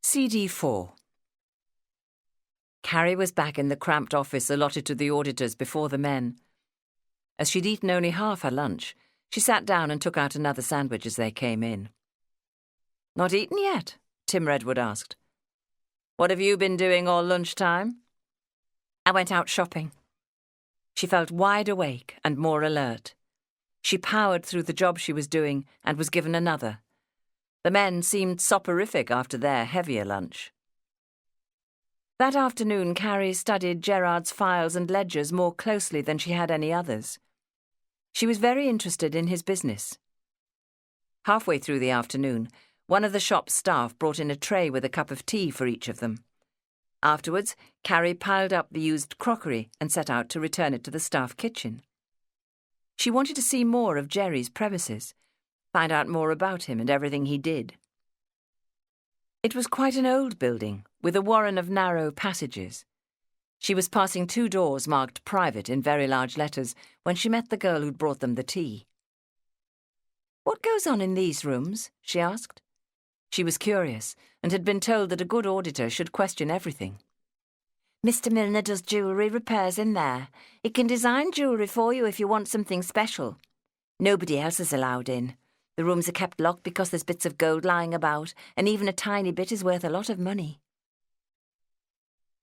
CD4. Carrie was back in the cramped office allotted to the auditors before the men. As she'd eaten only half her lunch, she sat down and took out another sandwich as they came in. "Not eaten yet?" Tim Redwood asked. "What have you been doing all lunchtime?" "I went out shopping." She felt wide awake and more alert. She powered through the job she was doing and was given another. The men seemed soporific after their heavier lunch. That afternoon, Carrie studied Gerard's files and ledgers more closely than she had any others. She was very interested in his business. Halfway through the afternoon, one of the shop's staff brought in a tray with a cup of tea for each of them. Afterwards, Carrie piled up the used crockery and set out to return it to the staff kitchen. She wanted to see more of Jerry's premises, find out more about him and everything he did. It was quite an old building, with a warren of narrow passages. She was passing 2 doors marked private in very large letters when she met the girl who'd brought them the tea. "What goes on in these rooms?" she asked. She was curious and had been told that a good auditor should question everything. "Mr. Milner does jewellery repairs in there. He can design jewellery for you if you want something special. Nobody else is allowed in. The rooms are kept locked because there's bits of gold lying about, and even a tiny bit is worth a lot of money."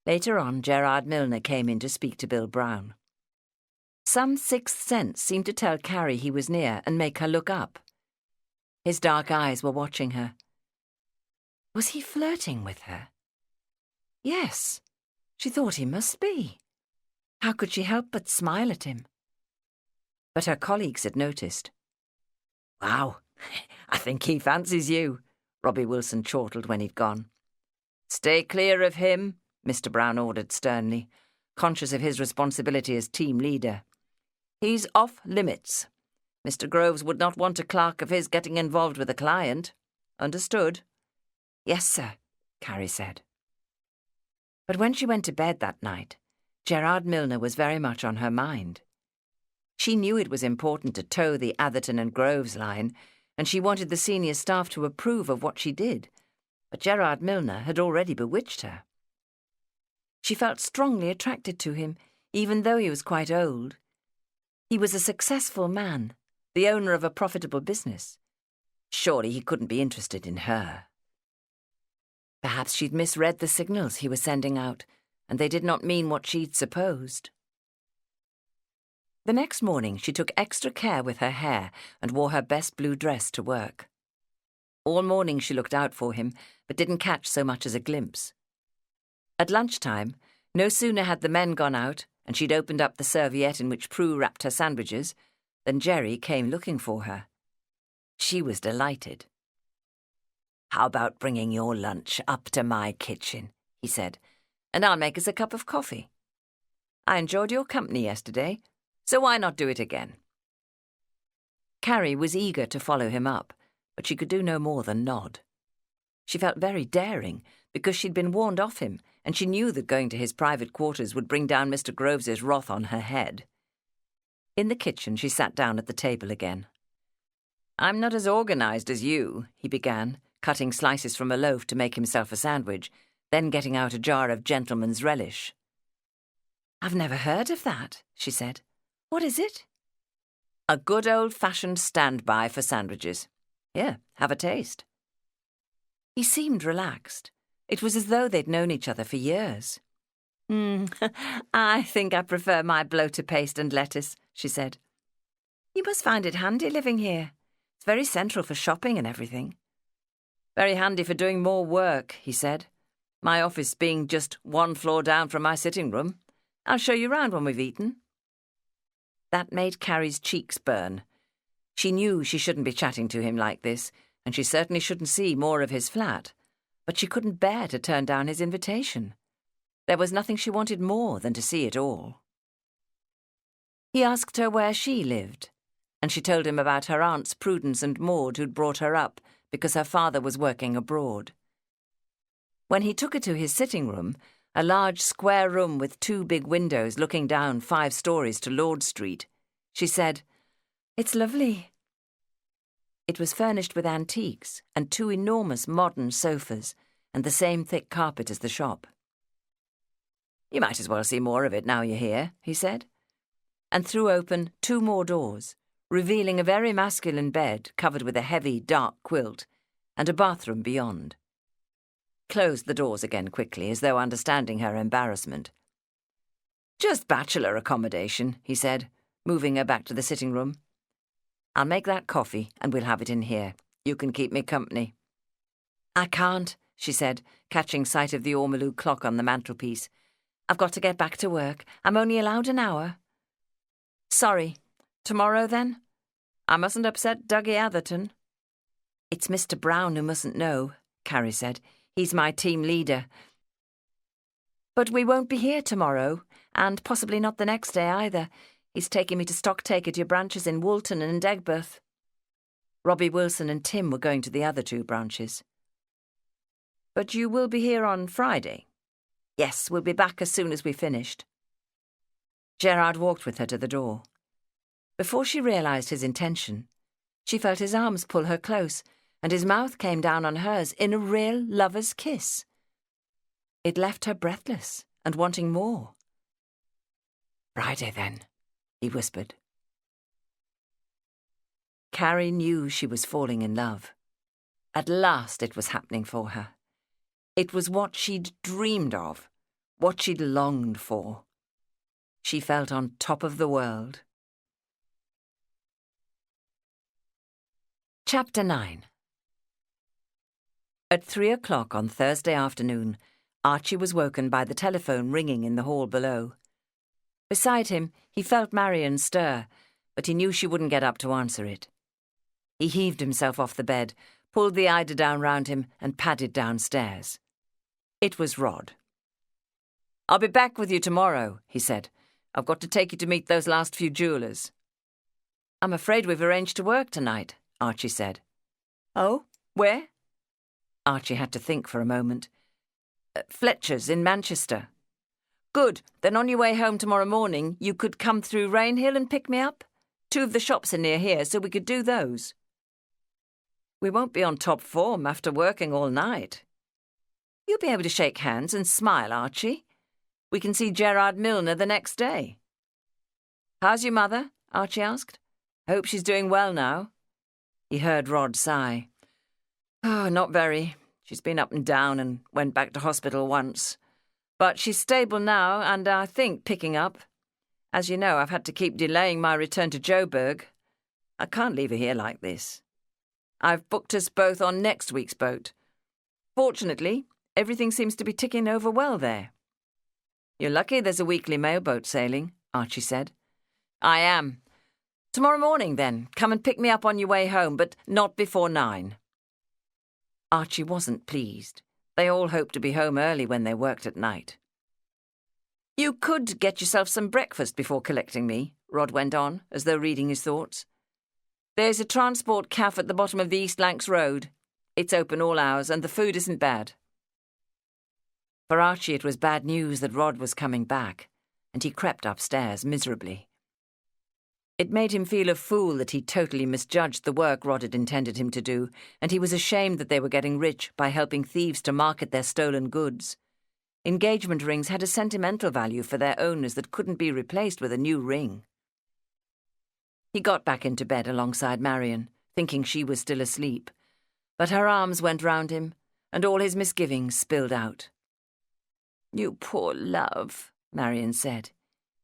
Later on, Gerard Milner came in to speak to Bill Brown. Some sixth sense seemed to tell Carrie he was near and make her look up. His dark eyes were watching her. Was he flirting with her? Yes, she thought he must be. How could she help but smile at him? But her colleagues had noticed. "Wow, I think he fancies you," Robbie Wilson chortled when he'd gone. "Stay clear of him," Mr. Brown ordered sternly, conscious of his responsibility as team leader. "He's off limits. Mr. Groves would not want a clerk of his getting involved with a client. Understood?" "Yes, sir," Carrie said. But when she went to bed that night, Gerard Milner was very much on her mind. She knew it was important to toe the Atherton and Groves line, and she wanted the senior staff to approve of what she did, but Gerard Milner had already bewitched her. She felt strongly attracted to him, even though he was quite old. He was a successful man, the owner of a profitable business. Surely he couldn't be interested in her. Perhaps she'd misread the signals he was sending out, and they did not mean what she'd supposed. The next morning she took extra care with her hair and wore her best blue dress to work. All morning she looked out for him, but didn't catch so much as a glimpse. At lunchtime, no sooner had the men gone out and she'd opened up the serviette in which Prue wrapped her sandwiches than Jerry came looking for her. She was delighted. "How about bringing your lunch up to my kitchen?" he said, "and I'll make us a cup of coffee. I enjoyed your company yesterday, so why not do it again?" Carrie was eager to follow him up, but she could do no more than nod. She felt very daring, because she'd been warned off him, and she knew that going to his private quarters would bring down Mr. Groves's wrath on her head. In the kitchen she sat down at the table again. "I'm not as organised as you," he began, cutting slices from a loaf to make himself a sandwich, then getting out a jar of gentleman's relish. "I've never heard of that," she said. "What is it?" "A good old-fashioned standby for sandwiches. Here, have a taste." He seemed relaxed. It was as though they'd known each other for years. I think I prefer my bloater paste and lettuce," she said. "You must find it handy living here. It's very central for shopping and everything." "Very handy for doing more work," he said. "My office being just 1 floor down from my sitting room. I'll show you round when we've eaten." That made Carrie's cheeks burn. She knew she shouldn't be chatting to him like this, and she certainly shouldn't see more of his flat, but she couldn't bear to turn down his invitation. There was nothing she wanted more than to see it all. He asked her where she lived, and she told him about her aunts Prudence and Maud who'd brought her up because her father was working abroad. When he took her to his sitting room, a large square room with 2 big windows looking down 5 stories to Lord Street, she said, "It's lovely." It was furnished with antiques and 2 enormous modern sofas, and the same thick carpet as the shop. "You might as well see more of it now you're here," he said, and threw open 2 more doors, revealing a very masculine bed covered with a heavy, dark quilt, and a bathroom beyond. Closed the doors again quickly, as though understanding her embarrassment. "Just bachelor accommodation," he said, moving her back to the sitting room. "I'll make that coffee, and we'll have it in here. You can keep me company." "I can't," she said, catching sight of the ormolu clock on the mantelpiece. "I've got to get back to work. I'm only allowed an hour." "Sorry. Tomorrow, then? I mustn't upset Dougie Atherton." "It's Mr. Brown who mustn't know," Carrie said. "He's my team leader. But we won't be here tomorrow, and possibly not the next day either. He's taking me to stocktake at your branches in Woolton and Egbert." Robbie Wilson and Tim were going to the other 2 branches. "But you will be here on Friday?" "Yes, we'll be back as soon as we've finished." Gerard walked with her to the door. Before she realised his intention, she felt his arms pull her close, and his mouth came down on hers in a real lover's kiss. It left her breathless and wanting more. "Friday, then," he whispered. Carrie knew she was falling in love. At last it was happening for her. It was what she'd dreamed of, what she'd longed for. She felt on top of the world. Chapter 9. At 3 o'clock on Thursday afternoon, Archie was woken by the telephone ringing in the hall below. Beside him, he felt Marion stir, but he knew she wouldn't get up to answer it. He heaved himself off the bed, pulled the eiderdown round him, and padded downstairs. It was Rod. "I'll be back with you tomorrow," he said. "I've got to take you to meet those last few jewellers." "I'm afraid we've arranged to work tonight," Archie said. "Oh? Where?" Archie had to think for a moment. "Fletcher's in Manchester." "Good. Then on your way home tomorrow morning, you could come through Rainhill and pick me up? 2 of the shops are near here, so we could do those." "We won't be on top form after working all night." "You'll be able to shake hands and smile, Archie. We can see Gerard Milner the next day." "How's your mother?" Archie asked. "I hope she's doing well now." He heard Rod sigh. "Oh, not very. She's been up and down and went back to hospital once. But she's stable now and I think picking up. As you know, I've had to keep delaying my return to Joburg. I can't leave her here like this. I've booked us both on next week's boat. Fortunately, everything seems to be ticking over well there." "You're lucky there's a weekly mailboat sailing," Archie said. "I am. Tomorrow morning, then. Come and pick me up on your way home, but not before 9. Archie wasn't pleased. They all hoped to be home early when they worked at night. "You could get yourself some breakfast before collecting me," Rod went on, as though reading his thoughts. "There's a transport cafe at the bottom of the East Lancs Road. It's open all hours, and the food isn't bad." For Archie it was bad news that Rod was coming back, and he crept upstairs miserably. It made him feel a fool that he totally misjudged the work Rod had intended him to do, and he was ashamed that they were getting rich by helping thieves to market their stolen goods. Engagement rings had a sentimental value for their owners that couldn't be replaced with a new ring. He got back into bed alongside Marion, thinking she was still asleep, but her arms went round him, and all his misgivings spilled out. "You poor love," Marion said.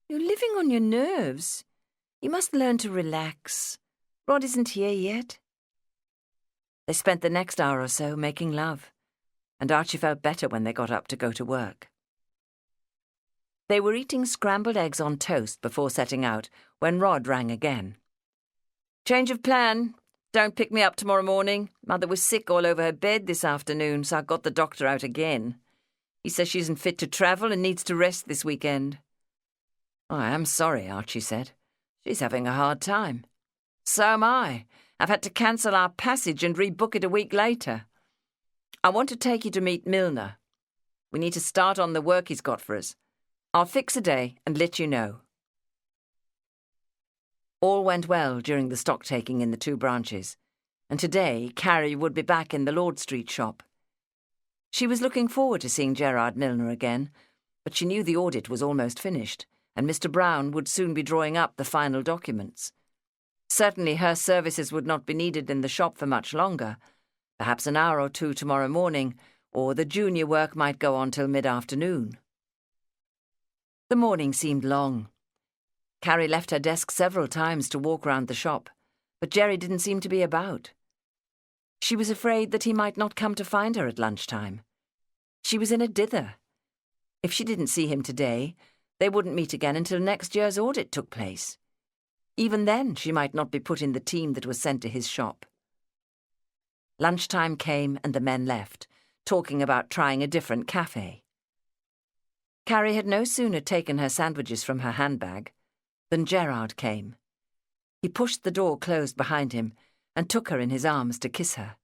"You're living on your nerves. You must learn to relax. Rod isn't here yet." They spent the next hour or so making love, and Archie felt better when they got up to go to work. They were eating scrambled eggs on toast before setting out when Rod rang again. "Change of plan. Don't pick me up tomorrow morning. Mother was sick all over her bed this afternoon, so I got the doctor out again. He says she isn't fit to travel and needs to rest this weekend." "I am sorry," Archie said. "She's having a hard time." "So am I. I've had to cancel our passage and rebook it a week later. I want to take you to meet Milner. We need to start on the work he's got for us. I'll fix a day and let you know." All went well during the stock-taking in the 2 branches, and today Carrie would be back in the Lord Street shop. She was looking forward to seeing Gerard Milner again, but she knew the audit was almost finished, and Mr. Brown would soon be drawing up the final documents. Certainly her services would not be needed in the shop for much longer, perhaps an hour or two tomorrow morning, or the junior work might go on till mid-afternoon. The morning seemed long. Carrie left her desk several times to walk round the shop, but Jerry didn't seem to be about. She was afraid that he might not come to find her at lunchtime. She was in a dither. If she didn't see him today, they wouldn't meet again until next year's audit took place. Even then, she might not be put in the team that was sent to his shop. Lunchtime came and the men left, talking about trying a different cafe. Carrie had no sooner taken her sandwiches from her handbag than Gerard came. He pushed the door closed behind him and took her in his arms to kiss her.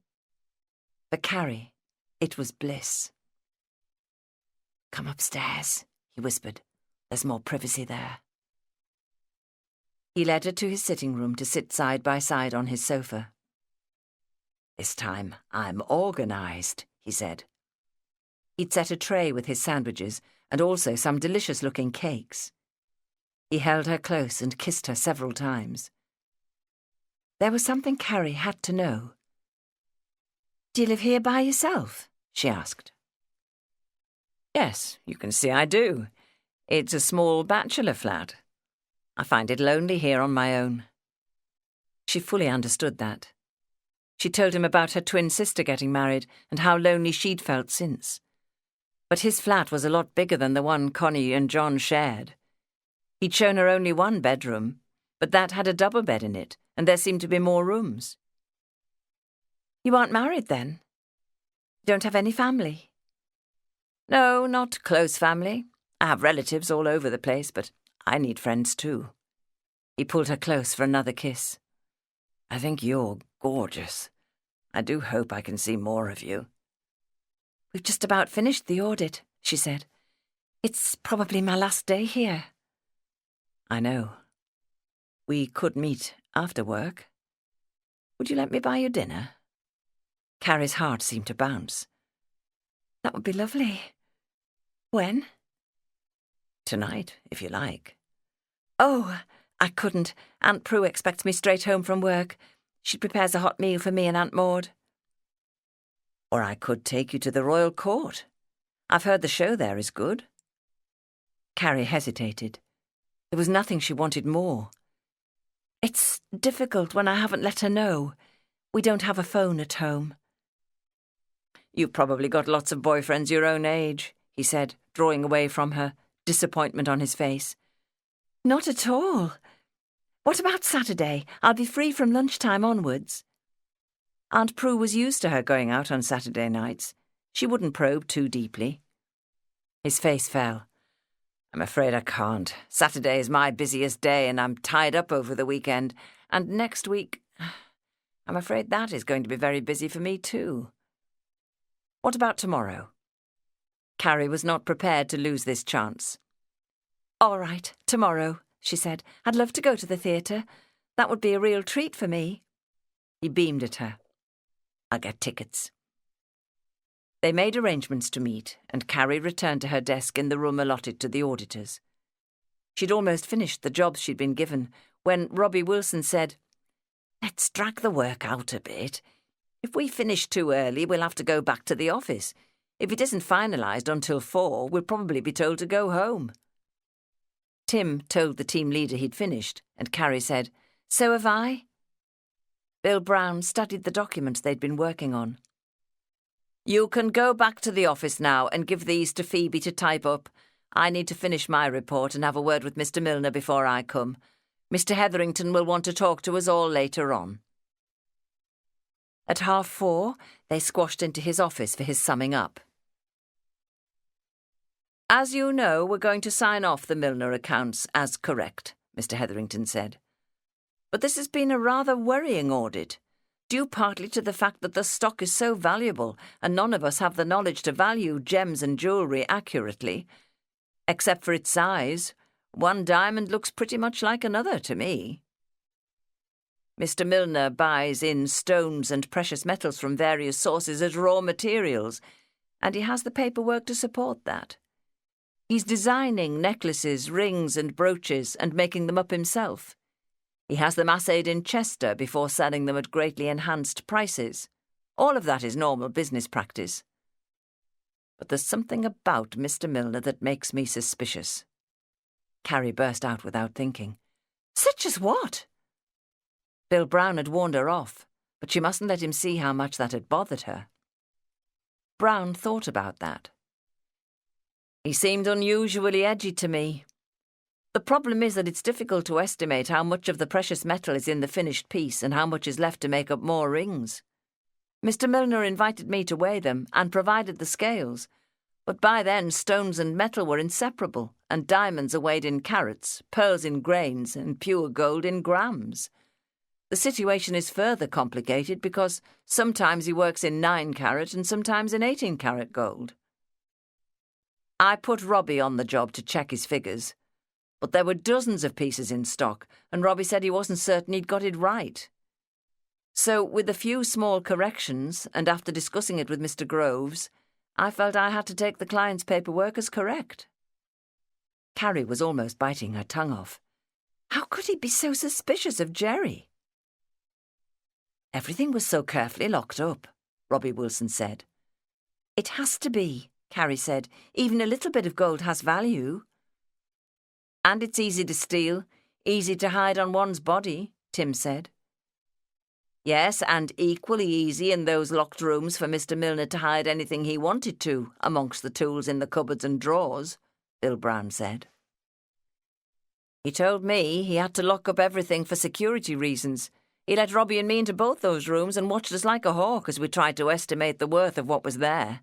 For Carrie, it was bliss. "Come upstairs," he whispered. "There's more privacy there." He led her to his sitting room to sit side by side on his sofa. "This time I'm organised," he said. He'd set a tray with his sandwiches and also some delicious-looking cakes. He held her close and kissed her several times. There was something Carrie had to know. "Do you live here by yourself?" she asked. "Yes, you can see I do. It's a small bachelor flat. I find it lonely here on my own." She fully understood that. She told him about her twin sister getting married and how lonely she'd felt since. But his flat was a lot bigger than the one Connie and John shared. He'd shown her only one bedroom, but that had a double bed in it, and there seemed to be more rooms. "You aren't married, then? You don't have any family?" "No, not close family. I have relatives all over the place, but I need friends too." He pulled her close for another kiss. "I think you're gorgeous. I do hope I can see more of you." "We've just about finished the audit," she said. "It's probably my last day here." "I know. We could meet after work. Would you let me buy you dinner?" Carrie's heart seemed to bounce. "That would be lovely. When?" "Tonight, if you like." "Oh, I couldn't. Aunt Prue expects me straight home from work. She prepares a hot meal for me and Aunt Maud." "Or I could take you to the Royal Court. I've heard the show there is good." Carrie hesitated. There was nothing she wanted more. "It's difficult when I haven't let her know. We don't have a phone at home." "You've probably got lots of boyfriends your own age," he said, drawing away from her, disappointment on his face. "Not at all. What about Saturday? I'll be free from lunchtime onwards." Aunt Prue was used to her going out on Saturday nights. She wouldn't probe too deeply. His face fell. "I'm afraid I can't. Saturday is my busiest day and I'm tied up over the weekend. And next week, I'm afraid that is going to be very busy for me too." "What about tomorrow?" Carrie was not prepared to lose this chance. "All right, tomorrow," she said. "I'd love to go to the theatre. That would be a real treat for me." He beamed at her. "I'll get tickets." They made arrangements to meet, and Carrie returned to her desk in the room allotted to the auditors. She'd almost finished the jobs she'd been given when Robbie Wilson said, "Let's drag the work out a bit. If we finish too early, we'll have to go back to the office. If it isn't finalised until 4, we'll probably be told to go home." Tim told the team leader he'd finished, and Carrie said, "So have I." Bill Brown studied the documents they'd been working on. "You can go back to the office now and give these to Phoebe to type up. I need to finish my report and have a word with Mr. Milner before I come. Mr. Hetherington will want to talk to us all later on." At 4:30, they squashed into his office for his summing up. "As you know, we're going to sign off the Milner accounts as correct," Mr. Hetherington said. "But this has been a rather worrying audit, due partly to the fact that the stock is so valuable and none of us have the knowledge to value gems and jewellery accurately. Except for its size, one diamond looks pretty much like another to me. Mr. Milner buys in stones and precious metals from various sources as raw materials, and he has the paperwork to support that. He's designing necklaces, rings and brooches and making them up himself. He has them assayed in Chester before selling them at greatly enhanced prices. All of that is normal business practice. But there's something about Mr. Milner that makes me suspicious. Carrie burst out without thinking. Such as what? Bill Brown had warned her off, but she mustn't let him see how much that had bothered her. Brown thought about that. He seemed unusually edgy to me. The problem is that it's difficult to estimate how much of the precious metal is in the finished piece and how much is left to make up more rings. Mr. Milner invited me to weigh them and provided the scales, but by then stones and metal were inseparable, and diamonds are weighed in carats, pearls in grains, and pure gold in grams. The situation is further complicated because sometimes he works in 9-carat and sometimes in 18-carat gold. I put Robbie on the job to check his figures, but there were dozens of pieces in stock, and Robbie said he wasn't certain he'd got it right. So, with a few small corrections, and after discussing it with Mr. Groves, I felt I had to take the client's paperwork as correct. Carrie was almost biting her tongue off. How could he be so suspicious of Jerry? Everything was so carefully locked up, Robbie Wilson said. It has to be, Carrie said. Even a little bit of gold has value. And it's easy to steal, easy to hide on one's body, Tim said. Yes, and equally easy in those locked rooms for Mr. Milner to hide anything he wanted to amongst the tools in the cupboards and drawers, Bill Brown said. He told me he had to lock up everything for security reasons. He let Robbie and me into both those rooms and watched us like a hawk as we tried to estimate the worth of what was there.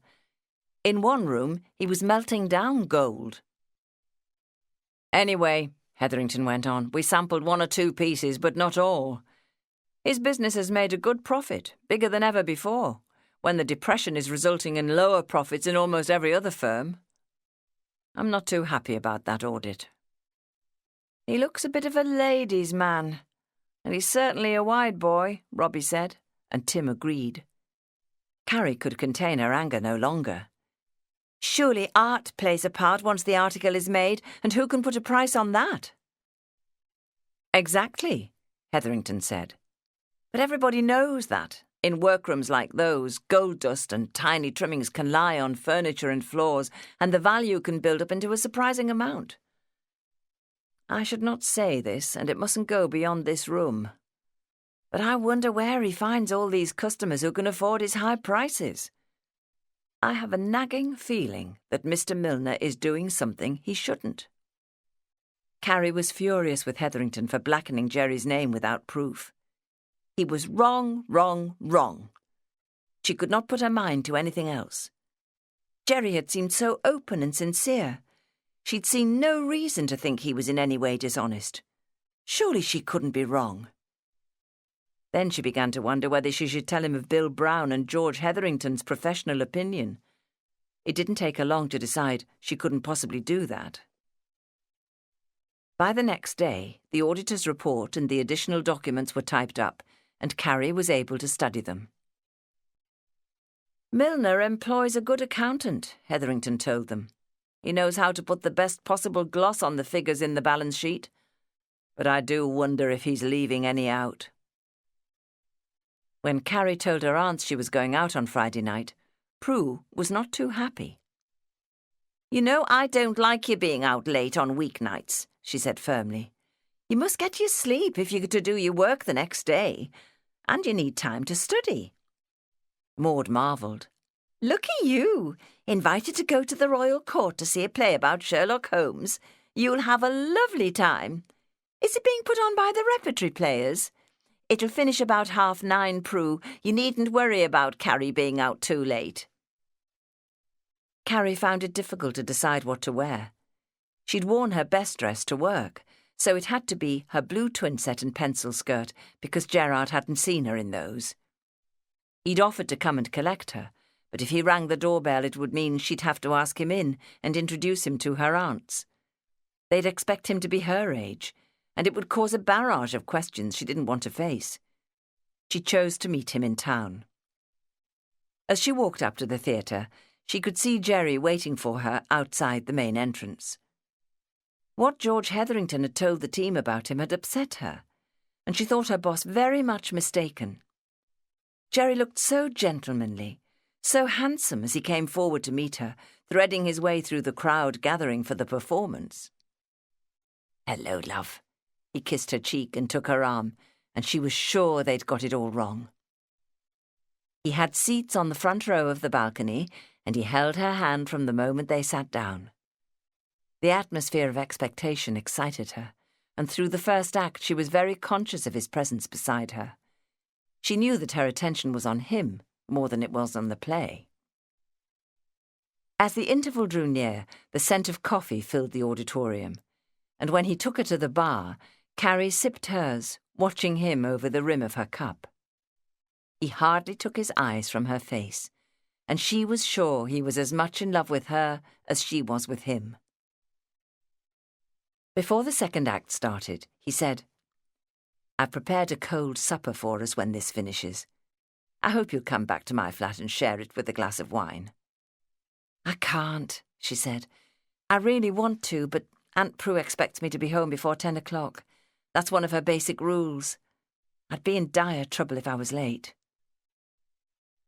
In one room, he was melting down gold. Anyway, Hetherington went on, we sampled 1 or 2 pieces, but not all. His business has made a good profit, bigger than ever before, when the depression is resulting in lower profits in almost every other firm. I'm not too happy about that audit. He looks a bit of a ladies' man, and he's certainly a wide boy, Robbie said, and Tim agreed. Carrie could contain her anger no longer. Surely art plays a part once the article is made, and who can put a price on that? Exactly, Hetherington said. But everybody knows that. In workrooms like those, gold dust and tiny trimmings can lie on furniture and floors, and the value can build up into a surprising amount. I should not say this, and it mustn't go beyond this room. But I wonder where he finds all these customers who can afford his high prices. I have a nagging feeling that Mr. Milner is doing something he shouldn't. Carrie was furious with Hetherington for blackening Jerry's name without proof. He was wrong, wrong, wrong. She could not put her mind to anything else. Jerry had seemed so open and sincere. She'd seen no reason to think he was in any way dishonest. Surely she couldn't be wrong. Then she began to wonder whether she should tell him of Bill Brown and George Hetherington's professional opinion. It didn't take her long to decide she couldn't possibly do that. By the next day, the auditor's report and the additional documents were typed up, and Carrie was able to study them. Milner employs a good accountant, Hetherington told them. He knows how to put the best possible gloss on the figures in the balance sheet. But I do wonder if he's leaving any out. When Carrie told her aunts she was going out on Friday night, Prue was not too happy. You know, I don't like you being out late on weeknights, she said firmly. You must get your sleep if you're to do your work the next day, and you need time to study. Maud marvelled. Looky you, invited to go to the Royal Court to see a play about Sherlock Holmes. You'll have a lovely time. Is it being put on by the repertory players? It'll finish about 9:30, Prue. You needn't worry about Carrie being out too late. Carrie found it difficult to decide what to wear. She'd worn her best dress to work, so it had to be her blue twin-set and pencil skirt because Gerard hadn't seen her in those. He'd offered to come and collect her, but if he rang the doorbell it would mean she'd have to ask him in and introduce him to her aunts. They'd expect him to be her age, and it would cause a barrage of questions she didn't want to face. She chose to meet him in town. As she walked up to the theatre, She could see Jerry waiting for her outside the main entrance. What George Hetherington had told the team about him had upset her, and she thought her boss very much mistaken. Jerry looked so gentlemanly, so handsome as he came forward to meet her, threading his way through the crowd gathering for the performance. "Hello, love." He kissed her cheek and took her arm, and she was sure they'd got it all wrong. He had seats on the front row of the balcony, and he held her hand from the moment they sat down. The atmosphere of expectation excited her, and through the first act she was very conscious of his presence beside her. She knew that her attention was on him more than it was on the play. As the interval drew near, the scent of coffee filled the auditorium, and when he took her to the bar, Carrie sipped hers, watching him over the rim of her cup. He hardly took his eyes from her face, and she was sure he was as much in love with her as she was with him. Before the second act started, he said, "I've prepared a cold supper for us when this finishes. I hope you'll come back to my flat and share it with a glass of wine." "I can't," she said. "I really want to, but Aunt Prue expects me to be home before 10 o'clock. That's one of her basic rules. I'd be in dire trouble if I was late."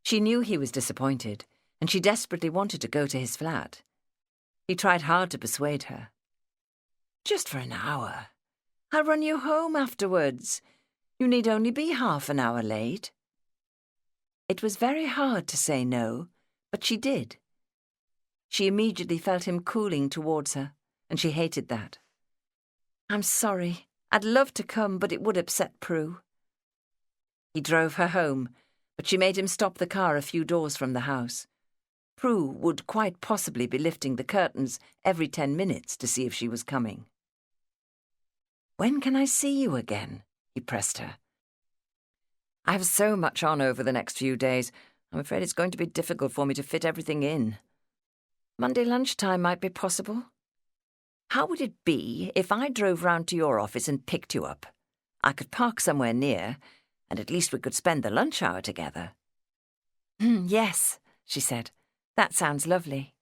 She knew he was disappointed, and she desperately wanted to go to his flat. He tried hard to persuade her. "Just for an hour. I'll run you home afterwards. You need only be half an hour late." It was very hard to say no, but she did. She immediately felt him cooling towards her, and she hated that. "I'm sorry. I'd love to come, but it would upset Prue." He drove her home, but she made him stop the car a few doors from the house. Prue would quite possibly be lifting the curtains every 10 minutes to see if she was coming. "When can I see you again?" he pressed her. "I have so much on over the next few days. I'm afraid it's going to be difficult for me to fit everything in. Monday lunchtime might be possible. How would it be if I drove round to your office and picked you up? I could park somewhere near, and at least we could spend the lunch hour together." "Yes," she said. "That sounds lovely."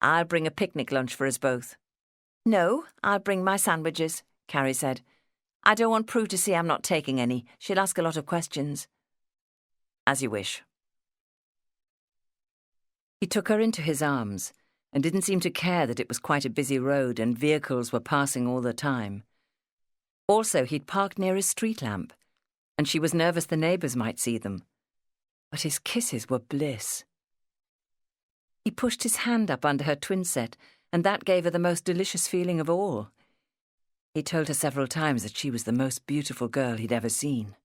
"I'll bring a picnic lunch for us both." "No, I'll bring my sandwiches," Carrie said. "I don't want Prue to see I'm not taking any. She'll ask a lot of questions." "As you wish." He took her into his arms and didn't seem to care that it was quite a busy road and vehicles were passing all the time. Also, he'd parked near a street lamp, and she was nervous the neighbours might see them. But his kisses were bliss. He pushed his hand up under her twin set, and that gave her the most delicious feeling of all. He told her several times that she was the most beautiful girl he'd ever seen.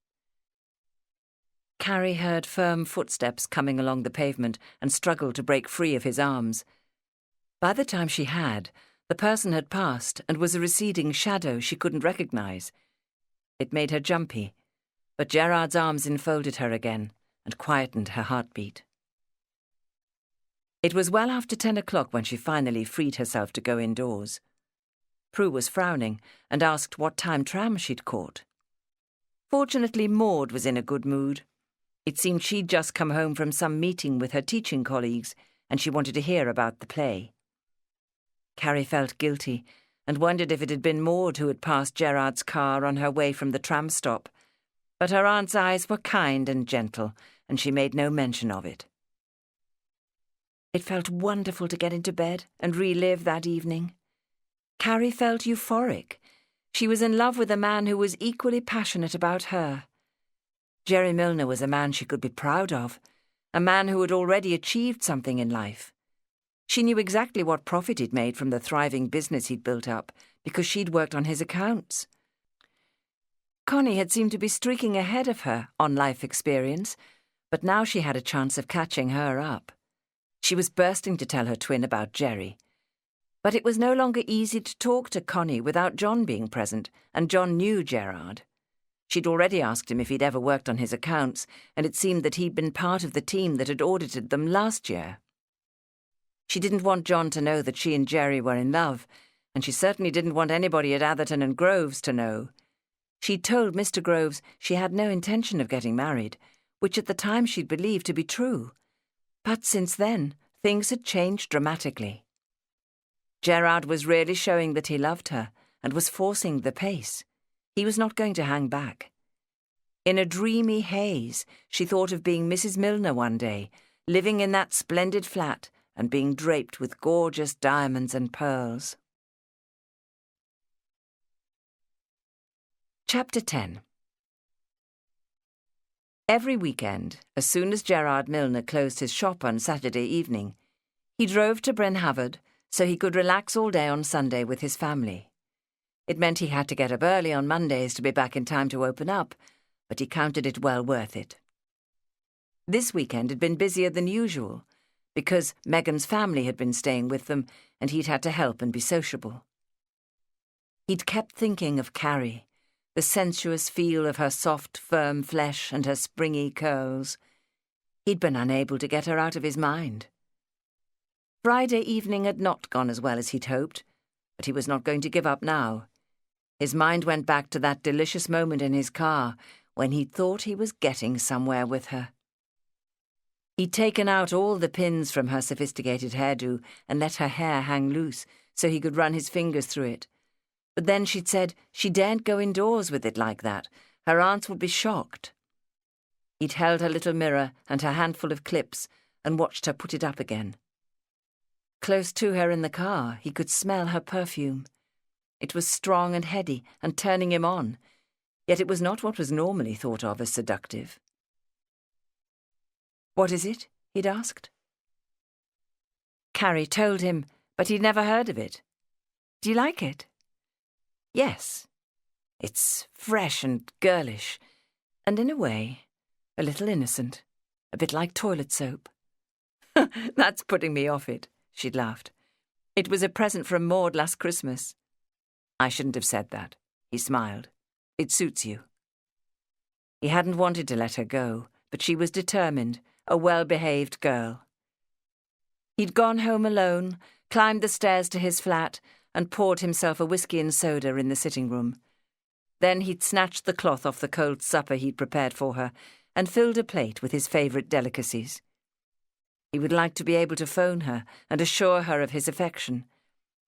Carrie heard firm footsteps coming along the pavement and struggled to break free of his arms. By the time she had, the person had passed and was a receding shadow she couldn't recognise. It made her jumpy, but Gerard's arms enfolded her again and quietened her heartbeat. It was well after 10 o'clock when she finally freed herself to go indoors. Prue was frowning and asked what time tram she'd caught. Fortunately, Maud was in a good mood. It seemed she'd just come home from some meeting with her teaching colleagues, and she wanted to hear about the play. Carrie felt guilty and wondered if it had been Maud who had passed Gerard's car on her way from the tram stop, but her aunt's eyes were kind and gentle, and she made no mention of it. It felt wonderful to get into bed and relive that evening. Carrie felt euphoric. She was in love with a man who was equally passionate about her. Jerry Milner was a man she could be proud of, a man who had already achieved something in life. She knew exactly what profit he'd made from the thriving business he'd built up, because she'd worked on his accounts. Connie had seemed to be streaking ahead of her on life experience, but now she had a chance of catching her up. She was bursting to tell her twin about Jerry. But it was no longer easy to talk to Connie without John being present, and John knew Gerard. She'd already asked him if he'd ever worked on his accounts, and it seemed that he'd been part of the team that had audited them last year. She didn't want John to know that she and Jerry were in love, and she certainly didn't want anybody at Atherton and Groves to know. She'd told Mr. Groves she had no intention of getting married, which at the time she'd believed to be true. But since then, Things had changed dramatically. Gerard was really showing that he loved her and was forcing the pace. He was not going to hang back. In a dreamy haze, she thought of being Mrs. Milner one day, living in that splendid flat and being draped with gorgeous diamonds and pearls. Chapter 10. Every weekend, as soon as Gerard Milner closed his shop on Saturday evening, he drove to Bryn Havard so he could relax all day on Sunday with his family. It meant he had to get up early on Mondays to be back in time to open up, but he counted it well worth it. This weekend had been busier than usual, because Megan's family had been staying with them and he'd had to help and be sociable. He'd kept thinking of Carrie, the sensuous feel of her soft, firm flesh and her springy curls. He'd been unable to get her out of his mind. Friday evening had not gone as well as he'd hoped, but he was not going to give up now. His mind went back to that delicious moment in his car when he'd thought he was getting somewhere with her. He'd taken out all the pins from her sophisticated hairdo and let her hair hang loose so he could run his fingers through it. But then she'd said she daren't go indoors with it like that. Her aunts would be shocked. He'd held her little mirror and her handful of clips and watched her put it up again. Close to her in the car, he could smell her perfume. It was strong and heady and turning him on, yet it was not what was normally thought of as seductive. "What is it?" he'd asked. Carrie told him, but he'd never heard of it. "Do you like it?" "Yes. It's fresh and girlish, and in a way, a little innocent, a bit like toilet soap." "That's putting me off it," she'd laughed. "It was a present from Maud last Christmas." "I shouldn't have said that," he smiled. "It suits you." He hadn't wanted to let her go, but she was determined, a well-behaved girl. He'd gone home alone, climbed the stairs to his flat, and poured himself a whiskey and soda in the sitting room. Then he'd snatched the cloth off the cold supper he'd prepared for her and filled a plate with his favourite delicacies. He would like to be able to phone her and assure her of his affection,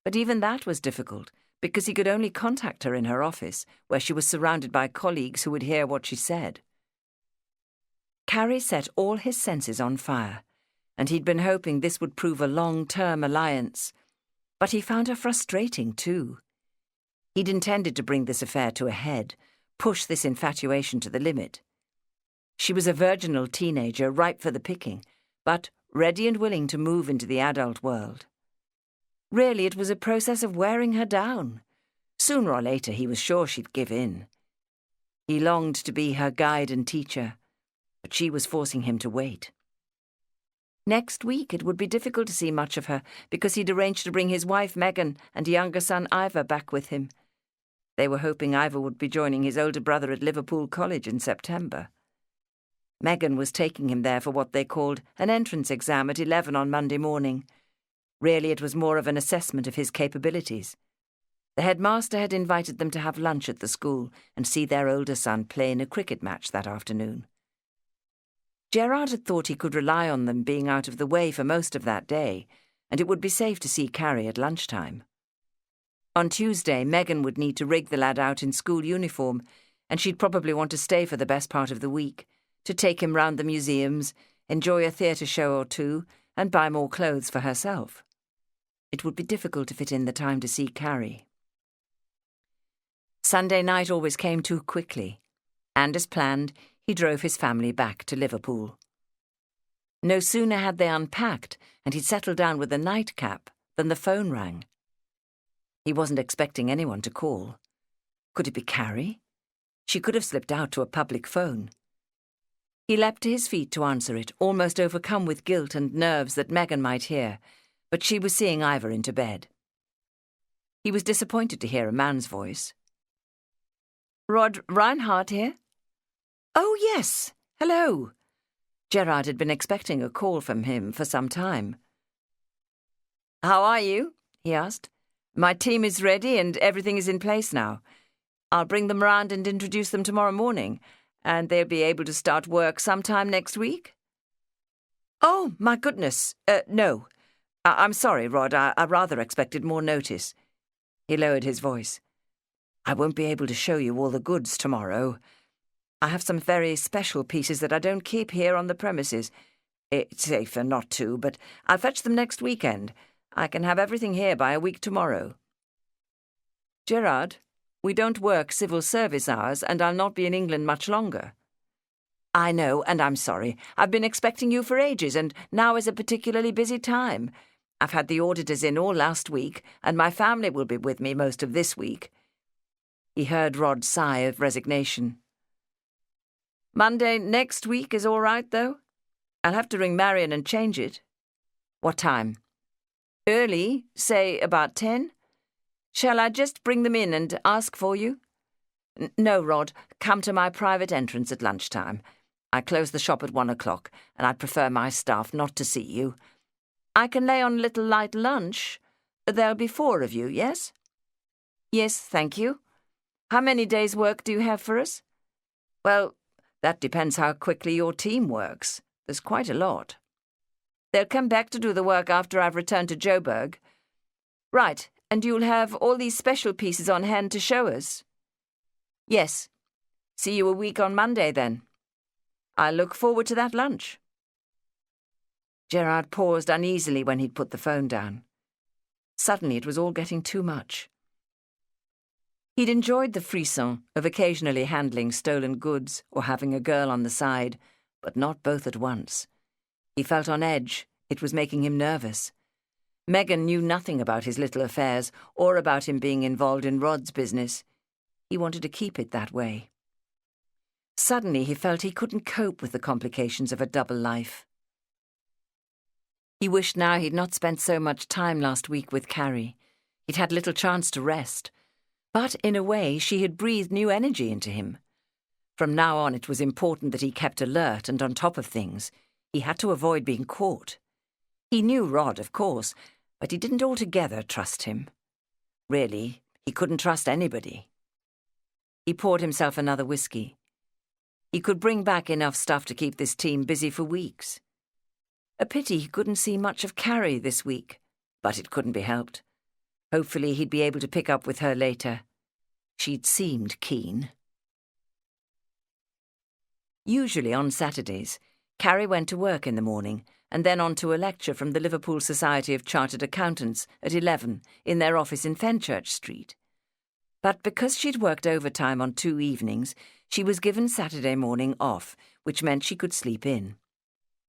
but even that was difficult because he could only contact her in her office, where she was surrounded by colleagues who would hear what she said. Carrie set all his senses on fire, and he'd been hoping this would prove a long-term alliance. But he found her frustrating, too. He'd intended to bring this affair to a head, push this infatuation to the limit. She was a virginal teenager, ripe for the picking, but ready and willing to move into the adult world. Really, it was a process of wearing her down. Sooner or later, he was sure she'd give in. He longed to be her guide and teacher, but she was forcing him to wait. Next week it would be difficult to see much of her because he'd arranged to bring his wife Megan and younger son Ivor back with him. They were hoping Ivor would be joining his older brother at Liverpool College in September. Megan was taking him there for what they called an entrance exam at 11 on Monday morning. Really, it was more of an assessment of his capabilities. The headmaster had invited them to have lunch at the school and see their older son play in a cricket match that afternoon. Gerard had thought he could rely on them being out of the way for most of that day, and it would be safe to see Carrie at lunchtime. On Tuesday, Megan would need to rig the lad out in school uniform, and she'd probably want to stay for the best part of the week, to take him round the museums, enjoy a theatre show or two, and buy more clothes for herself. It would be difficult to fit in the time to see Carrie. Sunday night always came too quickly, and as planned, he drove his family back to Liverpool. No sooner had they unpacked and he'd settled down with a nightcap than the phone rang. He wasn't expecting anyone to call. Could it be Carrie? She could have slipped out to a public phone. He leapt to his feet to answer it, almost overcome with guilt and nerves that Megan might hear, but she was seeing Ivor into bed. He was disappointed to hear a man's voice. "Rod Reinhardt here?" "Oh, yes. Hello." Gerard had been expecting a call from him for some time. "How are you?" he asked. "My team is ready and everything is in place now. I'll bring them round and introduce them tomorrow morning, and they'll be able to start work sometime next week." Oh, my goodness. No. I'm sorry, Rod. I rather expected more notice. He lowered his voice. I won't be able to show you all the goods tomorrow. I have some very special pieces that I don't keep here on the premises. It's safer not to, but I'll fetch them next weekend. I can have everything here by a week tomorrow. Gerard, we don't work civil service hours, and I'll not be in England much longer. I know, and I'm sorry. I've been expecting you for ages, and now is a particularly busy time. I've had the auditors in all last week, and my family will be with me most of this week. He heard Rod's sigh of resignation. Monday next week is all right, though? I'll have to ring Marion and change it. What time? Early, say about 10? Shall I just bring them in and ask for you? No, Rod, come to my private entrance at lunchtime. I close the shop at 1 o'clock, and I'd prefer my staff not to see you. I can lay on a little light lunch. There'll be 4 of you, yes? Yes, thank you. How many days' work do you have for us? Well, that depends how quickly your team works. There's quite a lot. They'll come back to do the work after I've returned to Joburg. Right, and you'll have all these special pieces on hand to show us? Yes. See you a week on Monday, then. I look forward to that lunch. Gerard paused uneasily when he'd put the phone down. Suddenly it was all getting too much. He'd enjoyed the frisson of occasionally handling stolen goods or having a girl on the side, but not both at once. He felt on edge. It was making him nervous. Megan knew nothing about his little affairs or about him being involved in Rod's business. He wanted to keep it that way. Suddenly he felt he couldn't cope with the complications of a double life. He wished now he'd not spent so much time last week with Carrie. He'd had little chance to rest. But, in a way, she had breathed new energy into him. From now on, it was important that he kept alert and on top of things. He had to avoid being caught. He knew Rod, of course, but he didn't altogether trust him. Really, he couldn't trust anybody. He poured himself another whiskey. He could bring back enough stuff to keep this team busy for weeks. A pity he couldn't see much of Carrie this week, but it couldn't be helped. Hopefully he'd be able to pick up with her later. She'd seemed keen. Usually on Saturdays, Carrie went to work in the morning and then on to a lecture from the Liverpool Society of Chartered Accountants at 11 in their office in Fenchurch Street. But because she'd worked overtime on 2 evenings, she was given Saturday morning off, which meant she could sleep in.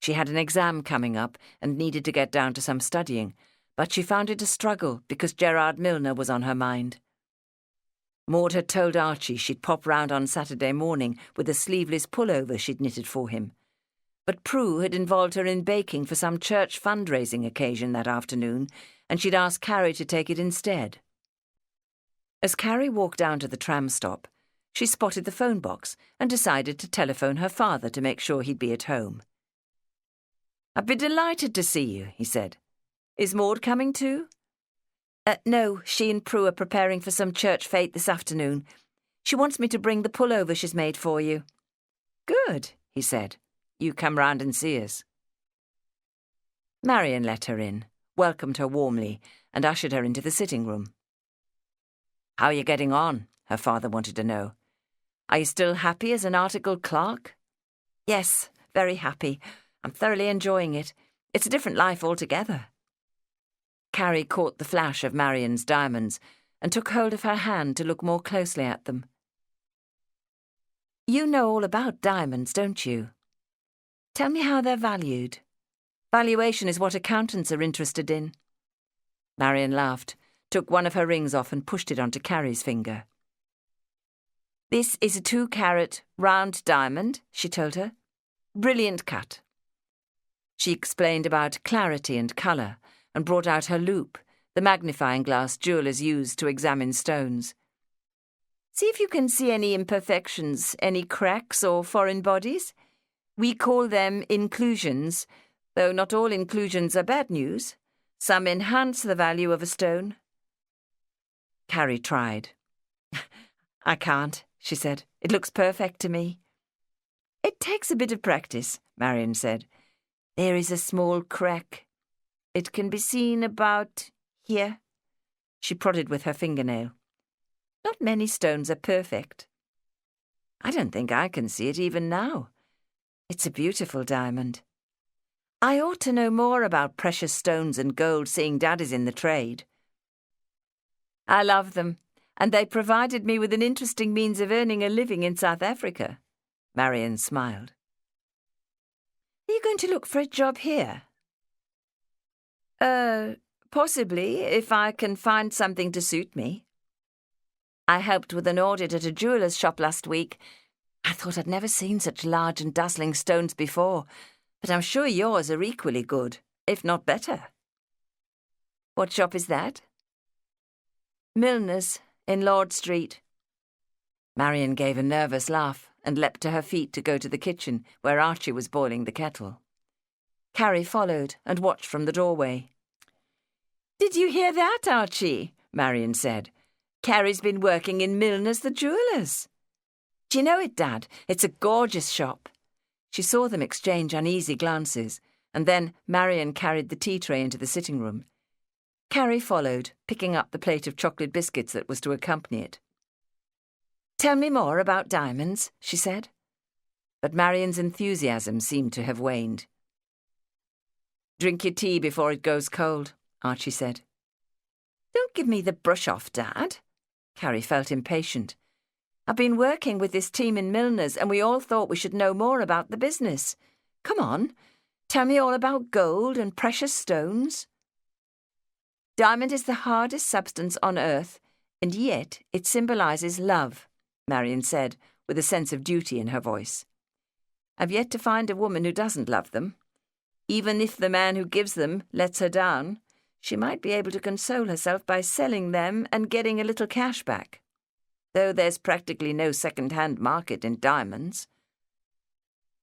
She had an exam coming up and needed to get down to some studying, but she found it a struggle because Gerard Milner was on her mind. Maud had told Archie she'd pop round on Saturday morning with a sleeveless pullover she'd knitted for him. But Prue had involved her in baking for some church fundraising occasion that afternoon, and she'd asked Carrie to take it instead. As Carrie walked down to the tram stop, she spotted the phone box and decided to telephone her father to make sure he'd be at home. "I'd be delighted to see you," he said. "Is Maud coming too?" No, she and Prue are preparing for some church fete this afternoon. She wants me to bring the pullover she's made for you." "Good," he said. "You come round and see us." Marion let her in, welcomed her warmly, and ushered her into the sitting room. "How are you getting on?" her father wanted to know. "Are you still happy as an articled clerk?" "Yes, very happy. I'm thoroughly enjoying it. It's a different life altogether." Carrie caught the flash of Marion's diamonds and took hold of her hand to look more closely at them. "You know all about diamonds, don't you? Tell me how they're valued. Valuation is what accountants are interested in." Marion laughed, took one of her rings off and pushed it onto Carrie's finger. "This is a 2-carat round diamond," she told her. "Brilliant cut." She explained about clarity and colour and brought out her loupe, the magnifying glass jewellers use to examine stones. "See if you can see any imperfections, any cracks or foreign bodies. We call them inclusions, though not all inclusions are bad news. Some enhance the value of a stone." Carrie tried. "I can't," she said. "It looks perfect to me." "It takes a bit of practice," Marion said. There is a small crack. It can be seen about here. She prodded with her fingernail. Not many stones are perfect. I don't think I can see it even now. It's a beautiful diamond. I ought to know more about precious stones and gold, seeing Dad is in the trade. I love them, and they provided me with an interesting means of earning a living in South Africa. Marion smiled. Are you going to look for a job here? Possibly, if I can find something to suit me. I helped with an audit at a jeweller's shop last week. I thought I'd never seen such large and dazzling stones before, but I'm sure yours are equally good, if not better. What shop is that? Milner's, in Lord Street. Marion gave a nervous laugh and leapt to her feet to go to the kitchen, where Archie was boiling the kettle. Carrie followed and watched from the doorway. Did you hear that, Archie? Marion said. Carrie's been working in Milner's the jewellers. Do you know it, Dad? It's a gorgeous shop. She saw them exchange uneasy glances, and then Marion carried the tea tray into the sitting room. Carrie followed, picking up the plate of chocolate biscuits that was to accompany it. Tell me more about diamonds, she said. But Marion's enthusiasm seemed to have waned. Drink your tea before it goes cold, Archie said. Don't give me the brush off, Dad. Carrie felt impatient. I've been working with this team in Milner's, and we all thought we should know more about the business. Come on, tell me all about gold and precious stones. Diamond is the hardest substance on earth, and yet it symbolises love, Marion said, with a sense of duty in her voice. I've yet to find a woman who doesn't love them. Even if the man who gives them lets her down, she might be able to console herself by selling them and getting a little cash back. Though there's practically no second-hand market in diamonds.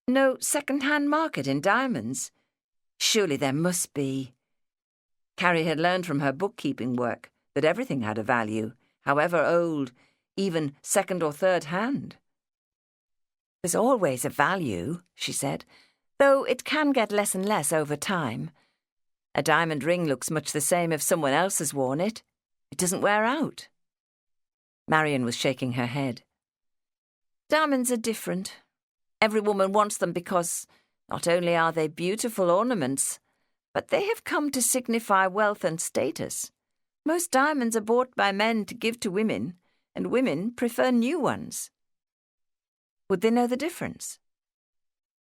No second-hand market in diamonds? Surely there must be. Carrie had learned from her bookkeeping work that everything had a value, however old, even second or third hand. There's always a value, she said, though it can get less and less over time. A diamond ring looks much the same if someone else has worn it. It doesn't wear out. Marion was shaking her head. Diamonds are different. Every woman wants them because not only are they beautiful ornaments, but they have come to signify wealth and status. Most diamonds are bought by men to give to women, and women prefer new ones. Would they know the difference?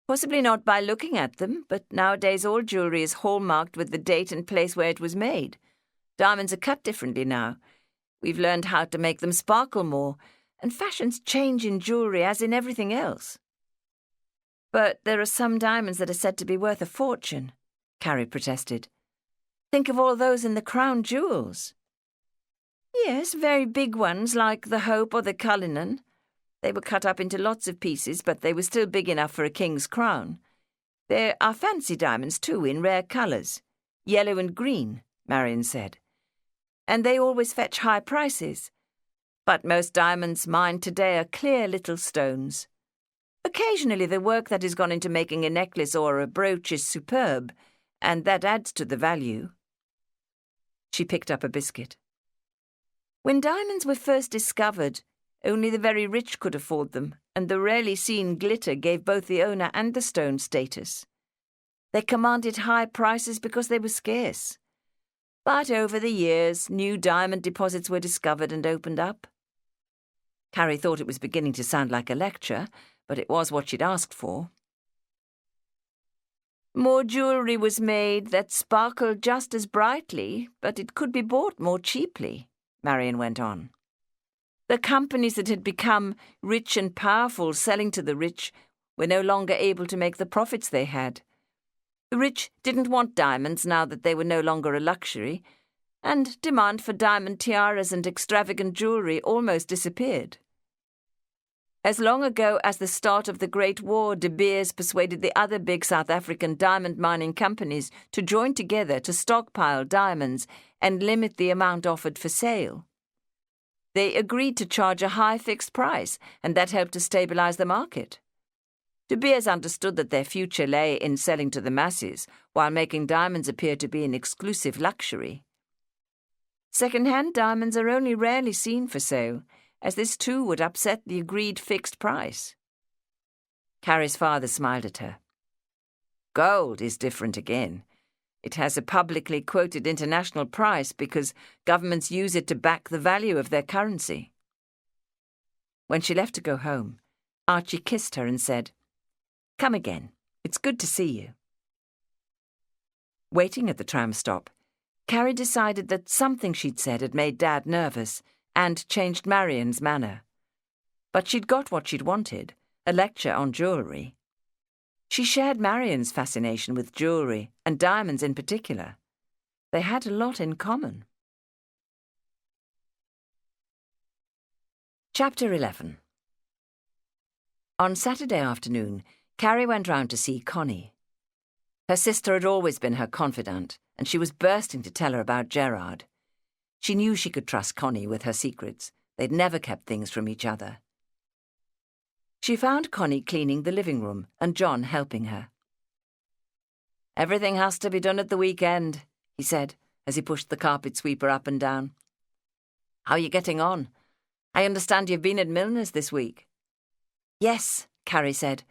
Possibly not by looking at them, but nowadays all jewellery is hallmarked with the date and place where it was made. Diamonds are cut differently now. We've learned how to make them sparkle more, and fashions change in jewellery as in everything else. But there are some diamonds that are said to be worth a fortune, Carrie protested. Think of all those in the crown jewels. Yes, very big ones like the Hope or the Cullinan. They were cut up into lots of pieces, but they were still big enough for a king's crown. There are fancy diamonds too, in rare colours. Yellow and green, Marion said. And they always fetch high prices. But most diamonds mined today are clear little stones. Occasionally the work that has gone into making a necklace or a brooch is superb, and that adds to the value. She picked up a biscuit. When diamonds were first discovered, only the very rich could afford them, and the rarely seen glitter gave both the owner and the stone status. They commanded high prices because they were scarce. But over the years, new diamond deposits were discovered and opened up. Carrie thought it was beginning to sound like a lecture, but it was what she'd asked for. More jewellery was made that sparkled just as brightly, but it could be bought more cheaply, Marion went on. The companies that had become rich and powerful selling to the rich were no longer able to make the profits they had. The rich didn't want diamonds now that they were no longer a luxury, and demand for diamond tiaras and extravagant jewellery almost disappeared. As long ago as the start of the Great War, De Beers persuaded the other big South African diamond mining companies to join together to stockpile diamonds and limit the amount offered for sale. They agreed to charge a high fixed price, and that helped to stabilise the market. De Beers understood that their future lay in selling to the masses, while making diamonds appear to be an exclusive luxury. Second-hand diamonds are only rarely seen for sale, as this too would upset the agreed fixed price. Carrie's father smiled at her. Gold is different again. It has a publicly quoted international price because governments use it to back the value of their currency. When she left to go home, Archie kissed her and said, "Come again. It's good to see you." Waiting at the tram stop, Carrie decided that something she'd said had made Dad nervous and changed Marian's manner. But she'd got what she'd wanted, a lecture on jewellery. She shared Marian's fascination with jewellery, and diamonds in particular. They had a lot in common. Chapter 11. On Saturday afternoon, Carrie went round to see Connie. Her sister had always been her confidant, and she was bursting to tell her about Gerard. She knew she could trust Connie with her secrets. They'd never kept things from each other. She found Connie cleaning the living room and John helping her. "Everything has to be done at the weekend," he said, as he pushed the carpet sweeper up and down. "How are you getting on? I understand you've been at Milner's this week." "Yes," Carrie said,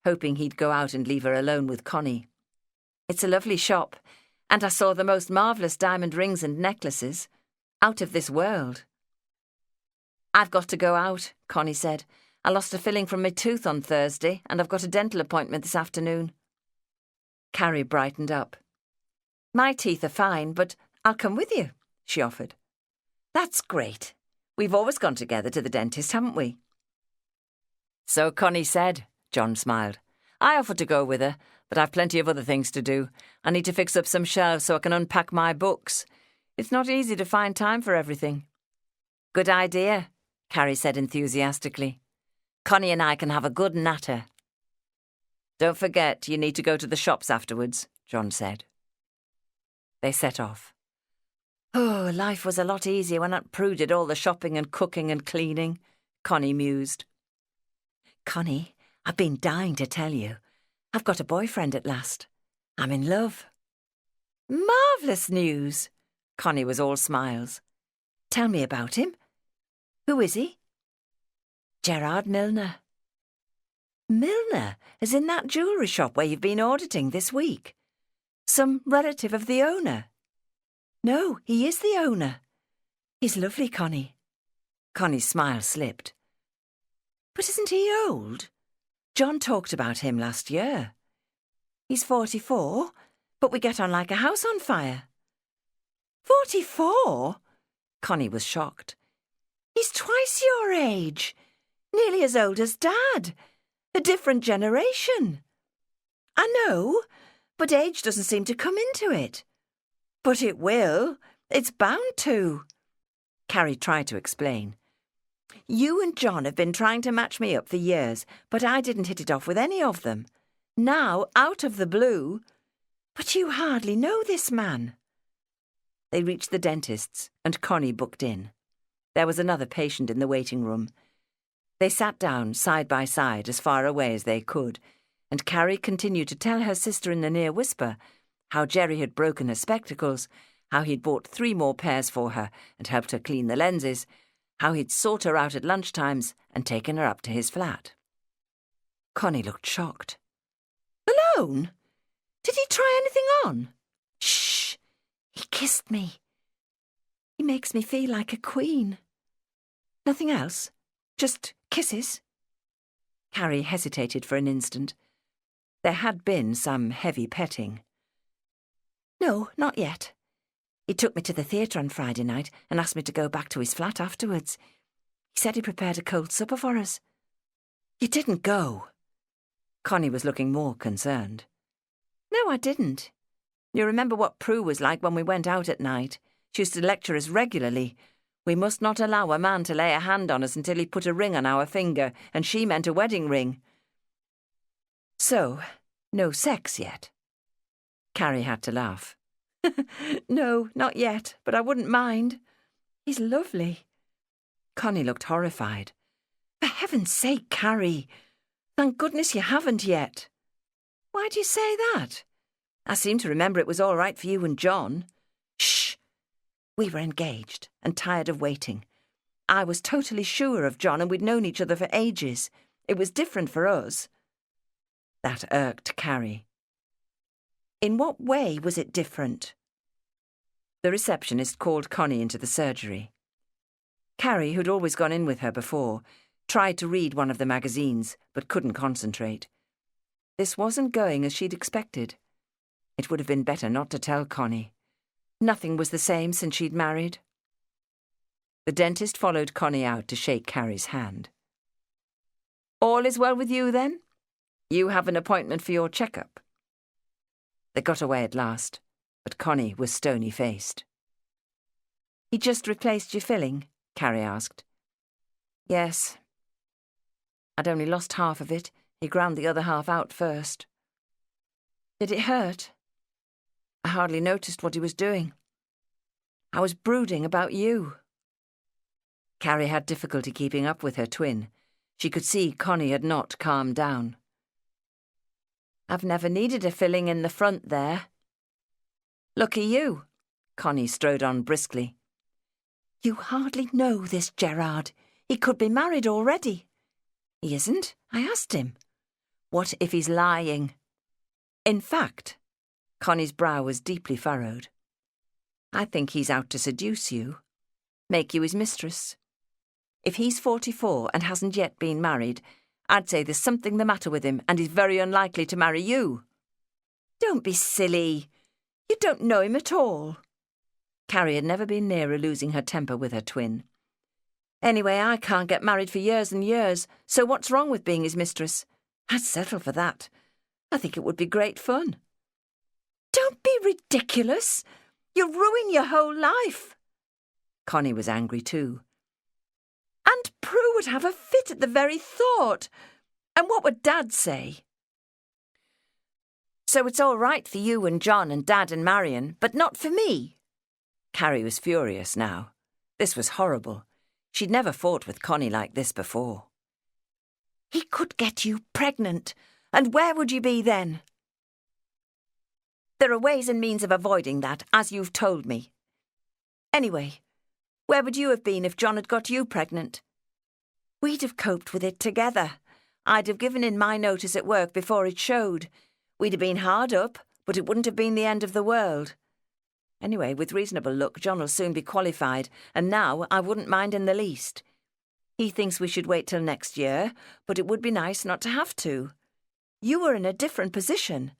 hoping he'd go out and leave her alone with Connie. "It's a lovely shop, and I saw the most marvellous diamond rings and necklaces. Out of this world." "I've got to go out," Connie said. "I lost a filling from my tooth on Thursday, and I've got a dental appointment this afternoon." Carrie brightened up. "My teeth are fine, but I'll come with you," she offered. "That's great. We've always gone together to the dentist, haven't we?" "So Connie said," John smiled. "I offered to go with her, but I've plenty of other things to do. I need to fix up some shelves so I can unpack my books. It's not easy to find time for everything." "Good idea," Carrie said enthusiastically. "Connie and I can have a good natter." "Don't forget, you need to go to the shops afterwards," John said. They set off. "Oh, life was a lot easier when Aunt Prue did all the shopping and cooking and cleaning," Connie mused. "Connie, I've been dying to tell you. I've got a boyfriend at last. I'm in love." "Marvellous news!" Connie was all smiles. "Tell me about him. Who is he?" "Gerard Milner." "Milner, as in that jewellery shop where you've been auditing this week? Some relative of the owner?" "No, he is the owner. He's lovely, Connie." Connie's smile slipped. "But isn't he old? John talked about him last year. He's 44, but we get on like a house on fire." 44? Connie was shocked. "He's twice your age. Nearly as old as Dad. A different generation." "I know, but age doesn't seem to come into it." "But it will. It's bound to." Carrie tried to explain. "You and John have been trying to match me up for years, but I didn't hit it off with any of them. Now, out of the blue... But you hardly know this man." They reached the dentist's, and Connie booked in. There was another patient in the waiting room. They sat down side by side as far away as they could, and Carrie continued to tell her sister in a near whisper how Jerry had broken her spectacles, how he'd bought 3 more pairs for her and helped her clean the lenses, how he'd sought her out at lunchtimes and taken her up to his flat. Connie looked shocked. "Alone? Did he try anything on?" "Shh! He kissed me. He makes me feel like a queen." "Nothing else? Just kisses?" Carrie hesitated for an instant. There had been some heavy petting. "No, not yet. He took me to the theatre on Friday night and asked me to go back to his flat afterwards. He said he prepared a cold supper for us." "You didn't go?" Connie was looking more concerned. "No, I didn't. You remember what Prue was like when we went out at night. She used to lecture us regularly. We must not allow a man to lay a hand on us until he put a ring on our finger, and she meant a wedding ring." "So, no sex yet?" Carrie had to laugh. "No, not yet, but I wouldn't mind. He's lovely." Connie looked horrified. "For heaven's sake, Carrie, Thank goodness you haven't yet. Why do you say that? I seem to remember it was all right for you and John. Shh! We were engaged and tired of waiting. I was totally sure of John and we'd known each other for ages. It was different for us. That irked Carrie. In what way was it different? The receptionist called Connie into the surgery. Carrie, who'd always gone in with her before, tried to read one of the magazines, but couldn't concentrate. This wasn't going as she'd expected. It would have been better not to tell Connie. Nothing was the same since she'd married. The dentist followed Connie out to shake Carrie's hand. All is well with you, then? You have an appointment for your checkup. They got away at last, but Connie was stony-faced. He just replaced your filling? Carrie asked. Yes. I'd only lost half of it. He ground the other half out first. Did it hurt? I hardly noticed what he was doing. I was brooding about you. Carrie had difficulty keeping up with her twin. She could see Connie had not calmed down. I've never needed a filling in the front there. Lucky you. Connie strode on briskly. You hardly know this Gerard. He could be married already. He isn't. I asked him. What if he's lying? In fact, Connie's brow was deeply furrowed. I think he's out to seduce you, make you his mistress. If he's 44 and hasn't yet been married, I'd say there's something the matter with him and he's very unlikely to marry you. Don't be silly. You don't know him at all. Carrie had never been nearer losing her temper with her twin. Anyway, I can't get married for years and years, so what's wrong with being his mistress? I'd settle for that. I think it would be great fun. Don't be ridiculous. You'll ruin your whole life. Connie was angry too. And Prue would have a fit at the very thought. And what would Dad say? So it's all right for you and John and Dad and Marion, but not for me. Carrie was furious now. This was horrible. She'd never fought with Connie like this before. He could get you pregnant, and where would you be then? There are ways and means of avoiding that, as you've told me. Anyway, where would you have been if John had got you pregnant? We'd have coped with it together. I'd have given in my notice at work before it showed. We'd have been hard up, but it wouldn't have been the end of the world. Anyway, with reasonable luck, John will soon be qualified, and now I wouldn't mind in the least. He thinks we should wait till next year, but it would be nice not to have to. You were in a different position.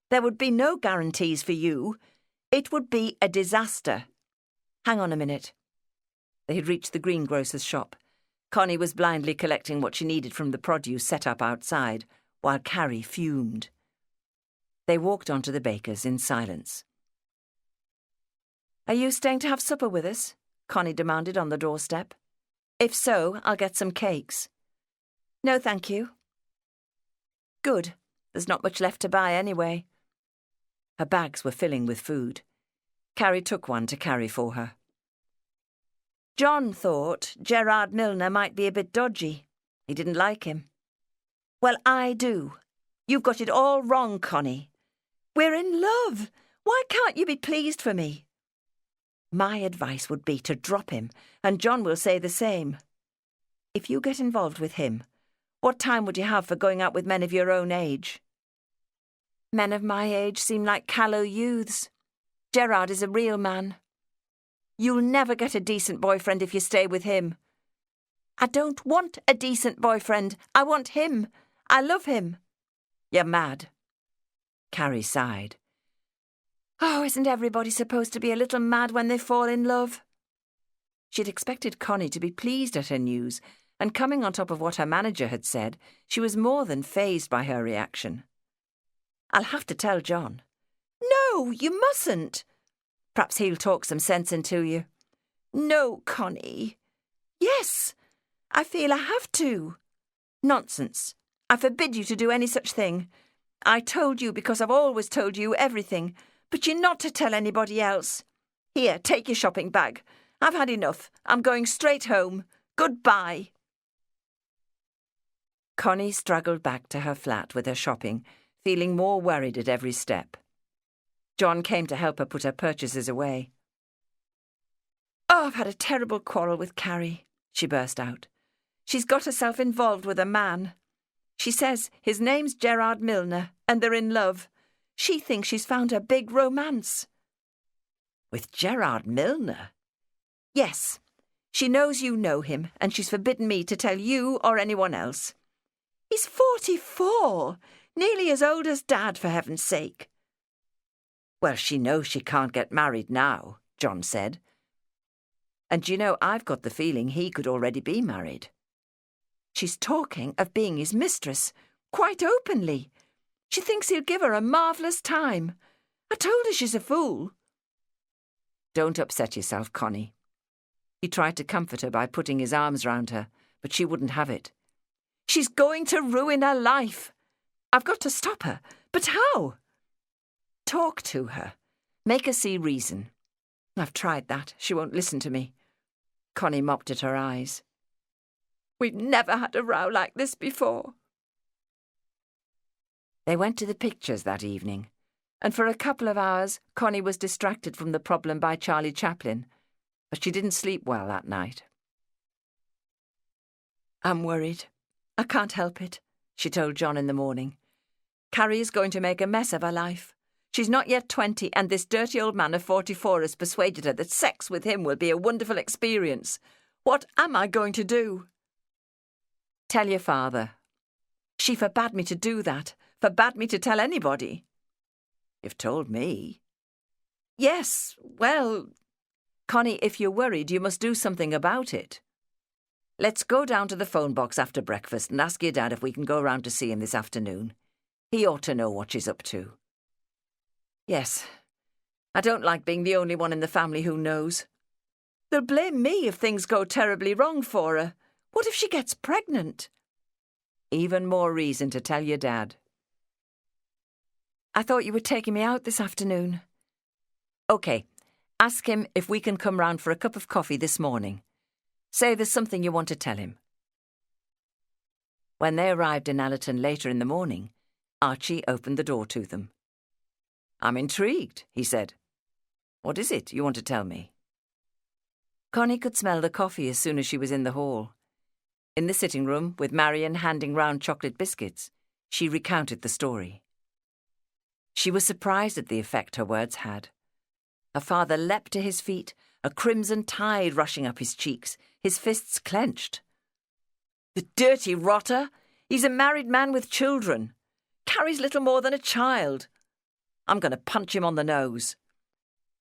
There would be no guarantees for you. It would be a disaster. Hang on a minute. They had reached the greengrocer's shop. Connie was blindly collecting what she needed from the produce set up outside, while Carrie fumed. They walked on to the baker's in silence. Are you staying to have supper with us? Connie demanded on the doorstep. If so, I'll get some cakes. No, thank you. Good. There's not much left to buy anyway. Her bags were filling with food. Carrie took one to carry for her. John thought Gerard Milner might be a bit dodgy. He didn't like him. Well, I do. You've got it all wrong, Connie. We're in love. Why can't you be pleased for me? My advice would be to drop him, and John will say the same. If you get involved with him, what time would you have for going out with men of your own age? Men of my age seem like callow youths. Gerard is a real man. You'll never get a decent boyfriend if you stay with him. I don't want a decent boyfriend. I want him. I love him. You're mad. Carrie sighed. Oh, isn't everybody supposed to be a little mad when they fall in love? She'd expected Connie to be pleased at her news, and coming on top of what her manager had said, she was more than fazed by her reaction. I'll have to tell John. No, you mustn't. Perhaps he'll talk some sense into you. No, Connie. Yes, I feel I have to. Nonsense. I forbid you to do any such thing. I told you because I've always told you everything, but you're not to tell anybody else. Here, take your shopping bag. I've had enough. I'm going straight home. Goodbye. Connie struggled back to her flat with her shopping, feeling more worried at every step. John came to help her put her purchases away. "Oh, I've had a terrible quarrel with Carrie," she burst out. "She's got herself involved with a man. She says his name's Gerard Milner, and they're in love. She thinks she's found her big romance." "With Gerard Milner?" "Yes. She knows you know him, and she's forbidden me to tell you or anyone else. He's 44, nearly as old as Dad, for heaven's sake." "Well, she knows she can't get married now," John said. "And you know, I've got the feeling he could already be married." "She's talking of being his mistress, quite openly. She thinks he'll give her a marvellous time. I told her she's a fool." "Don't upset yourself, Connie." He tried to comfort her by putting his arms round her, but she wouldn't have it. "She's going to ruin her life. I've got to stop her. But how?" "Talk to her. Make her see reason." "I've tried that. She won't listen to me." Connie mopped at her eyes. "We've never had a row like this before." They went to the pictures that evening, and for a couple of hours Connie was distracted from the problem by Charlie Chaplin, but she didn't sleep well that night. "I'm worried. I can't help it," she told John in the morning. "Carrie is going to make a mess of her life. She's not yet 20, and this dirty old man of 44 has persuaded her that sex with him will be a wonderful experience. What am I going to do?" "Tell your father." "She forbade me to do that, forbade me to tell anybody." "You've told me." "Yes, well—" "Connie, if you're worried, you must do something about it. Let's go down to the phone box after breakfast and ask your dad if we can go round to see him this afternoon. He ought to know what she's up to." "Yes. I don't like being the only one in the family who knows. They'll blame me if things go terribly wrong for her. What if she gets pregnant?" "Even more reason to tell your dad." "I thought you were taking me out this afternoon." "OK. Ask him if we can come round for a cup of coffee this morning. Say there's something you want to tell him." When they arrived in Allerton later in the morning, Archie opened the door to them. "I'm intrigued," he said. "What is it you want to tell me?" Connie could smell the coffee as soon as she was in the hall. In the sitting room, with Marion handing round chocolate biscuits, she recounted the story. She was surprised at the effect her words had. Her father leapt to his feet, a crimson tide rushing up his cheeks, his fists clenched. "The dirty rotter! He's a married man with children. Carrie's little more than a child. I'm going to punch him on the nose."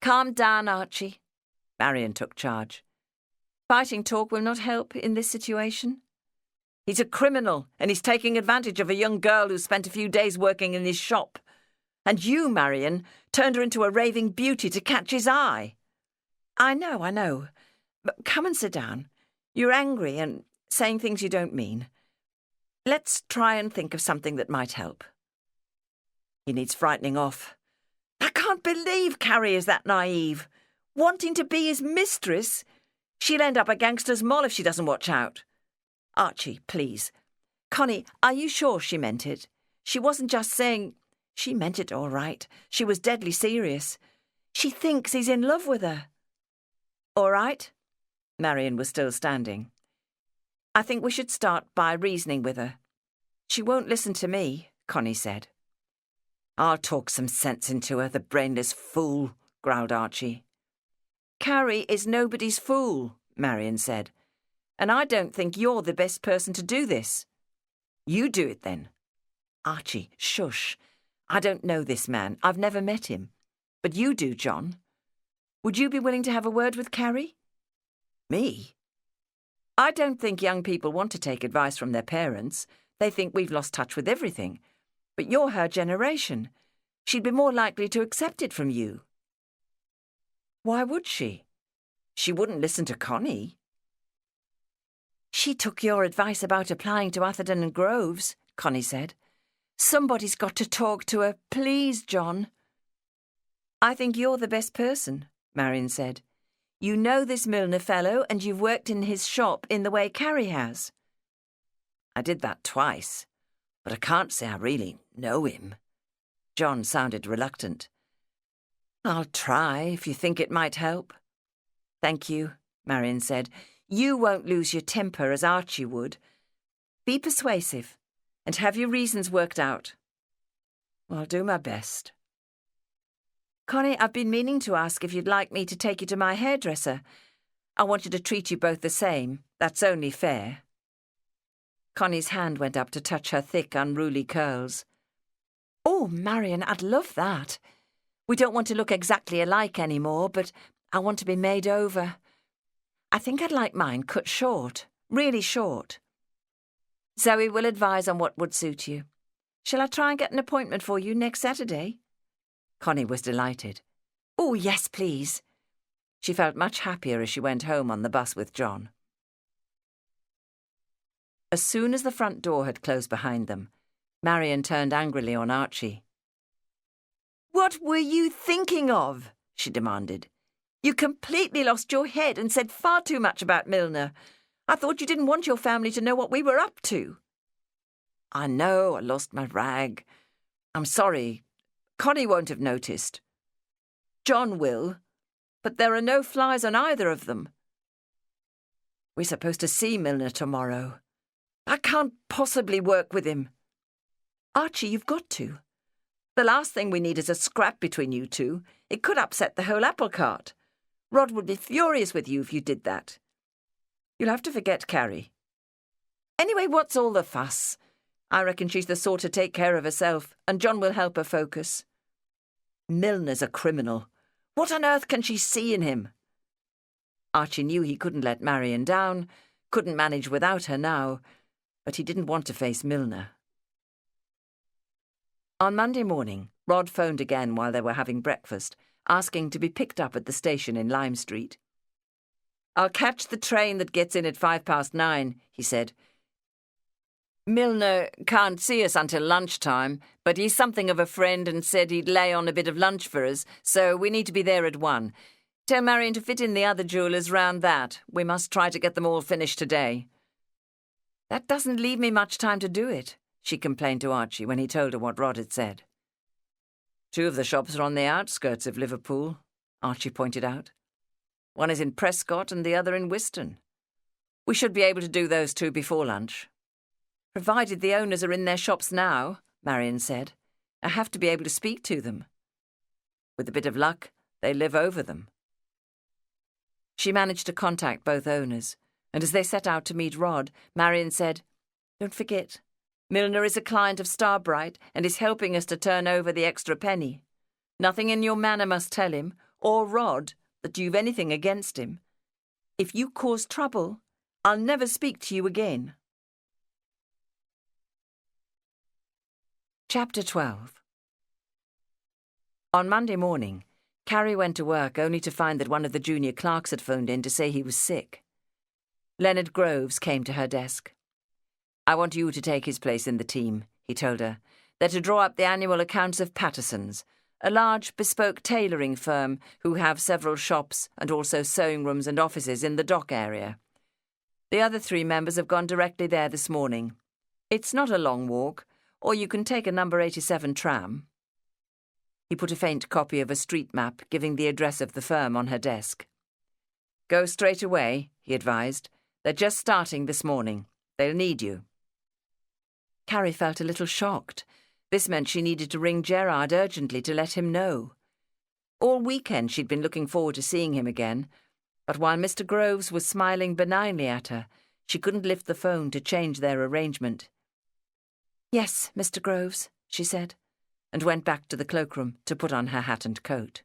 "Calm down, Archie." Marion took charge. "Fighting talk will not help in this situation. He's a criminal, and he's taking advantage of a young girl who spent a few days working in his shop. And you, Marion, turned her into a raving beauty to catch his eye." I know. But come and sit down. You're angry and saying things you don't mean. Let's try and think of something that might help." "He needs frightening off." "I can't believe Carrie is that naive. Wanting to be his mistress. She'll end up a gangster's moll if she doesn't watch out." "Archie, please." "Connie, are you sure she meant it? She wasn't just saying—" "She meant it all right. She was deadly serious. She thinks he's in love with her." "All right." Marion was still standing. "I think we should start by reasoning with her." "She won't listen to me," Connie said. "I'll talk some sense into her, the brainless fool," growled Archie. "Carrie is nobody's fool," Marion said. "And I don't think you're the best person to do this." "You do it then." "Archie, shush. I don't know this man. I've never met him. But you do, John. Would you be willing to have a word with Carrie?" "Me?" "I don't think young people want to take advice from their parents. They think we've lost touch with everything. But you're her generation. She'd be more likely to accept it from you." "Why would she? She wouldn't listen to Connie." "She took your advice about applying to Atherton and Groves," Connie said. "Somebody's got to talk to her. Please, John." "I think you're the best person," Marion said. "You know this Milner fellow, and you've worked in his shop in the way Carrie has." I did that twice, but I can't say I really know him. John sounded reluctant. I'll try if you think it might help. Thank you, Marion said. You won't lose your temper as Archie would. Be persuasive and have your reasons worked out. I'll do my best. Connie, I've been meaning to ask if you'd like me to take you to my hairdresser. I wanted to treat you both the same. That's only fair. Connie's hand went up to touch her thick, unruly curls. Oh, Marion, I'd love that. We don't want to look exactly alike anymore, but I want to be made over. I think I'd like mine cut short, really short. Zoe will advise on what would suit you. Shall I try and get an appointment for you next Saturday? Connie was delighted. Oh, yes, please. She felt much happier as she went home on the bus with John. As soon as the front door had closed behind them, Marion turned angrily on Archie. What were you thinking of? She demanded. You completely lost your head and said far too much about Milner. I thought you didn't want your family to know what we were up to. I know I lost my rag. I'm sorry. Connie won't have noticed. John will, but there are no flies on either of them. We're supposed to see Milner tomorrow. I can't possibly work with him. Archie, you've got to. The last thing we need is a scrap between you two. It could upset the whole apple cart. Rod would be furious with you if you did that. You'll have to forget Carrie. Anyway, what's all the fuss? I reckon she's the sort to take care of herself, and John will help her focus. Milner's a criminal. What on earth can she see in him? Archie knew he couldn't let Marion down, couldn't manage without her now, but he didn't want to face Milner. On Monday morning, Rod phoned again while they were having breakfast, asking to be picked up at the station in Lime Street. I'll catch the train that gets in at 9:05, he said. Milner can't see us until lunchtime, but he's something of a friend and said he'd lay on a bit of lunch for us, so we need to be there at 1. Tell Marion to fit in the other jewellers round that. We must try to get them all finished today. That doesn't leave me much time to do it, she complained to Archie when he told her what Rod had said. 2 of the shops are on the outskirts of Liverpool, Archie pointed out. One is in Prescott and the other in Wiston. We should be able to do those 2 before lunch. Provided the owners are in their shops now, Marion said. I have to be able to speak to them. With a bit of luck, they live over them. She managed to contact both owners, and as they set out to meet Rod, Marion said, Don't forget, Milner is a client of Starbright and is helping us to turn over the extra penny. Nothing in your manner must tell him, or Rod, that you've anything against him. If you cause trouble, I'll never speak to you again. Chapter 12. On Monday morning, Carrie went to work only to find that one of the junior clerks had phoned in to say he was sick. Leonard Groves came to her desk. I want you to take his place in the team, he told her. They're to draw up the annual accounts of Patterson's, a large bespoke tailoring firm who have several shops and also sewing rooms and offices in the dock area. The other 3 members have gone directly there this morning. It's not a long walk, or you can take a number 87 tram. He put a faint copy of a street map giving the address of the firm on her desk. Go straight away, he advised. They're just starting this morning. They'll need you. Carrie felt a little shocked. This meant she needed to ring Gerard urgently to let him know. All weekend she'd been looking forward to seeing him again, but while Mr. Groves was smiling benignly at her, she couldn't lift the phone to change their arrangement. Yes, Mr. Groves, she said, and went back to the cloakroom to put on her hat and coat.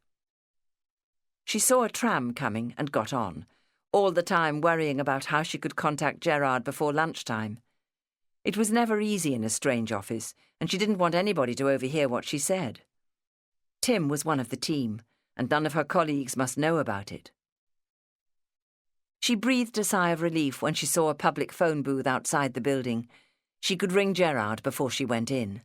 She saw a tram coming and got on, all the time worrying about how she could contact Gerard before lunchtime. It was never easy in a strange office, and she didn't want anybody to overhear what she said. Tim was one of the team, and none of her colleagues must know about it. She breathed a sigh of relief when she saw a public phone booth outside the building. She could ring Gerard before she went in.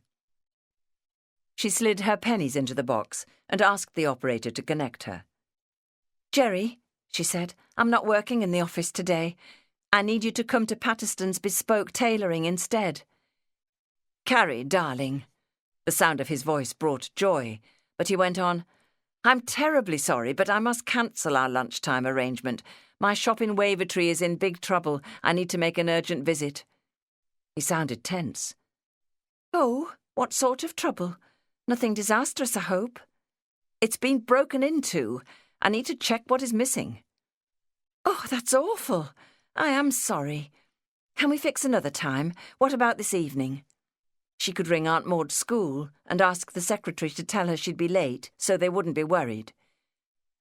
She slid her pennies into the box and asked the operator to connect her. Jerry, she said, I'm not working in the office today. I need you to come to Patterston's bespoke tailoring instead. Carrie, darling. The sound of his voice brought joy, but he went on, I'm terribly sorry, but I must cancel our lunchtime arrangement. My shop in Wavertree is in big trouble. I need to make an urgent visit. He sounded tense. Oh, what sort of trouble? Nothing disastrous, I hope. It's been broken into. I need to check what is missing. Oh, that's awful. I am sorry. Can we fix another time? What about this evening? She could ring Aunt Maud's school and ask the secretary to tell her she'd be late so they wouldn't be worried.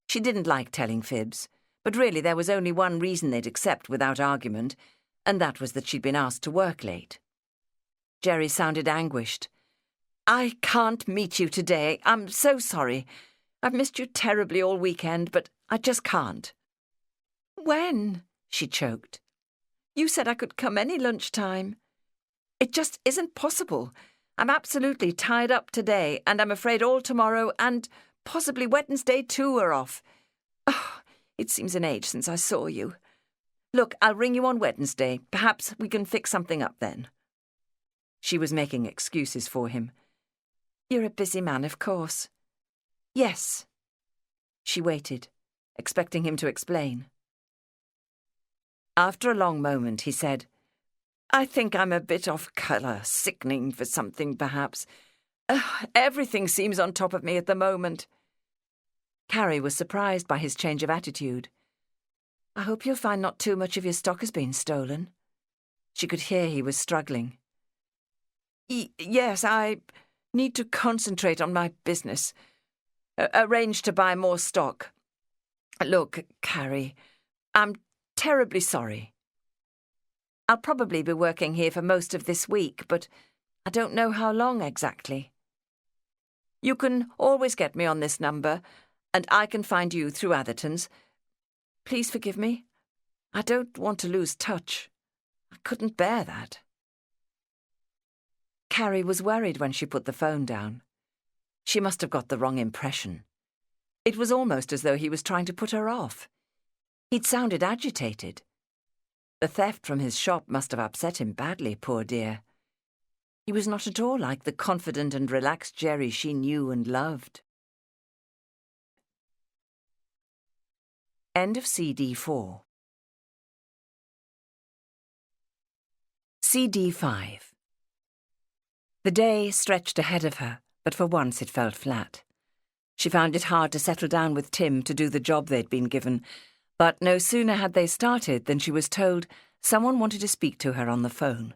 She didn't like telling fibs, but really there was only one reason they'd accept without argument, and that was that she'd been asked to work late. Jerry sounded anguished. I can't meet you today. I'm so sorry. I've missed you terribly all weekend, but I just can't. When? She choked. You said I could come any lunchtime. It just isn't possible. I'm absolutely tied up today, and I'm afraid all tomorrow and possibly Wednesday too are off. Oh, it seems an age since I saw you. Look, I'll ring you on Wednesday. Perhaps we can fix something up then. She was making excuses for him. You're a busy man, of course. Yes. She waited, expecting him to explain. After a long moment, he said, I think I'm a bit off colour, sickening for something, perhaps. Everything seems on top of me at the moment. Carrie was surprised by his change of attitude. I hope you'll find not too much of your stock has been stolen. She could hear he was struggling. Yes, I need to concentrate on my business. Arrange to buy more stock. Look, Carrie, I'm terribly sorry. I'll probably be working here for most of this week, but I don't know how long exactly. You can always get me on this number, and I can find you through Atherton's. Please forgive me. I don't want to lose touch. I couldn't bear that. Carrie was worried when she put the phone down. She must have got the wrong impression. It was almost as though he was trying to put her off. He'd sounded agitated. The theft from his shop must have upset him badly, poor dear. He was not at all like the confident and relaxed Jerry she knew and loved. End of CD 4. CD 5. The day stretched ahead of her, but for once it felt flat. She found it hard to settle down with Tim to do the job they'd been given, but no sooner had they started than she was told someone wanted to speak to her on the phone.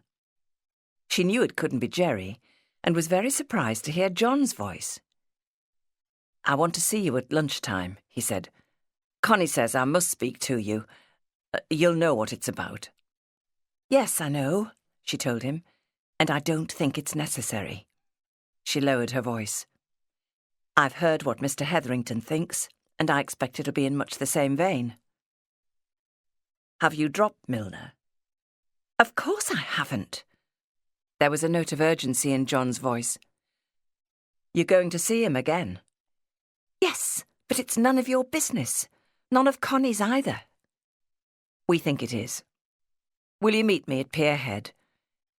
She knew it couldn't be Jerry, and was very surprised to hear John's voice. I want to see you at lunchtime, he said. Connie says I must speak to you. You'll know what it's about. Yes, I know, she told him, and I don't think it's necessary. She lowered her voice. I've heard what Mr. Hetherington thinks, and I expect it'll be in much the same vein. Have you dropped Milner? Of course I haven't. There was a note of urgency in John's voice. You're going to see him again? Yes, but it's none of your business. None of Connie's either. We think it is. Will you meet me at Pier Head?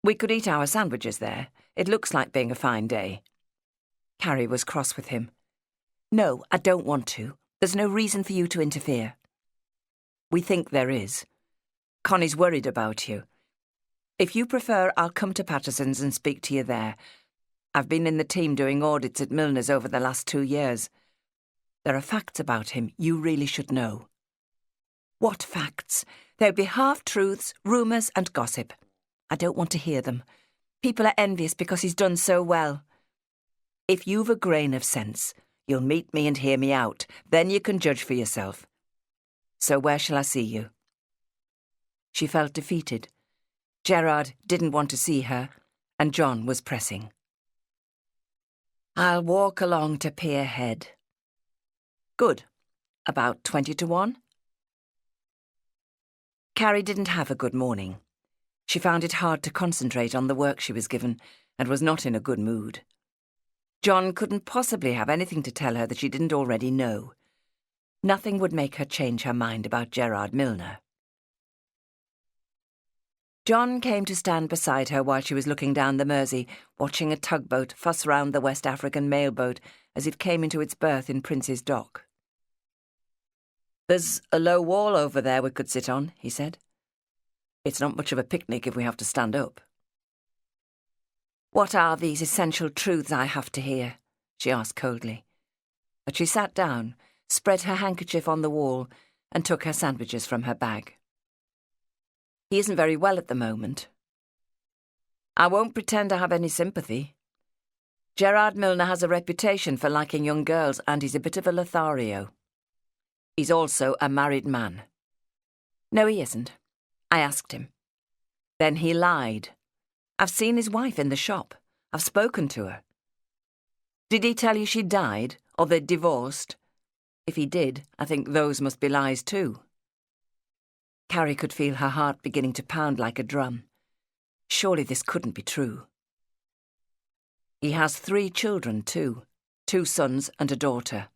We could eat our sandwiches there. It looks like being a fine day. Carrie was cross with him. No, I don't want to. There's no reason for you to interfere. We think there is. Connie's worried about you. If you prefer, I'll come to Patterson's and speak to you there. I've been in the team doing audits at Milner's over the last 2 years. There are facts about him you really should know. What facts? There'll be half-truths, rumours and gossip. I don't want to hear them. People are envious because he's done so well. If you've a grain of sense, you'll meet me and hear me out. Then you can judge for yourself. So where shall I see you? She felt defeated. Gerard didn't want to see her, and John was pressing. I'll walk along to Pier Head. Good. About 20 to 1? Carrie didn't have a good morning. She found it hard to concentrate on the work she was given, and was not in a good mood. John couldn't possibly have anything to tell her that she didn't already know. Nothing would make her change her mind about Gerard Milner. John came to stand beside her while she was looking down the Mersey, watching a tugboat fuss round the West African mailboat as it came into its berth in Prince's Dock. "There's a low wall over there we could sit on," he said. "It's not much of a picnic if we have to stand up." "What are these essential truths I have to hear?" she asked coldly. But she sat down, spread her handkerchief on the wall, and took her sandwiches from her bag. "He isn't very well at the moment." "I won't pretend I have any sympathy. Gerard Milner has a reputation for liking young girls, and he's a bit of a Lothario. He's also a married man." "No, he isn't. I asked him." "Then he lied. I've seen his wife in the shop. I've spoken to her." "Did he tell you she died, or they'd divorced? If he did, I think those must be lies too." Carrie could feel her heart beginning to pound like a drum. Surely this couldn't be true. "He has 3 children, too. 2 sons and a daughter.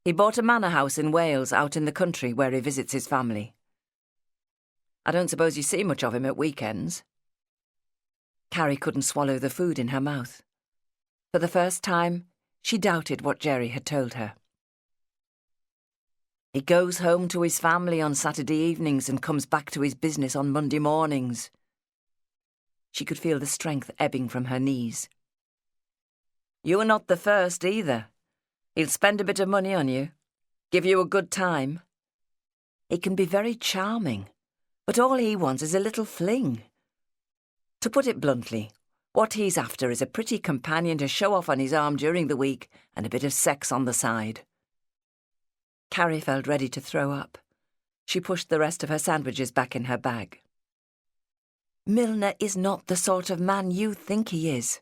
He bought a manor house in Wales out in the country where he visits his family." "I don't suppose you see much of him at weekends?" Carrie couldn't swallow the food in her mouth. For the first time, she doubted what Jerry had told her. "He goes home to his family on Saturday evenings and comes back to his business on Monday mornings." She could feel the strength ebbing from her knees. "You're not the first either. He'll spend a bit of money on you, give you a good time. He can be very charming, but all he wants is a little fling. To put it bluntly, what he's after is a pretty companion to show off on his arm during the week and a bit of sex on the side." Carrie felt ready to throw up. She pushed the rest of her sandwiches back in her bag. "Milner is not the sort of man you think he is.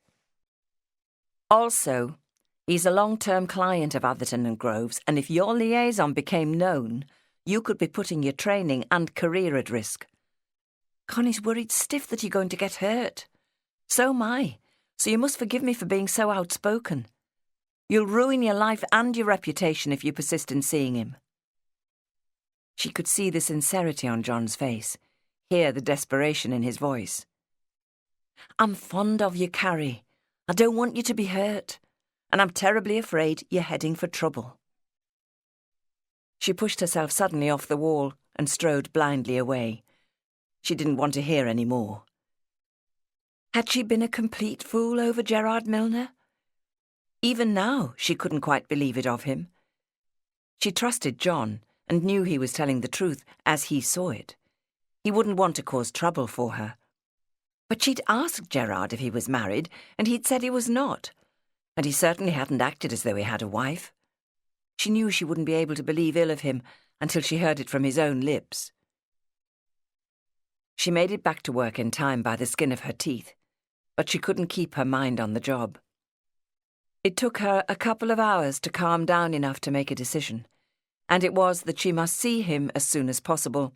Also, he's a long-term client of Atherton and Groves, and if your liaison became known, you could be putting your training and career at risk. Connie's worried stiff that you're going to get hurt. So am I, so you must forgive me for being so outspoken. You'll ruin your life and your reputation if you persist in seeing him." She could see the sincerity on John's face, hear the desperation in his voice. "I'm fond of you, Carrie. I don't want you to be hurt, and I'm terribly afraid you're heading for trouble." She pushed herself suddenly off the wall and strode blindly away. She didn't want to hear any more. Had she been a complete fool over Gerard Milner? Even now, she couldn't quite believe it of him. She trusted John and knew he was telling the truth as he saw it. He wouldn't want to cause trouble for her. But she'd asked Gerard if he was married, and he'd said he was not. And he certainly hadn't acted as though he had a wife. She knew she wouldn't be able to believe ill of him until she heard it from his own lips. She made it back to work in time by the skin of her teeth, but she couldn't keep her mind on the job. It took her a couple of hours to calm down enough to make a decision, and it was that she must see him as soon as possible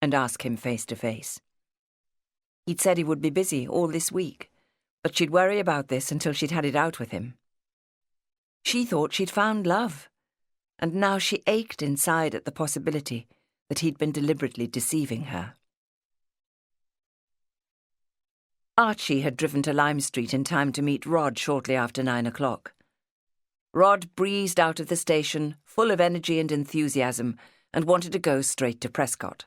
and ask him face to face. He'd said he would be busy all this week, but she'd worry about this until she'd had it out with him. She thought she'd found love, and now she ached inside at the possibility that he'd been deliberately deceiving her. Archie had driven to Lime Street in time to meet Rod shortly after 9 o'clock. Rod breezed out of the station, full of energy and enthusiasm, and wanted to go straight to Prescott.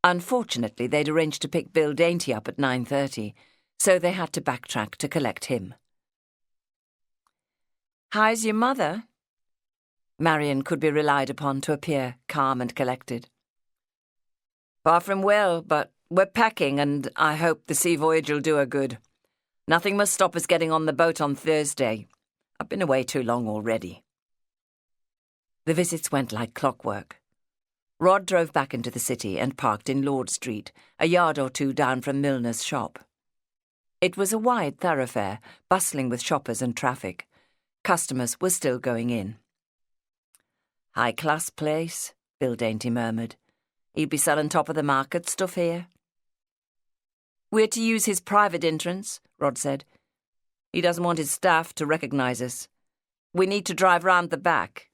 Unfortunately, they'd arranged to pick Bill Dainty up at 9:30, so they had to backtrack to collect him. "How's your mother?" Marion could be relied upon to appear calm and collected. "Far from well, but we're packing, and I hope the sea voyage will do her good. Nothing must stop us getting on the boat on Thursday. I've been away too long already." The visits went like clockwork. Rod drove back into the city and parked in Lord Street, a yard or two down from Milner's shop. It was a wide thoroughfare, bustling with shoppers and traffic. Customers were still going in. "High-class place," Bill Dainty murmured. "He'd be selling top-of-the-market stuff here." "We're to use his private entrance," Rod said. "He doesn't want his staff to recognise us. We need to drive round the back.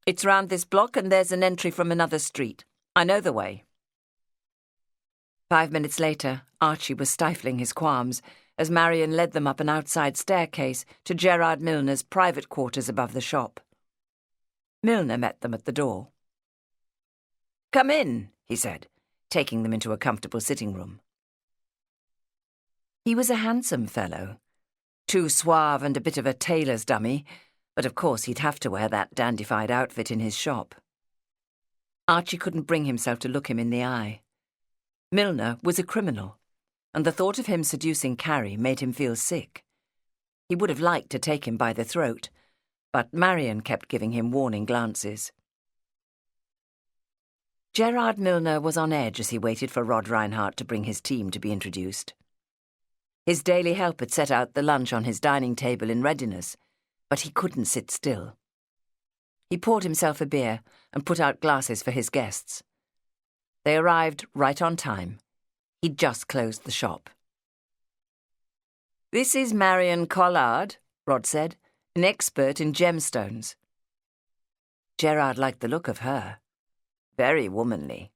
It's round this block and there's an entry from another street. I know the way." 5 minutes later, Archie was stifling his qualms as Marion led them up an outside staircase to Gerard Milner's private quarters above the shop. Milner met them at the door. "Come in," he said, taking them into a comfortable sitting room. He was a handsome fellow, too suave and a bit of a tailor's dummy, but of course he'd have to wear that dandified outfit in his shop. Archie couldn't bring himself to look him in the eye. Milner was a criminal, and the thought of him seducing Carrie made him feel sick. He would have liked to take him by the throat, but Marion kept giving him warning glances. Gerard Milner was on edge as he waited for Rod Reinhardt to bring his team to be introduced. His daily help had set out the lunch on his dining table in readiness, but he couldn't sit still. He poured himself a beer and put out glasses for his guests. They arrived right on time. He'd just closed the shop. "This is Marion Collard," Rod said, "an expert in gemstones." Gerard liked the look of her. Very womanly.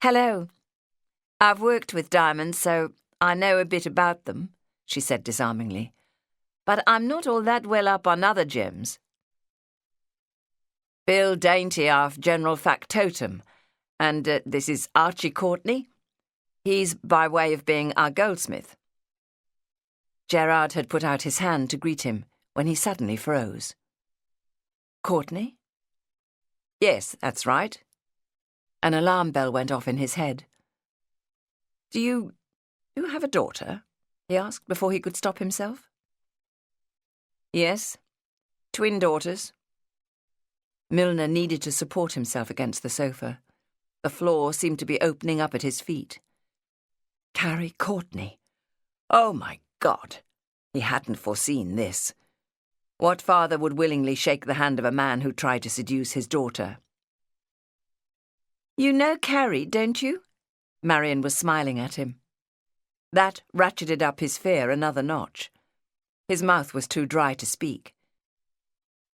"Hello. I've worked with diamonds, so I know a bit about them," she said disarmingly. "But I'm not all that well up on other gems." "Bill Dainty, our general factotum. And this is Archie Courtney. He's by way of being our goldsmith." Gerard had put out his hand to greet him when he suddenly froze. "Courtney?" "Yes, that's right." An alarm bell went off in his head. Do you have a daughter?" he asked before he could stop himself. "Yes, twin daughters." Milner needed to support himself against the sofa. The floor seemed to be opening up at his feet. Carrie Courtney. Oh, my God! He hadn't foreseen this. What father would willingly shake the hand of a man who tried to seduce his daughter? "You know Carrie, don't you?" Marion was smiling at him. That ratcheted up his fear another notch. His mouth was too dry to speak.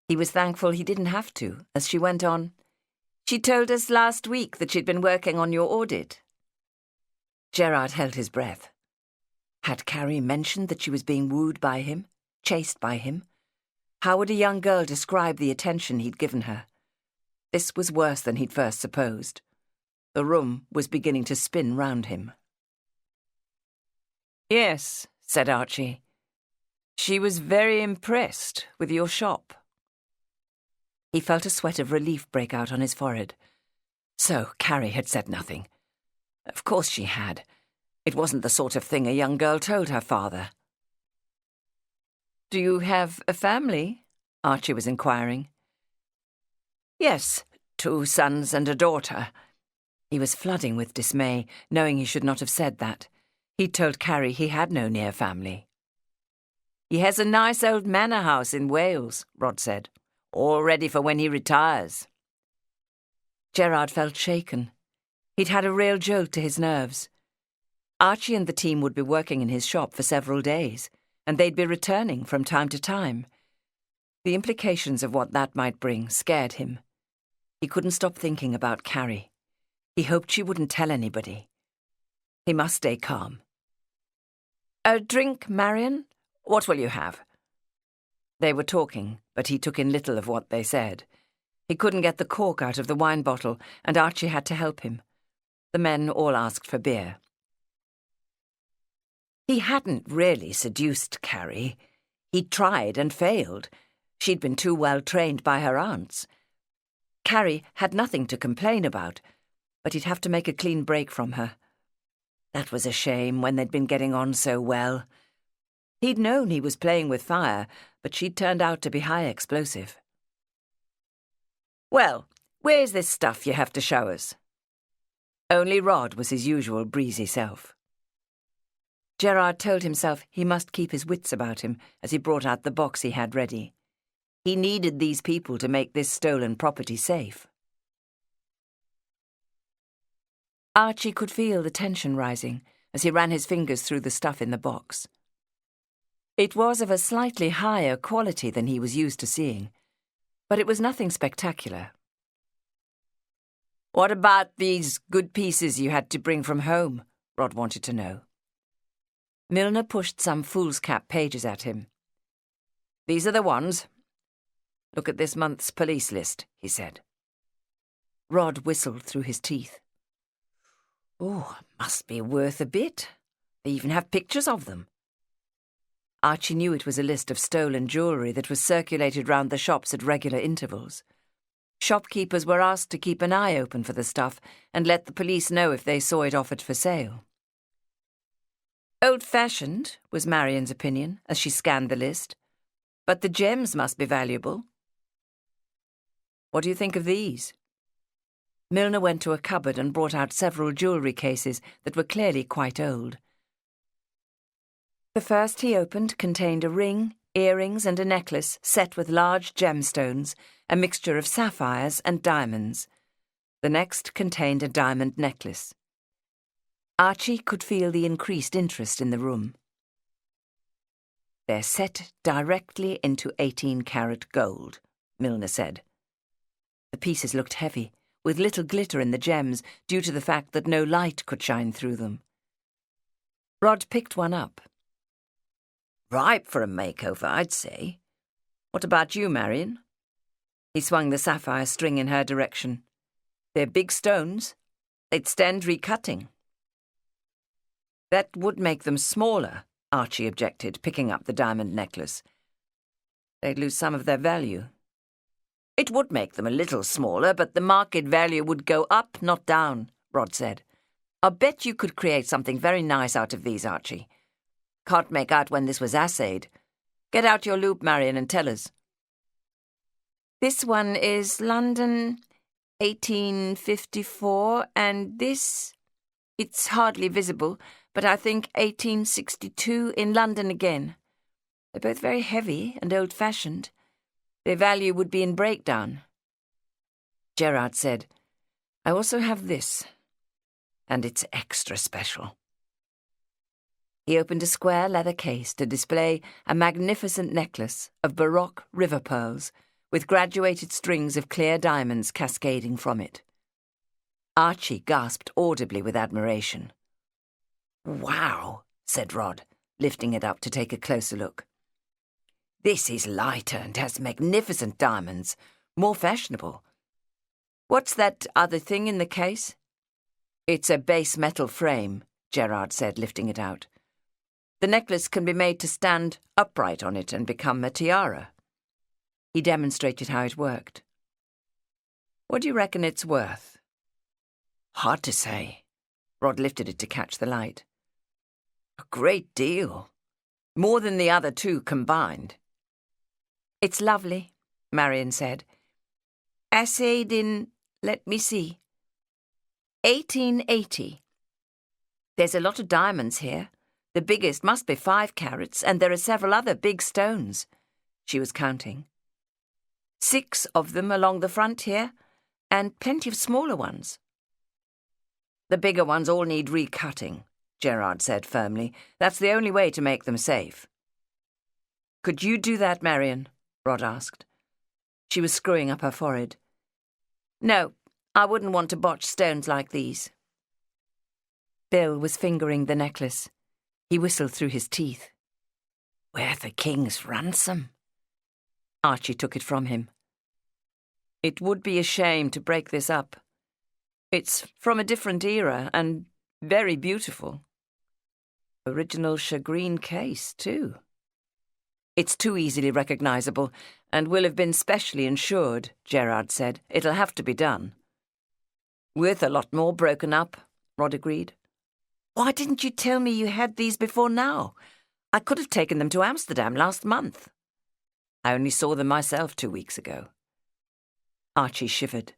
He was thankful he didn't have to, as she went on. "She told us last week that she'd been working on your audit." Gerard held his breath. Had Carrie mentioned that she was being wooed by him, chased by him? How would a young girl describe the attention he'd given her? This was worse than he'd first supposed. The room was beginning to spin round him. "Yes," said Archie. "She was very impressed with your shop." He felt a sweat of relief break out on his forehead. So Carrie had said nothing. Of course she had. It wasn't the sort of thing a young girl told her father. "Do you have a family?" Archie was inquiring. "Yes, 2 sons and a daughter." He was flooding with dismay, knowing he should not have said that. He'd told Carrie he had no near family. "He has a nice old manor house in Wales," Rod said. "All ready for when he retires." Gerard felt shaken. He'd had a real jolt to his nerves. Archie and the team would be working in his shop for several days, and they'd be returning from time to time. The implications of what that might bring scared him. He couldn't stop thinking about Carrie. He hoped she wouldn't tell anybody. He must stay calm. "A drink, Marion? What will you have?" They were talking, but he took in little of what they said. He couldn't get the cork out of the wine bottle, and Archie had to help him. The men all asked for beer. He hadn't really seduced Carrie. He'd tried and failed. She'd been too well trained by her aunts. Carrie had nothing to complain about, but he'd have to make a clean break from her. That was a shame when they'd been getting on so well. He'd known he was playing with fire, but she'd turned out to be high explosive. "Well, where's this stuff you have to show us?" Only Rod was his usual breezy self. Gerard told himself he must keep his wits about him as he brought out the box he had ready. He needed these people to make this stolen property safe. Archie could feel the tension rising as he ran his fingers through the stuff in the box. It was of a slightly higher quality than he was used to seeing, but it was nothing spectacular. What about these good pieces you had to bring from home? Rod wanted to know. Milner pushed some foolscap pages at him. These are the ones. Look at this month's police list, he said. Rod whistled through his teeth. Oh, must be worth a bit. They even have pictures of them. Archie knew it was a list of stolen jewellery that was circulated round the shops at regular intervals. Shopkeepers were asked to keep an eye open for the stuff and let the police know if they saw it offered for sale. Old-fashioned, was Marian's opinion, as she scanned the list. But the gems must be valuable. What do you think of these? Milner went to a cupboard and brought out several jewellery cases that were clearly quite old. The first he opened contained a ring, earrings and a necklace set with large gemstones, a mixture of sapphires and diamonds. The next contained a diamond necklace. Archie could feel the increased interest in the room. They're set directly into 18-carat gold, Milner said. The pieces looked heavy, with little glitter in the gems due to the fact that no light could shine through them. Rod picked one up. Ripe for a makeover, I'd say. What about you, Marian? He swung the sapphire string in her direction. They're big stones. They'd stand recutting. That would make them smaller, Archie objected, picking up the diamond necklace. They'd lose some of their value. It would make them a little smaller, but the market value would go up, not down, Rod said. I'll bet you could create something very nice out of these, Archie. Can't make out when this was assayed. Get out your loupe, Marian, and tell us. This one is London, 1854, and this, it's hardly visible, but I think 1862 in London again. They're both very heavy and old-fashioned. Their value would be in breakdown. Gerard said, I also have this, and it's extra special. He opened a square leather case to display a magnificent necklace of Baroque river pearls with graduated strings of clear diamonds cascading from it. Archie gasped audibly with admiration. Wow, said Rod, lifting it up to take a closer look. This is lighter and has magnificent diamonds, more fashionable. What's that other thing in the case? It's a base metal frame, Gerard said, lifting it out. The necklace can be made to stand upright on it and become a tiara. He demonstrated how it worked. What do you reckon it's worth? Hard to say. Rod lifted it to catch the light. A great deal. More than the other two combined. It's lovely, Marian said. Assayed in, let me see, 1880. There's a lot of diamonds here. The biggest must be 5 carats, and there are several other big stones. She was counting. 6 of them along the front here, and plenty of smaller ones. The bigger ones all need recutting, Gerard said firmly. That's the only way to make them safe. Could you do that, Marian? Rod asked. She was screwing up her forehead. No, I wouldn't want to botch stones like these. Bill was fingering the necklace. He whistled through his teeth. Worth a king's ransom. Archie took it from him. It would be a shame to break this up. It's from a different era and very beautiful. Original shagreen case, too. It's too easily recognisable and will have been specially insured, Gerard said. It'll have to be done. Worth a lot more broken up, Rod agreed. Why didn't you tell me you had these before now? I could have taken them to Amsterdam last month. I only saw them myself 2 weeks ago. Archie shivered.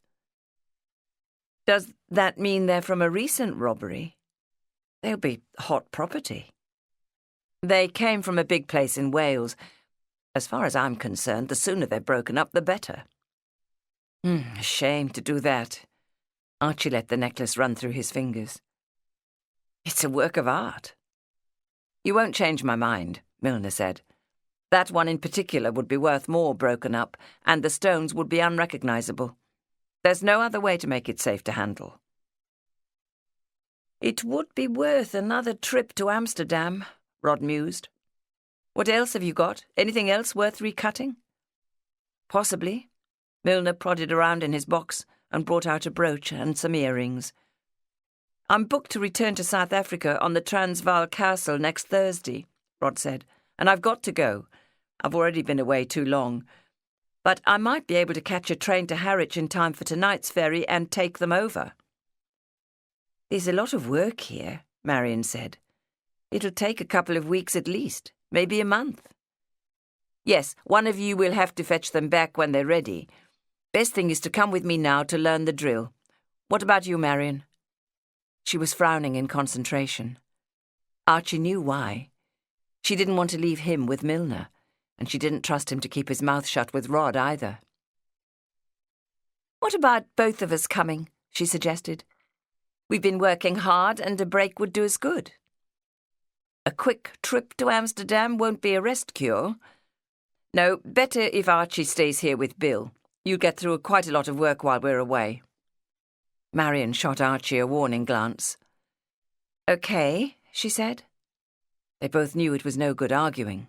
Does that mean they're from a recent robbery? They'll be hot property. They came from a big place in Wales. As far as I'm concerned, the sooner they're broken up, the better. A shame to do that. Archie let the necklace run through his fingers. It's a work of art. You won't change my mind, Milner said. That one in particular would be worth more broken up, and the stones would be unrecognisable. There's no other way to make it safe to handle. It would be worth another trip to Amsterdam, Rod mused. What else have you got? Anything else worth recutting? Possibly. Milner prodded around in his box and brought out a brooch and some earrings. I'm booked to return to South Africa on the Transvaal Castle next Thursday, Rod said, and I've got to go. I've already been away too long. But I might be able to catch a train to Harwich in time for tonight's ferry and take them over. There's a lot of work here, Marion said. It'll take a couple of weeks at least, maybe a month. Yes, one of you will have to fetch them back when they're ready. Best thing is to come with me now to learn the drill. What about you, Marion? She was frowning in concentration. Archie knew why. She didn't want to leave him with Milner, and she didn't trust him to keep his mouth shut with Rod either. What about both of us coming? She suggested. We've been working hard, and a break would do us good. A quick trip to Amsterdam won't be a rest cure. No, better if Archie stays here with Bill. You'll get through quite a lot of work while we're away. Marion shot Archie a warning glance. Okay, she said. They both knew it was no good arguing.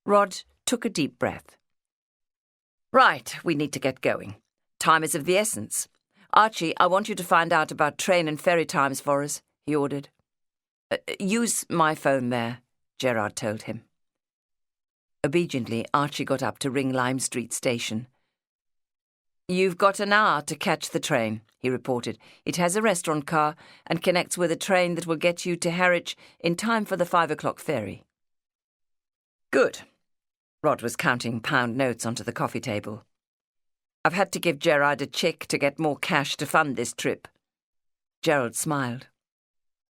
Rod took a deep breath. Right, we need to get going. Time is of the essence. Archie, I want you to find out about train and ferry times for us, he ordered. Use my phone there, Gerard told him. Obediently, Archie got up to ring Lime Street station. You've got an hour to catch the train, he reported. It has a restaurant car and connects with a train that will get you to Harwich in time for the 5 o'clock ferry. Good. Rod was counting pound notes onto the coffee table. I've had to give Gerard a cheque to get more cash to fund this trip. Gerald smiled.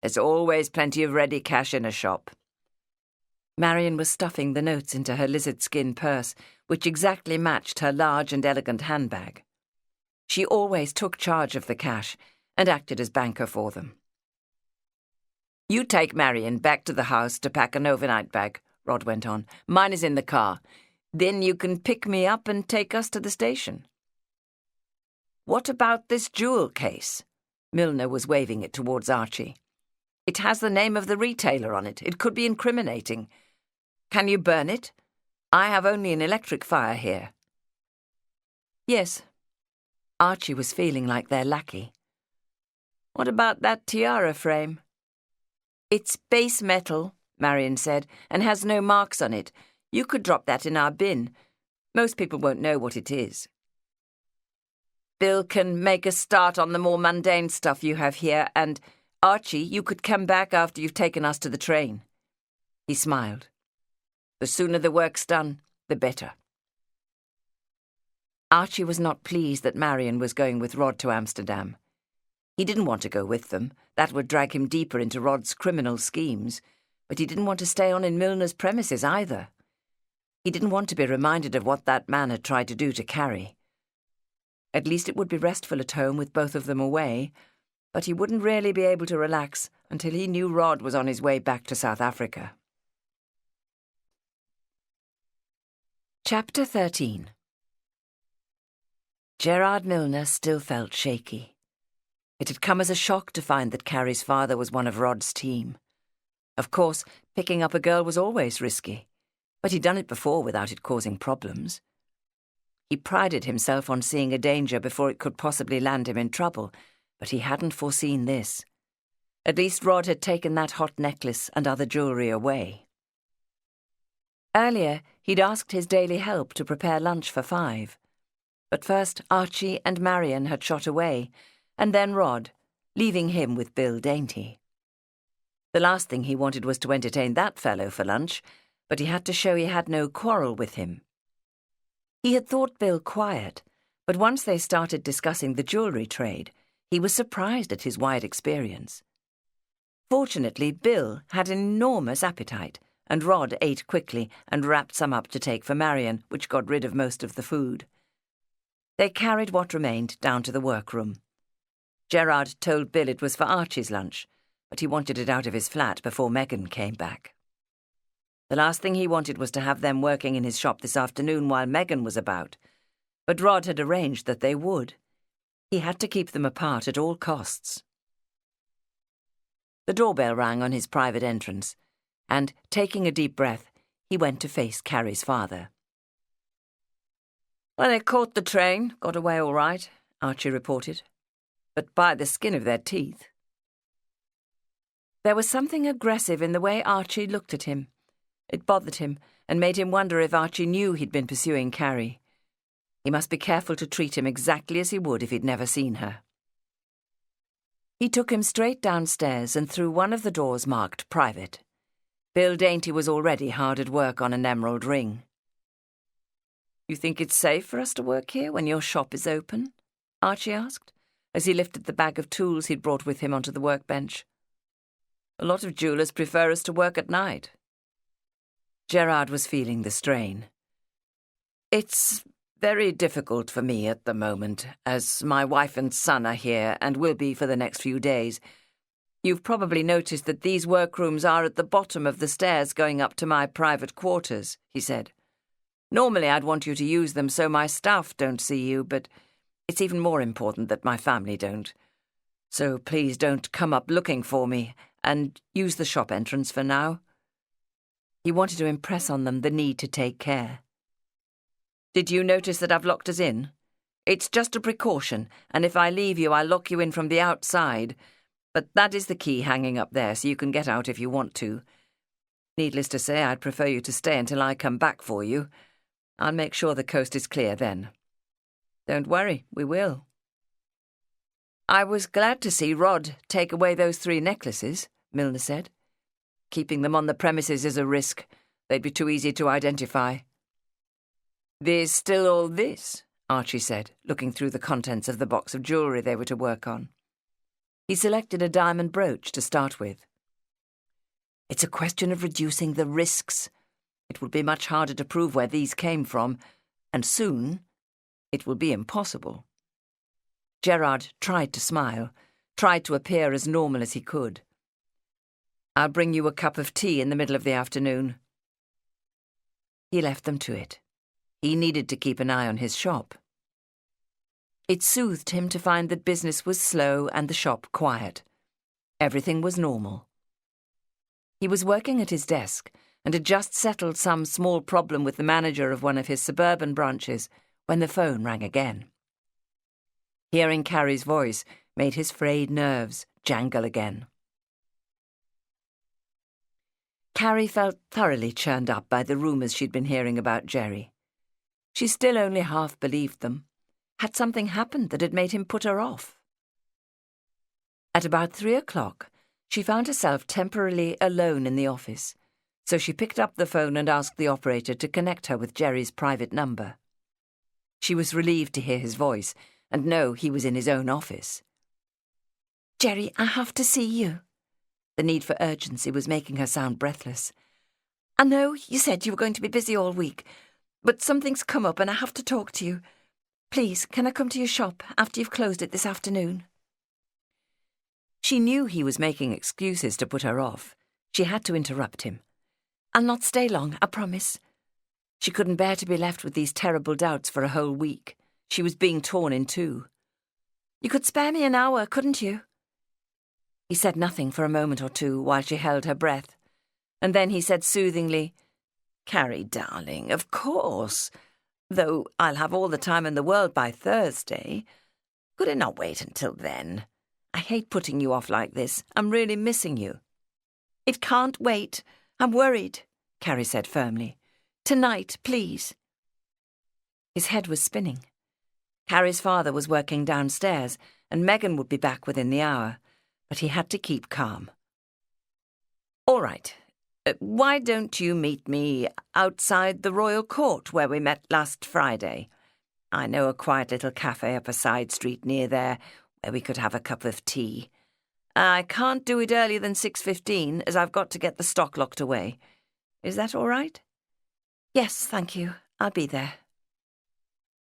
There's always plenty of ready cash in a shop. Marion was stuffing the notes into her lizard skin purse, which exactly matched her large and elegant handbag. She always took charge of the cash and acted as banker for them. You take Marion back to the house to pack an overnight bag, Rod went on. Mine is in the car. Then you can pick me up and take us to the station. What about this jewel case? Milner was waving it towards Archie. It has the name of the retailer on it. It could be incriminating. Can you burn it? I have only an electric fire here. Yes. Archie was feeling like their lackey. What about that tiara frame? It's base metal, Marion said, and has no marks on it. You could drop that in our bin. Most people won't know what it is. Bill can make a start on the more mundane stuff you have here, and, Archie, you could come back after you've taken us to the train. He smiled. The sooner the work's done, the better. Archie was not pleased that Marion was going with Rod to Amsterdam. He didn't want to go with them. That would drag him deeper into Rod's criminal schemes. But he didn't want to stay on in Milner's premises either. He didn't want to be reminded of what that man had tried to do to Carrie. At least it would be restful at home with both of them away, but he wouldn't really be able to relax until he knew Rod was on his way back to South Africa. Chapter 13. Gerard Milner still felt shaky. It had come as a shock to find that Carrie's father was one of Rod's team. Of course, picking up a girl was always risky, but he'd done it before without it causing problems. He prided himself on seeing a danger before it could possibly land him in trouble, but he hadn't foreseen this. At least Rod had taken that hot necklace and other jewellery away. Earlier, he'd asked his daily help to prepare lunch for 5. But first Archie and Marion had shot away, and then Rod, leaving him with Bill Dainty. The last thing he wanted was to entertain that fellow for lunch, but he had to show he had no quarrel with him. He had thought Bill quiet, but once they started discussing the jewellery trade, he was surprised at his wide experience. Fortunately, Bill had an enormous appetite, and Rod ate quickly and wrapped some up to take for Marion, which got rid of most of the food. They carried what remained down to the workroom. Gerard told Bill it was for Archie's lunch, but he wanted it out of his flat before Megan came back. The last thing he wanted was to have them working in his shop this afternoon while Megan was about, but Rod had arranged that they would. He had to keep them apart at all costs. The doorbell rang on his private entrance, and, taking a deep breath, he went to face Carrie's father. "Well, they caught the train, got away all right," Archie reported, "but by the skin of their teeth." There was something aggressive in the way Archie looked at him. It bothered him and made him wonder if Archie knew he'd been pursuing Carrie. He must be careful to treat him exactly as he would if he'd never seen her. He took him straight downstairs and through one of the doors marked private. Bill Dainty was already hard at work on an emerald ring. "You think it's safe for us to work here when your shop is open?" Archie asked, as he lifted the bag of tools he'd brought with him onto the workbench. "A lot of jewellers prefer us to work at night." Gerard was feeling the strain. "It's very difficult for me at the moment, as my wife and son are here and will be for the next few days. You've probably noticed that these workrooms are at the bottom of the stairs going up to my private quarters," he said. "Normally I'd want you to use them so my staff don't see you, but it's even more important that my family don't. So please don't come up looking for me, and use the shop entrance for now." He wanted to impress on them the need to take care. "Did you notice that I've locked us in? It's just a precaution, and if I leave you, I'll lock you in from the outside. But that is the key hanging up there, so you can get out if you want to. Needless to say, I'd prefer you to stay until I come back for you. I'll make sure the coast is clear then." "Don't worry, we will." "I was glad to see Rod take away those 3 necklaces," Milner said. "Keeping them on the premises is a risk. They'd be too easy to identify." "There's still all this," Archie said, looking through the contents of the box of jewellery they were to work on. He selected a diamond brooch to start with. "It's a question of reducing the risks. It will be much harder to prove where these came from, and soon it will be impossible." Gerard tried to smile, tried to appear as normal as he could. "I'll bring you a cup of tea in the middle of the afternoon." He left them to it. He needed to keep an eye on his shop. It soothed him to find that business was slow and the shop quiet. Everything was normal. He was working at his desk and had just settled some small problem with the manager of one of his suburban branches when the phone rang again. Hearing Carrie's voice made his frayed nerves jangle again. Carrie felt thoroughly churned up by the rumours she'd been hearing about Jerry. She still only half believed them. Had something happened that had made him put her off? At about 3 o'clock, she found herself temporarily alone in the office, so she picked up the phone and asked the operator to connect her with Jerry's private number. She was relieved to hear his voice and know he was in his own office. "Jerry, I have to see you." The need for urgency was making her sound breathless. "I know you said you were going to be busy all week, but something's come up and I have to talk to you. Please, can I come to your shop after you've closed it this afternoon?" She knew he was making excuses to put her off. She had to interrupt him. "I'll not stay long, I promise." She couldn't bear to be left with these terrible doubts for a whole week. She was being torn in two. "You could spare me an hour, couldn't you?" He said nothing for a moment or two while she held her breath, and then he said soothingly, "Carrie, darling, of course. Though I'll have all the time in the world by Thursday. Could it not wait until then? I hate putting you off like this. I'm really missing you." "It can't wait. I'm worried," Carrie said firmly. "Tonight, please." His head was spinning. Carrie's father was working downstairs, and Megan would be back within the hour, but he had to keep calm. "All right. Why don't you meet me outside the Royal Court where we met last Friday? I know a quiet little cafe up a side street near there where we could have a cup of tea. I can't do it earlier than 6:15 as I've got to get the stock locked away. Is that all right?" "Yes, thank you. I'll be there."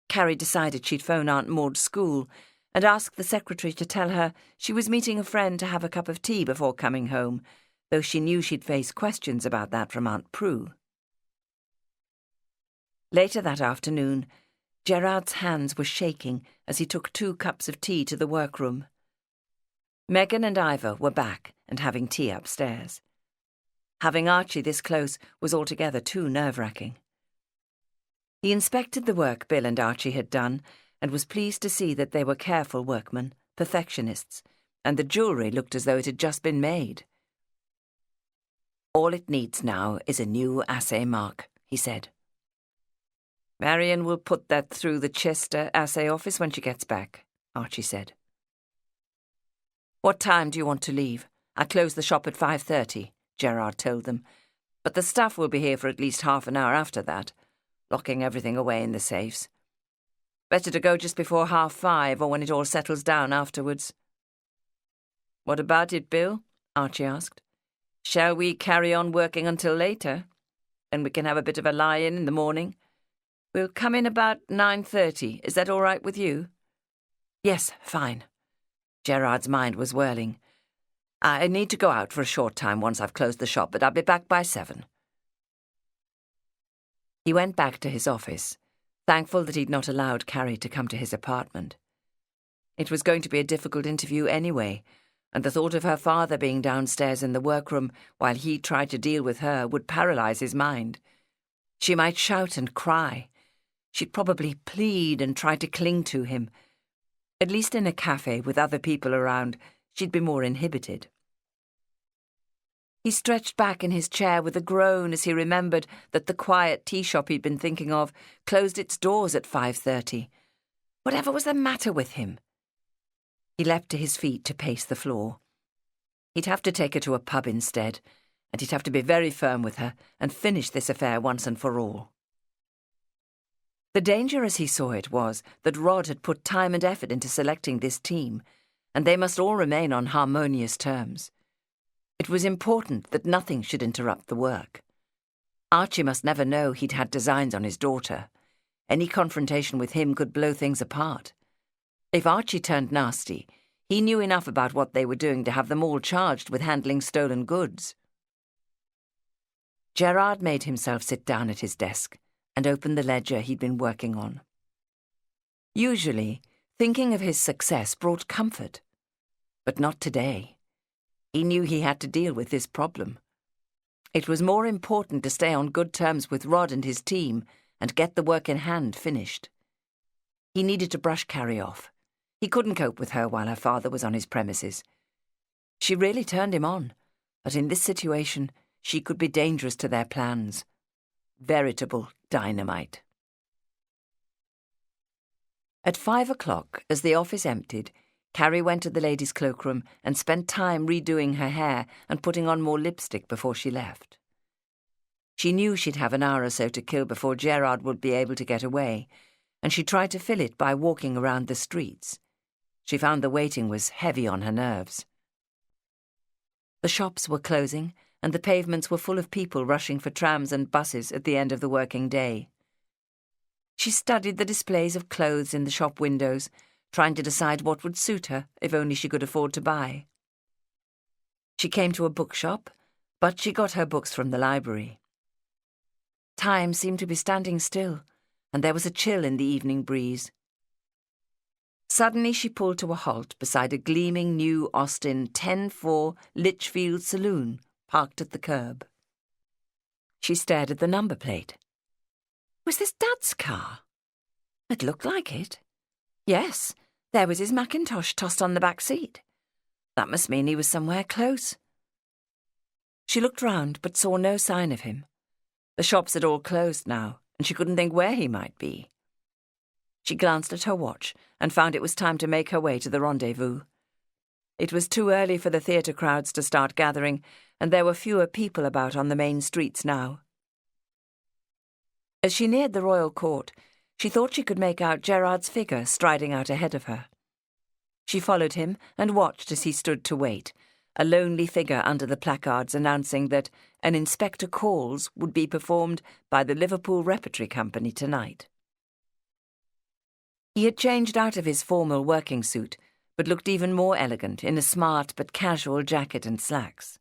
Carrie decided she'd phone Aunt Maud's school and ask the secretary to tell her she was meeting a friend to have a cup of tea before coming home, though she knew she'd face questions about that from Aunt Prue. Later that afternoon, Gerard's hands were shaking as he took 2 cups of tea to the workroom. Megan and Ivor were back and having tea upstairs. Having Archie this close was altogether too nerve-wracking. He inspected the work Bill and Archie had done and was pleased to see that they were careful workmen, perfectionists, and the jewellery looked as though it had just been made. "All it needs now is a new assay mark," he said. "Marion will put that through the Chester assay office when she gets back," Archie said. "What time do you want to leave? I close the shop at 5:30, Gerard told them, "but the staff will be here for at least half an hour after that, locking everything away in the safes. Better to go just before 5:30 or when it all settles down afterwards." "What about it, Bill?" Archie asked. "Shall we carry on working until later? Then we can have a bit of a lie-in in the morning. We'll come in about 9:30. Is that all right with you?" "Yes, fine." Gerard's mind was whirling. "I need to go out for a short time once I've closed the shop, but I'll be back by 7. He went back to his office, thankful that he'd not allowed Carrie to come to his apartment. It was going to be a difficult interview anyway, and the thought of her father being downstairs in the workroom while he tried to deal with her would paralyse his mind. She might shout and cry. She'd probably plead and try to cling to him. At least in a cafe with other people around, she'd be more inhibited. He stretched back in his chair with a groan as he remembered that the quiet tea shop he'd been thinking of closed its doors at 5:30. Whatever was the matter with him? He leapt to his feet to pace the floor. He'd have to take her to a pub instead, and he'd have to be very firm with her and finish this affair once and for all. The danger, as he saw it, was that Rod had put time and effort into selecting this team, and they must all remain on harmonious terms. It was important that nothing should interrupt the work. Archie must never know he'd had designs on his daughter. Any confrontation with him could blow things apart. If Archie turned nasty, he knew enough about what they were doing to have them all charged with handling stolen goods. Gerard made himself sit down at his desk and opened the ledger he'd been working on. Usually, thinking of his success brought comfort, but not today. He knew he had to deal with this problem. It was more important to stay on good terms with Rod and his team and get the work in hand finished. He needed to brush Carrie off. He couldn't cope with her while her father was on his premises. She really turned him on, but in this situation, she could be dangerous to their plans. Veritable dynamite. At 5 o'clock, as the office emptied, Carrie went to the ladies' cloakroom and spent time redoing her hair and putting on more lipstick before she left. She knew she'd have an hour or so to kill before Gerard would be able to get away, and she tried to fill it by walking around the streets. She found the waiting was heavy on her nerves. The shops were closing, and the pavements were full of people rushing for trams and buses at the end of the working day. She studied the displays of clothes in the shop windows, trying to decide what would suit her if only she could afford to buy. She came to a bookshop, but she got her books from the library. Time seemed to be standing still, and there was a chill in the evening breeze. Suddenly she pulled to a halt beside a gleaming new Austin 10-4 Litchfield saloon parked at the curb. She stared at the number plate. Was this Dad's car? It looked like it. Yes, there was his Macintosh tossed on the back seat. That must mean he was somewhere close. She looked round but saw no sign of him. The shops had all closed now, and she couldn't think where he might be. She glanced at her watch and found it was time to make her way to the rendezvous. It was too early for the theatre crowds to start gathering, and there were fewer people about on the main streets now. As she neared the Royal Court, she thought she could make out Gerard's figure striding out ahead of her. She followed him and watched as he stood to wait, a lonely figure under the placards announcing that an Inspector Calls would be performed by the Liverpool Repertory Company tonight. He had changed out of his formal working suit, but looked even more elegant in a smart but casual jacket and slacks.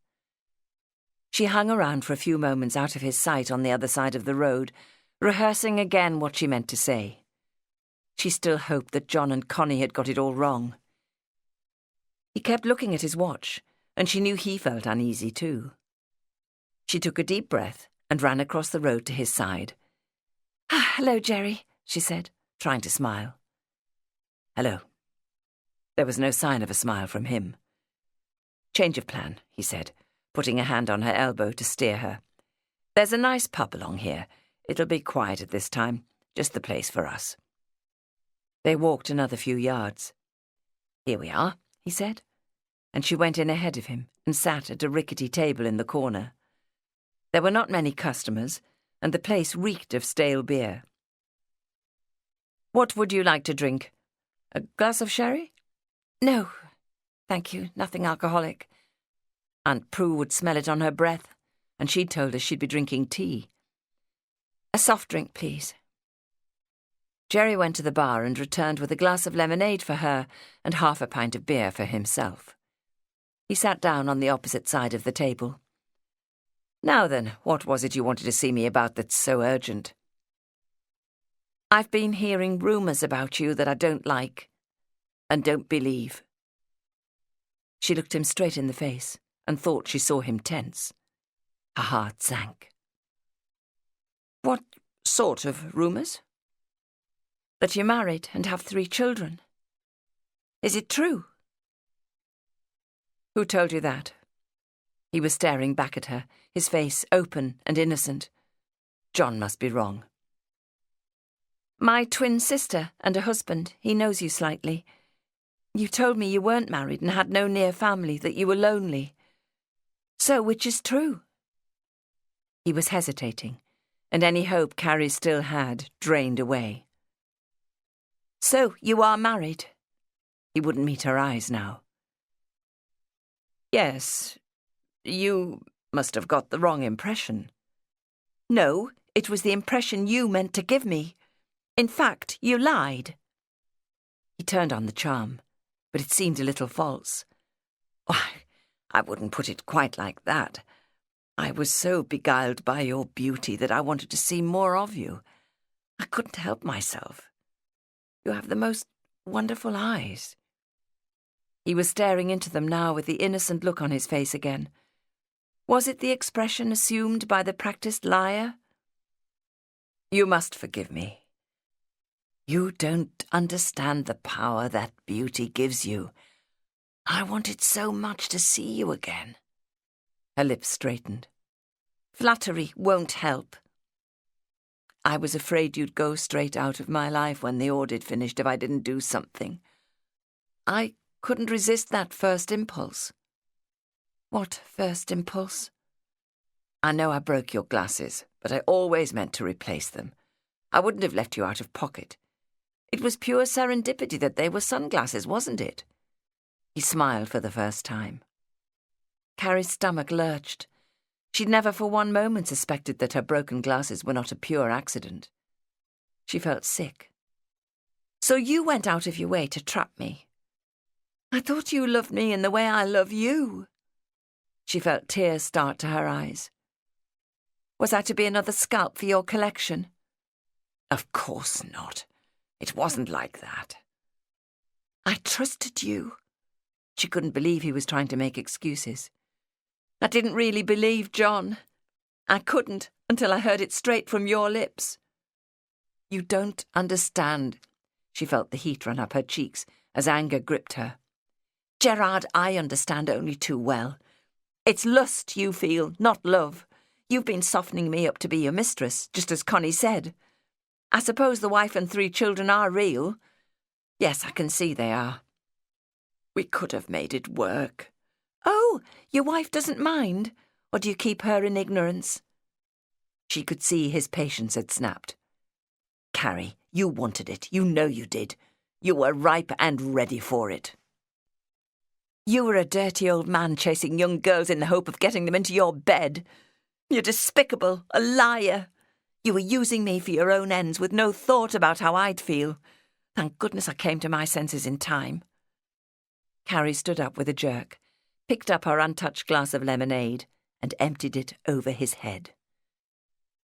She hung around for a few moments out of his sight on the other side of the road, rehearsing again what she meant to say. She still hoped that John and Connie had got it all wrong. He kept looking at his watch, and she knew he felt uneasy too. She took a deep breath and ran across the road to his side. "Hello, Jerry," she said, trying to smile. "Hello." There was no sign of a smile from him. "Change of plan," he said, putting a hand on her elbow to steer her. "There's a nice pub along here. It'll be quiet at this time, just the place for us." They walked another few yards. "Here we are," he said, and she went in ahead of him and sat at a rickety table in the corner. There were not many customers, and the place reeked of stale beer. "What would you like to drink? A glass of sherry?" "No, thank you, nothing alcoholic." Aunt Prue would smell it on her breath, and she'd told us she'd be drinking tea. "A soft drink, please." Jerry went to the bar and returned with a glass of lemonade for her and half a pint of beer for himself. He sat down on the opposite side of the table. "Now then, what was it you wanted to see me about that's so urgent?" "I've been hearing rumours about you that I don't like and don't believe." She looked him straight in the face and thought she saw him tense. Her heart sank. "What sort of rumours?" "That you're married and have 3 children. Is it true?" "Who told you that?" He was staring back at her, his face open and innocent. John must be wrong. "My twin sister and a husband. He knows you slightly. You told me you weren't married and had no near family, that you were lonely. So which is true?" He was hesitating, and any hope Carrie still had drained away. "So you are married?" He wouldn't meet her eyes now. "Yes. You must have got the wrong impression." "No, it was the impression you meant to give me. In fact, you lied." He turned on the charm, but it seemed a little false. "Why, I wouldn't put it quite like that. I was so beguiled by your beauty that I wanted to see more of you. I couldn't help myself. You have the most wonderful eyes." He was staring into them now with the innocent look on his face again. Was it the expression assumed by the practiced liar? "You must forgive me. You don't understand the power that beauty gives you. I wanted so much to see you again." Her lips straightened. "Flattery won't help." "I was afraid you'd go straight out of my life when the audit finished if I didn't do something. I couldn't resist that first impulse." "What first impulse?" "I know I broke your glasses, but I always meant to replace them. I wouldn't have left you out of pocket. It was pure serendipity that they were sunglasses, wasn't it?" He smiled for the first time. Carrie's stomach lurched. She'd never for one moment suspected that her broken glasses were not a pure accident. She felt sick. "So you went out of your way to trap me? I thought you loved me in the way I love you." She felt tears start to her eyes. "Was I to be another scalp for your collection?" "Of course not. It wasn't like that." "I trusted you." She couldn't believe he was trying to make excuses. "I didn't really believe John. I couldn't until I heard it straight from your lips." "You don't understand." She felt the heat run up her cheeks as anger gripped her. "Gerard, I understand only too well. It's lust you feel, not love. You've been softening me up to be your mistress, just as Connie said. I suppose the wife and 3 children are real. Yes, I can see they are. We could have made it work." "Oh, your wife doesn't mind? Or do you keep her in ignorance?" She could see his patience had snapped. "Carrie, you wanted it. You know you did. You were ripe and ready for it." "You were a dirty old man chasing young girls in the hope of getting them into your bed. You're despicable, a liar. You were using me for your own ends with no thought about how I'd feel. Thank goodness I came to my senses in time." Carrie stood up with a jerk, picked up her untouched glass of lemonade, and emptied it over his head.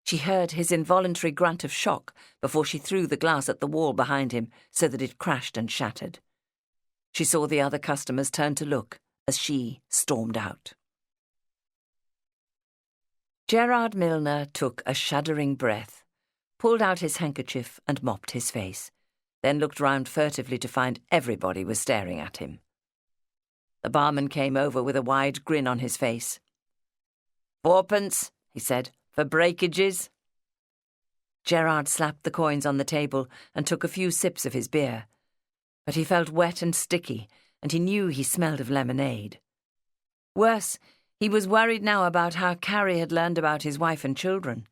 She heard his involuntary grunt of shock before she threw the glass at the wall behind him so that it crashed and shattered. She saw the other customers turn to look as she stormed out. Gerard Milner took a shuddering breath, pulled out his handkerchief and mopped his face, then looked round furtively to find everybody was staring at him. The barman came over with a wide grin on his face. "4pence," he said, "for breakages." Gerard slapped the coins on the table and took a few sips of his beer, but he felt wet and sticky, and he knew he smelled of lemonade. Worse, he was worried now about how Carrie had learned about his wife and children.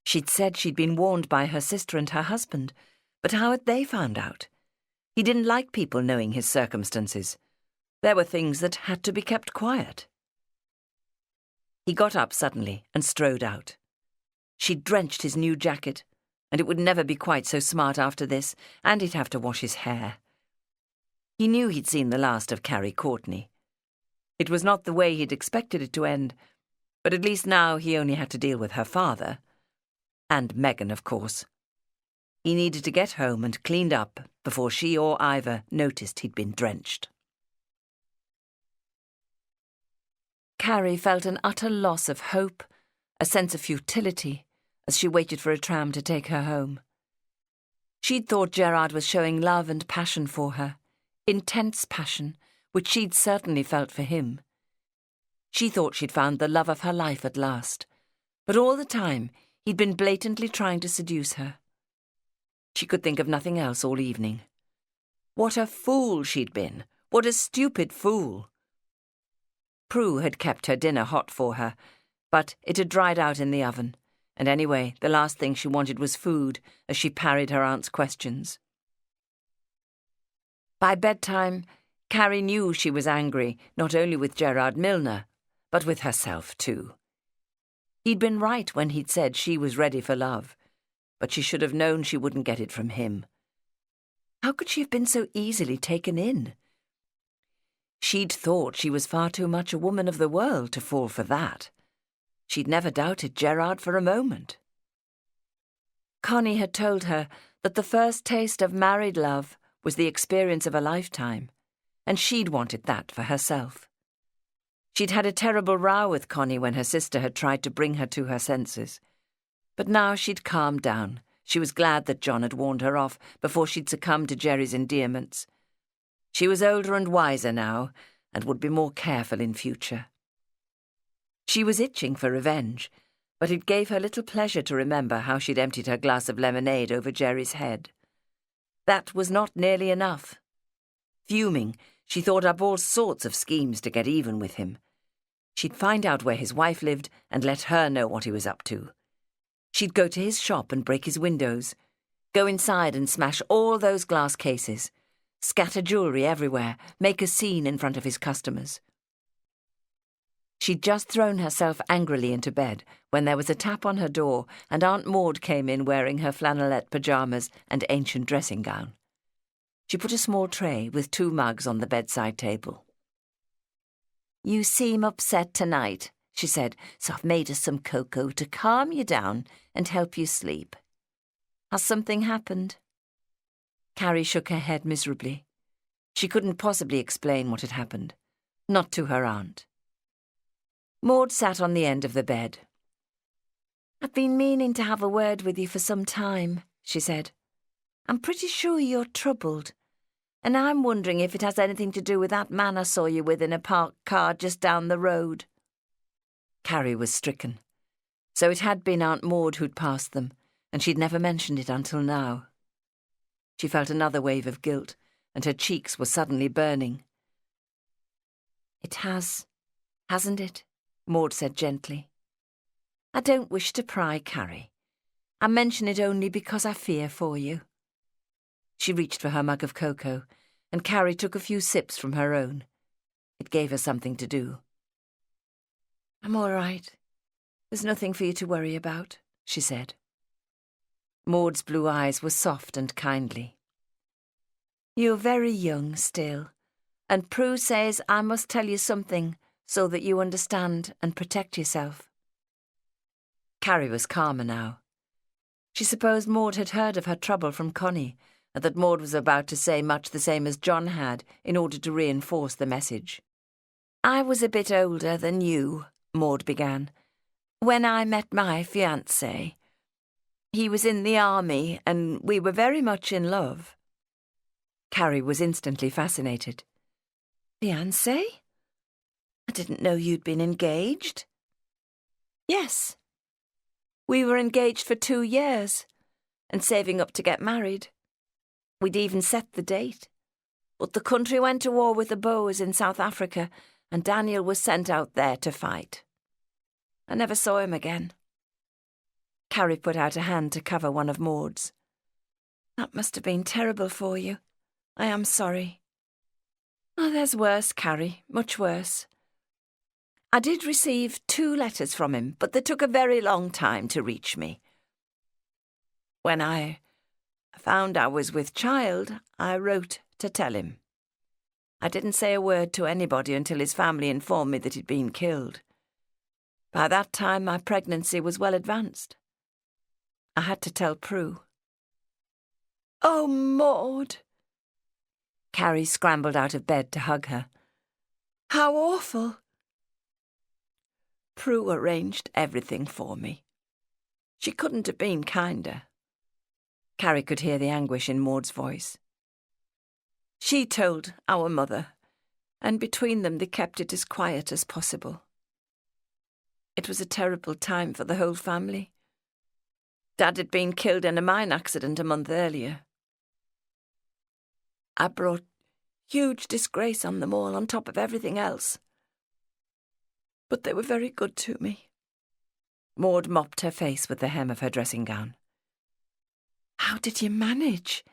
She'd said she'd been warned by her sister and her husband, but how had they found out? He didn't like people knowing his circumstances. There were things that had to be kept quiet. He got up suddenly and strode out. She'd drenched his new jacket, and it would never be quite so smart after this, and he'd have to wash his hair. He knew he'd seen the last of Carrie Courtney. It was not the way he'd expected it to end, but at least now he only had to deal with her father. And Megan, of course. He needed to get home and cleaned up before she or Ivor noticed he'd been drenched. Carrie felt an utter loss of hope, a sense of futility, as she waited for a tram to take her home. She'd thought Gerard was showing love and passion for her, intense passion, which she'd certainly felt for him. She thought she'd found the love of her life at last, but all the time he'd been blatantly trying to seduce her. She could think of nothing else all evening. What a fool she'd been! What a stupid fool! Prue had kept her dinner hot for her, but it had dried out in the oven, and anyway, the last thing she wanted was food as she parried her aunt's questions. By bedtime, Carrie knew she was angry not only with Gerard Milner, but with herself too. He'd been right when he'd said she was ready for love, but she should have known she wouldn't get it from him. How could she have been so easily taken in? She'd thought she was far too much a woman of the world to fall for that. She'd never doubted Gerard for a moment. Connie had told her that the first taste of married love was the experience of a lifetime, and she'd wanted that for herself. She'd had a terrible row with Connie when her sister had tried to bring her to her senses. But now she'd calmed down. She was glad that John had warned her off before she'd succumb to Jerry's endearments. She was older and wiser now, and would be more careful in future. She was itching for revenge, but it gave her little pleasure to remember how she'd emptied her glass of lemonade over Jerry's head. That was not nearly enough. Fuming, she thought up all sorts of schemes to get even with him. She'd find out where his wife lived and let her know what he was up to. She'd go to his shop and break his windows, go inside and smash all those glass cases, scatter jewellery everywhere, make a scene in front of his customers. She'd just thrown herself angrily into bed when there was a tap on her door and Aunt Maud came in wearing her flannelette pyjamas and ancient dressing gown. She put a small tray with 2 mugs on the bedside table. "You seem upset tonight," she said, "so I've made us some cocoa to calm you down and help you sleep. Has something happened?" Carrie shook her head miserably. She couldn't possibly explain what had happened, not to her aunt. Maud sat on the end of the bed. "I've been meaning to have a word with you for some time," she said. "I'm pretty sure you're troubled, and I'm wondering if it has anything to do with that man I saw you with in a parked car just down the road." Carrie was stricken. So it had been Aunt Maud who'd passed them, and she'd never mentioned it until now. She felt another wave of guilt, and her cheeks were suddenly burning. "It has, hasn't it?" Maud said gently. "I don't wish to pry, Carrie. I mention it only because I fear for you." She reached for her mug of cocoa, and Carrie took a few sips from her own. It gave her something to do. "I'm all right. There's nothing for you to worry about," she said. Maud's blue eyes were soft and kindly. "You're very young still, and Prue says I must tell you something so that you understand and protect yourself." Carrie was calmer now. She supposed Maud had heard of her trouble from Connie, and that Maud was about to say much the same as John had in order to reinforce the message. "I was a bit older than you," Maud began, "when I met my fiancé. He was in the army, and we were very much in love." Carrie was instantly fascinated. "Fiancé? I didn't know you'd been engaged." "Yes. We were engaged for 2 years, and saving up to get married. We'd even set the date. But the country went to war with the Boers in South Africa, and Daniel was sent out there to fight. I never saw him again." Carrie put out a hand to cover one of Maud's. "That must have been terrible for you. I am sorry." "Oh, there's worse, Carrie, much worse. I did receive 2 letters from him, but they took a very long time to reach me. When I found I was with child, I wrote to tell him. I didn't say a word to anybody until his family informed me that he'd been killed. By that time, my pregnancy was well advanced. I had to tell Prue." "Oh, Maud!" Carrie scrambled out of bed to hug her. "How awful!" "Prue arranged everything for me. She couldn't have been kinder." Carrie could hear the anguish in Maud's voice. "She told our mother, and between them they kept it as quiet as possible. It was a terrible time for the whole family. Dad had been killed in a mine accident a month earlier. I brought huge disgrace on them all on top of everything else. But they were very good to me." Maud mopped her face with the hem of her dressing gown. "How did you manage?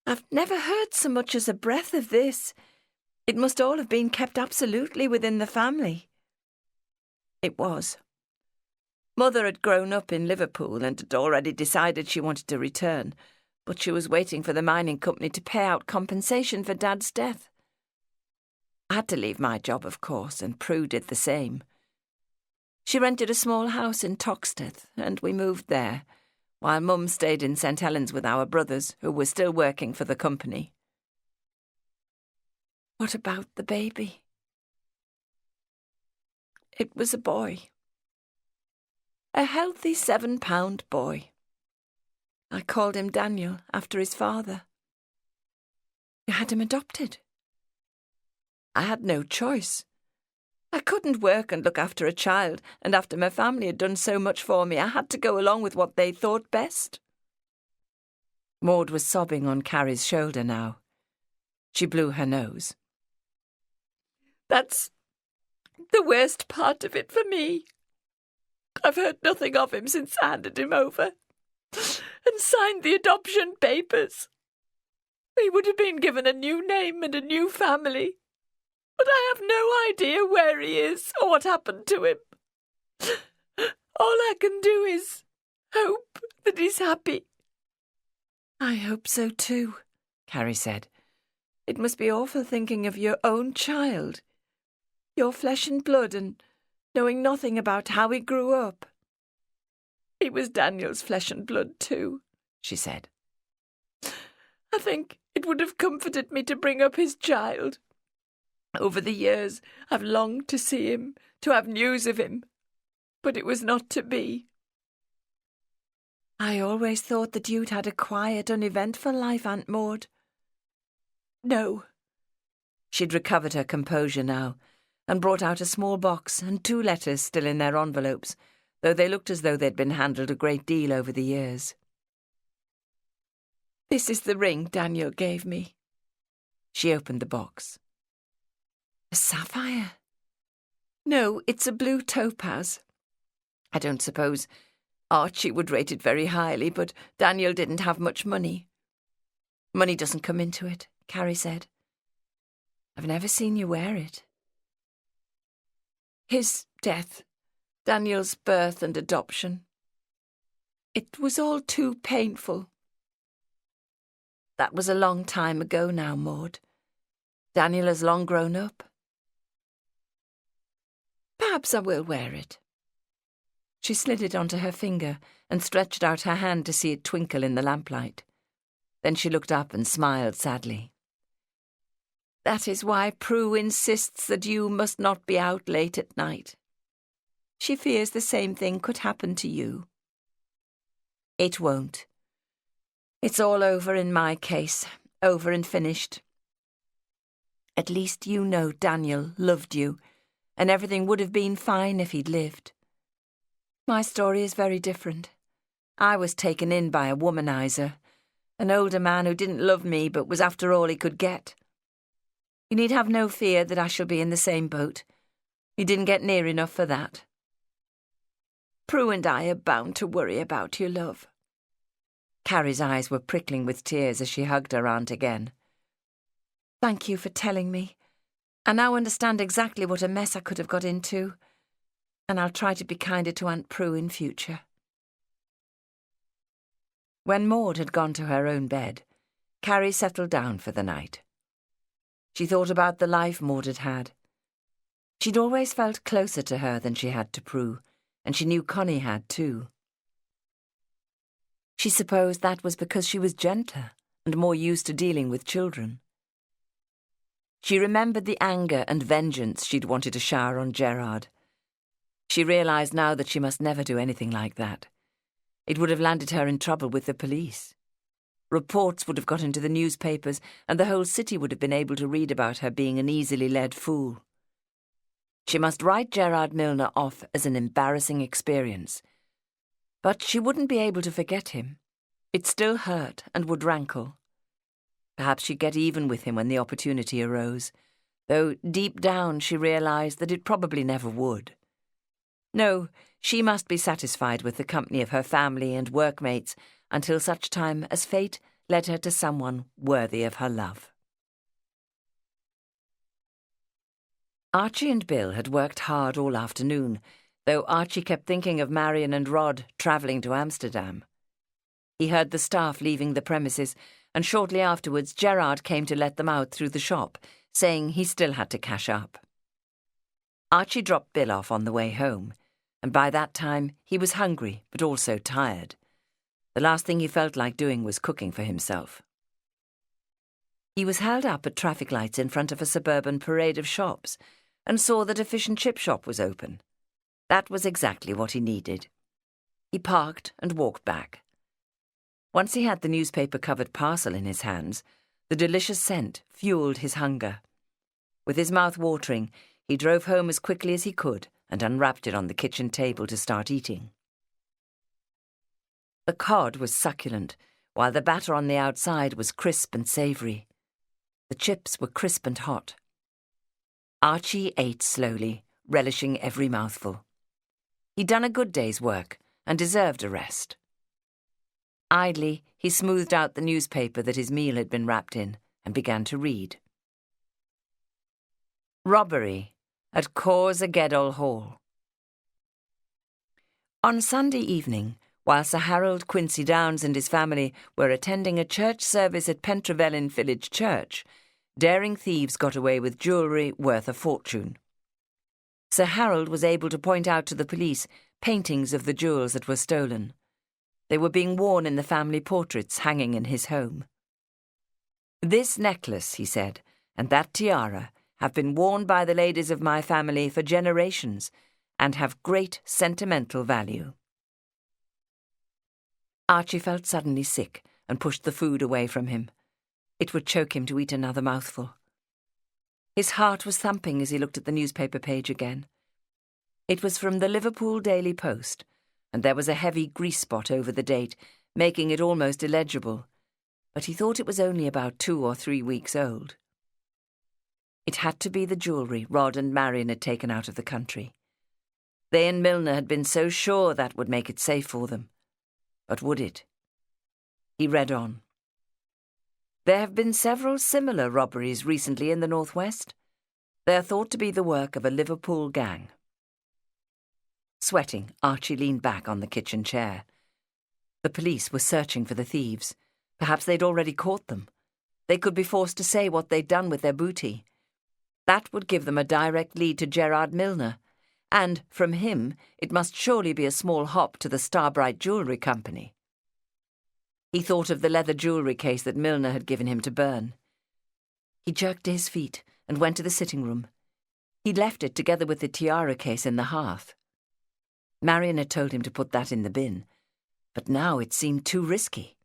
I've never heard so much as a breath of this. It must all have been kept absolutely within the family." "It was. Mother had grown up in Liverpool and had already decided she wanted to return, but she was waiting for the mining company to pay out compensation for Dad's death. I had to leave my job, of course, and Prue did the same. She rented a small house in Toxteth, and we moved there, while Mum stayed in St Helens with our brothers, who were still working for the company." "What about the baby?" "It was a boy. A healthy 7-pound boy. I called him Daniel after his father." "You had him adopted?" "I had no choice. I couldn't work and look after a child, and after my family had done so much for me, I had to go along with what they thought best." Maud was sobbing on Carrie's shoulder now. She blew her nose. "That's the worst part of it for me. I've heard nothing of him since I handed him over and signed the adoption papers. He would have been given a new name and a new family. But I have no idea where he is or what happened to him. All I can do is hope that he's happy." "I hope so too," Carrie said. "It must be awful thinking of your own child, your flesh and blood, and knowing nothing about how he grew up." "He was Daniel's flesh and blood too," she said. "I think it would have comforted me to bring up his child. Over the years, I've longed to see him, to have news of him, but it was not to be." "I always thought that you'd had a quiet, uneventful life, Aunt Maud." "No." She'd recovered her composure now, and brought out a small box and 2 letters still in their envelopes, though they looked as though they'd been handled a great deal over the years. "This is the ring Daniel gave me." She opened the box. "A sapphire?" "No, it's a blue topaz. I don't suppose Archie would rate it very highly, but Daniel didn't have much money." "Money doesn't come into it," Carrie said. "I've never seen you wear it." "His death, Daniel's birth and adoption. It was all too painful. That was a long time ago now, Maud. Daniel has long grown up. Perhaps I will wear it." She slid it onto her finger and stretched out her hand to see it twinkle in the lamplight. Then she looked up and smiled sadly. "That is why Prue insists that you must not be out late at night. She fears the same thing could happen to you." "It won't. It's all over in my case, over and finished. At least you know Daniel loved you, and everything would have been fine if he'd lived. My story is very different. I was taken in by a womanizer, an older man who didn't love me but was after all he could get. You need have no fear that I shall be in the same boat. You didn't get near enough for that. Prue and I are bound to worry about you, love." Carrie's eyes were prickling with tears as she hugged her aunt again. "Thank you for telling me. I now understand exactly what a mess I could have got into, and I'll try to be kinder to Aunt Prue in future." When Maud had gone to her own bed, Carrie settled down for the night. She thought about the life Maud had had. She'd always felt closer to her than she had to Prue, and she knew Connie had too. She supposed that was because she was gentler and more used to dealing with children. She remembered the anger and vengeance she'd wanted to shower on Gerard. She realised now that she must never do anything like that. It would have landed her in trouble with the police. Reports would have got into the newspapers, and the whole city would have been able to read about her being an easily led fool. She must write Gerard Milner off as an embarrassing experience. But she wouldn't be able to forget him. It still hurt and would rankle. Perhaps she'd get even with him when the opportunity arose, though deep down she realised that it probably never would. No, she must be satisfied with the company of her family and workmates until such time as fate led her to someone worthy of her love. Archie and Bill had worked hard all afternoon, though Archie kept thinking of Marion and Rod travelling to Amsterdam. He heard the staff leaving the premises, and shortly afterwards Gerard came to let them out through the shop, saying he still had to cash up. Archie dropped Bill off on the way home, and by that time he was hungry but also tired. The last thing he felt like doing was cooking for himself. He was held up at traffic lights in front of a suburban parade of shops and saw that a fish and chip shop was open. That was exactly what he needed. He parked and walked back. Once he had the newspaper-covered parcel in his hands, the delicious scent fueled his hunger. With his mouth watering, he drove home as quickly as he could and unwrapped it on the kitchen table to start eating. The cod was succulent, while the batter on the outside was crisp and savoury. The chips were crisp and hot. Archie ate slowly, relishing every mouthful. He'd done a good day's work and deserved a rest. Idly, he smoothed out the newspaper that his meal had been wrapped in and began to read. Robbery at Cors-y-Gedol Hall. On Sunday evening, while Sir Harold Quincy Downes and his family were attending a church service at Pentrevellin Village Church, daring thieves got away with jewellery worth a fortune. Sir Harold was able to point out to the police paintings of the jewels that were stolen. They were being worn in the family portraits hanging in his home. "This necklace," he said, "and that tiara have been worn by the ladies of my family for generations and have great sentimental value." Archie felt suddenly sick and pushed the food away from him. It would choke him to eat another mouthful. His heart was thumping as he looked at the newspaper page again. It was from the Liverpool Daily Post, and there was a heavy grease spot over the date, making it almost illegible, but he thought it was only about 2 or 3 weeks old. It had to be the jewellery Rod and Marion had taken out of the country. They and Milner had been so sure that would make it safe for them. But would it? He read on. There have been several similar robberies recently in the northwest. They are thought to be the work of a Liverpool gang. Sweating, Archie leaned back on the kitchen chair. The police were searching for the thieves. Perhaps they'd already caught them. They could be forced to say what they'd done with their booty. That would give them a direct lead to Gerard Milner, and from him it must surely be a small hop to the Starbright Jewellery Company. He thought of the leather jewellery case that Milner had given him to burn. He jerked to his feet and went to the sitting room. He'd left it together with the tiara case in the hearth. Marion had told him to put that in the bin, but now it seemed too risky.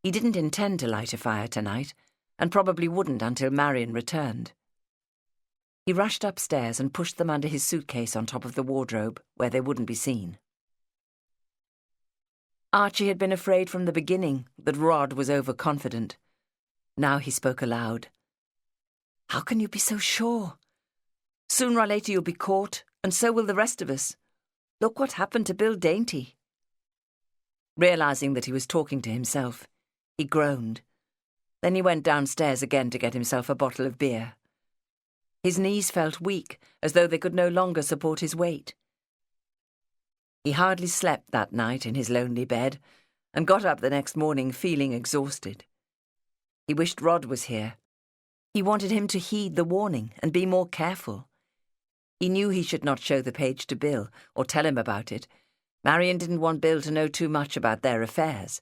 He didn't intend to light a fire tonight, and probably wouldn't until Marion returned. He rushed upstairs and pushed them under his suitcase on top of the wardrobe, where they wouldn't be seen. Archie had been afraid from the beginning that Rod was overconfident. Now he spoke aloud. "How can you be so sure? Sooner or later you'll be caught, and so will the rest of us. Look what happened to Bill Dainty." Realising that he was talking to himself, he groaned. Then he went downstairs again to get himself a bottle of beer. His knees felt weak, as though they could no longer support his weight. He hardly slept that night in his lonely bed, and got up the next morning feeling exhausted. He wished Rod was here. He wanted him to heed the warning and be more careful. He knew he should not show the page to Bill or tell him about it. Marion didn't want Bill to know too much about their affairs.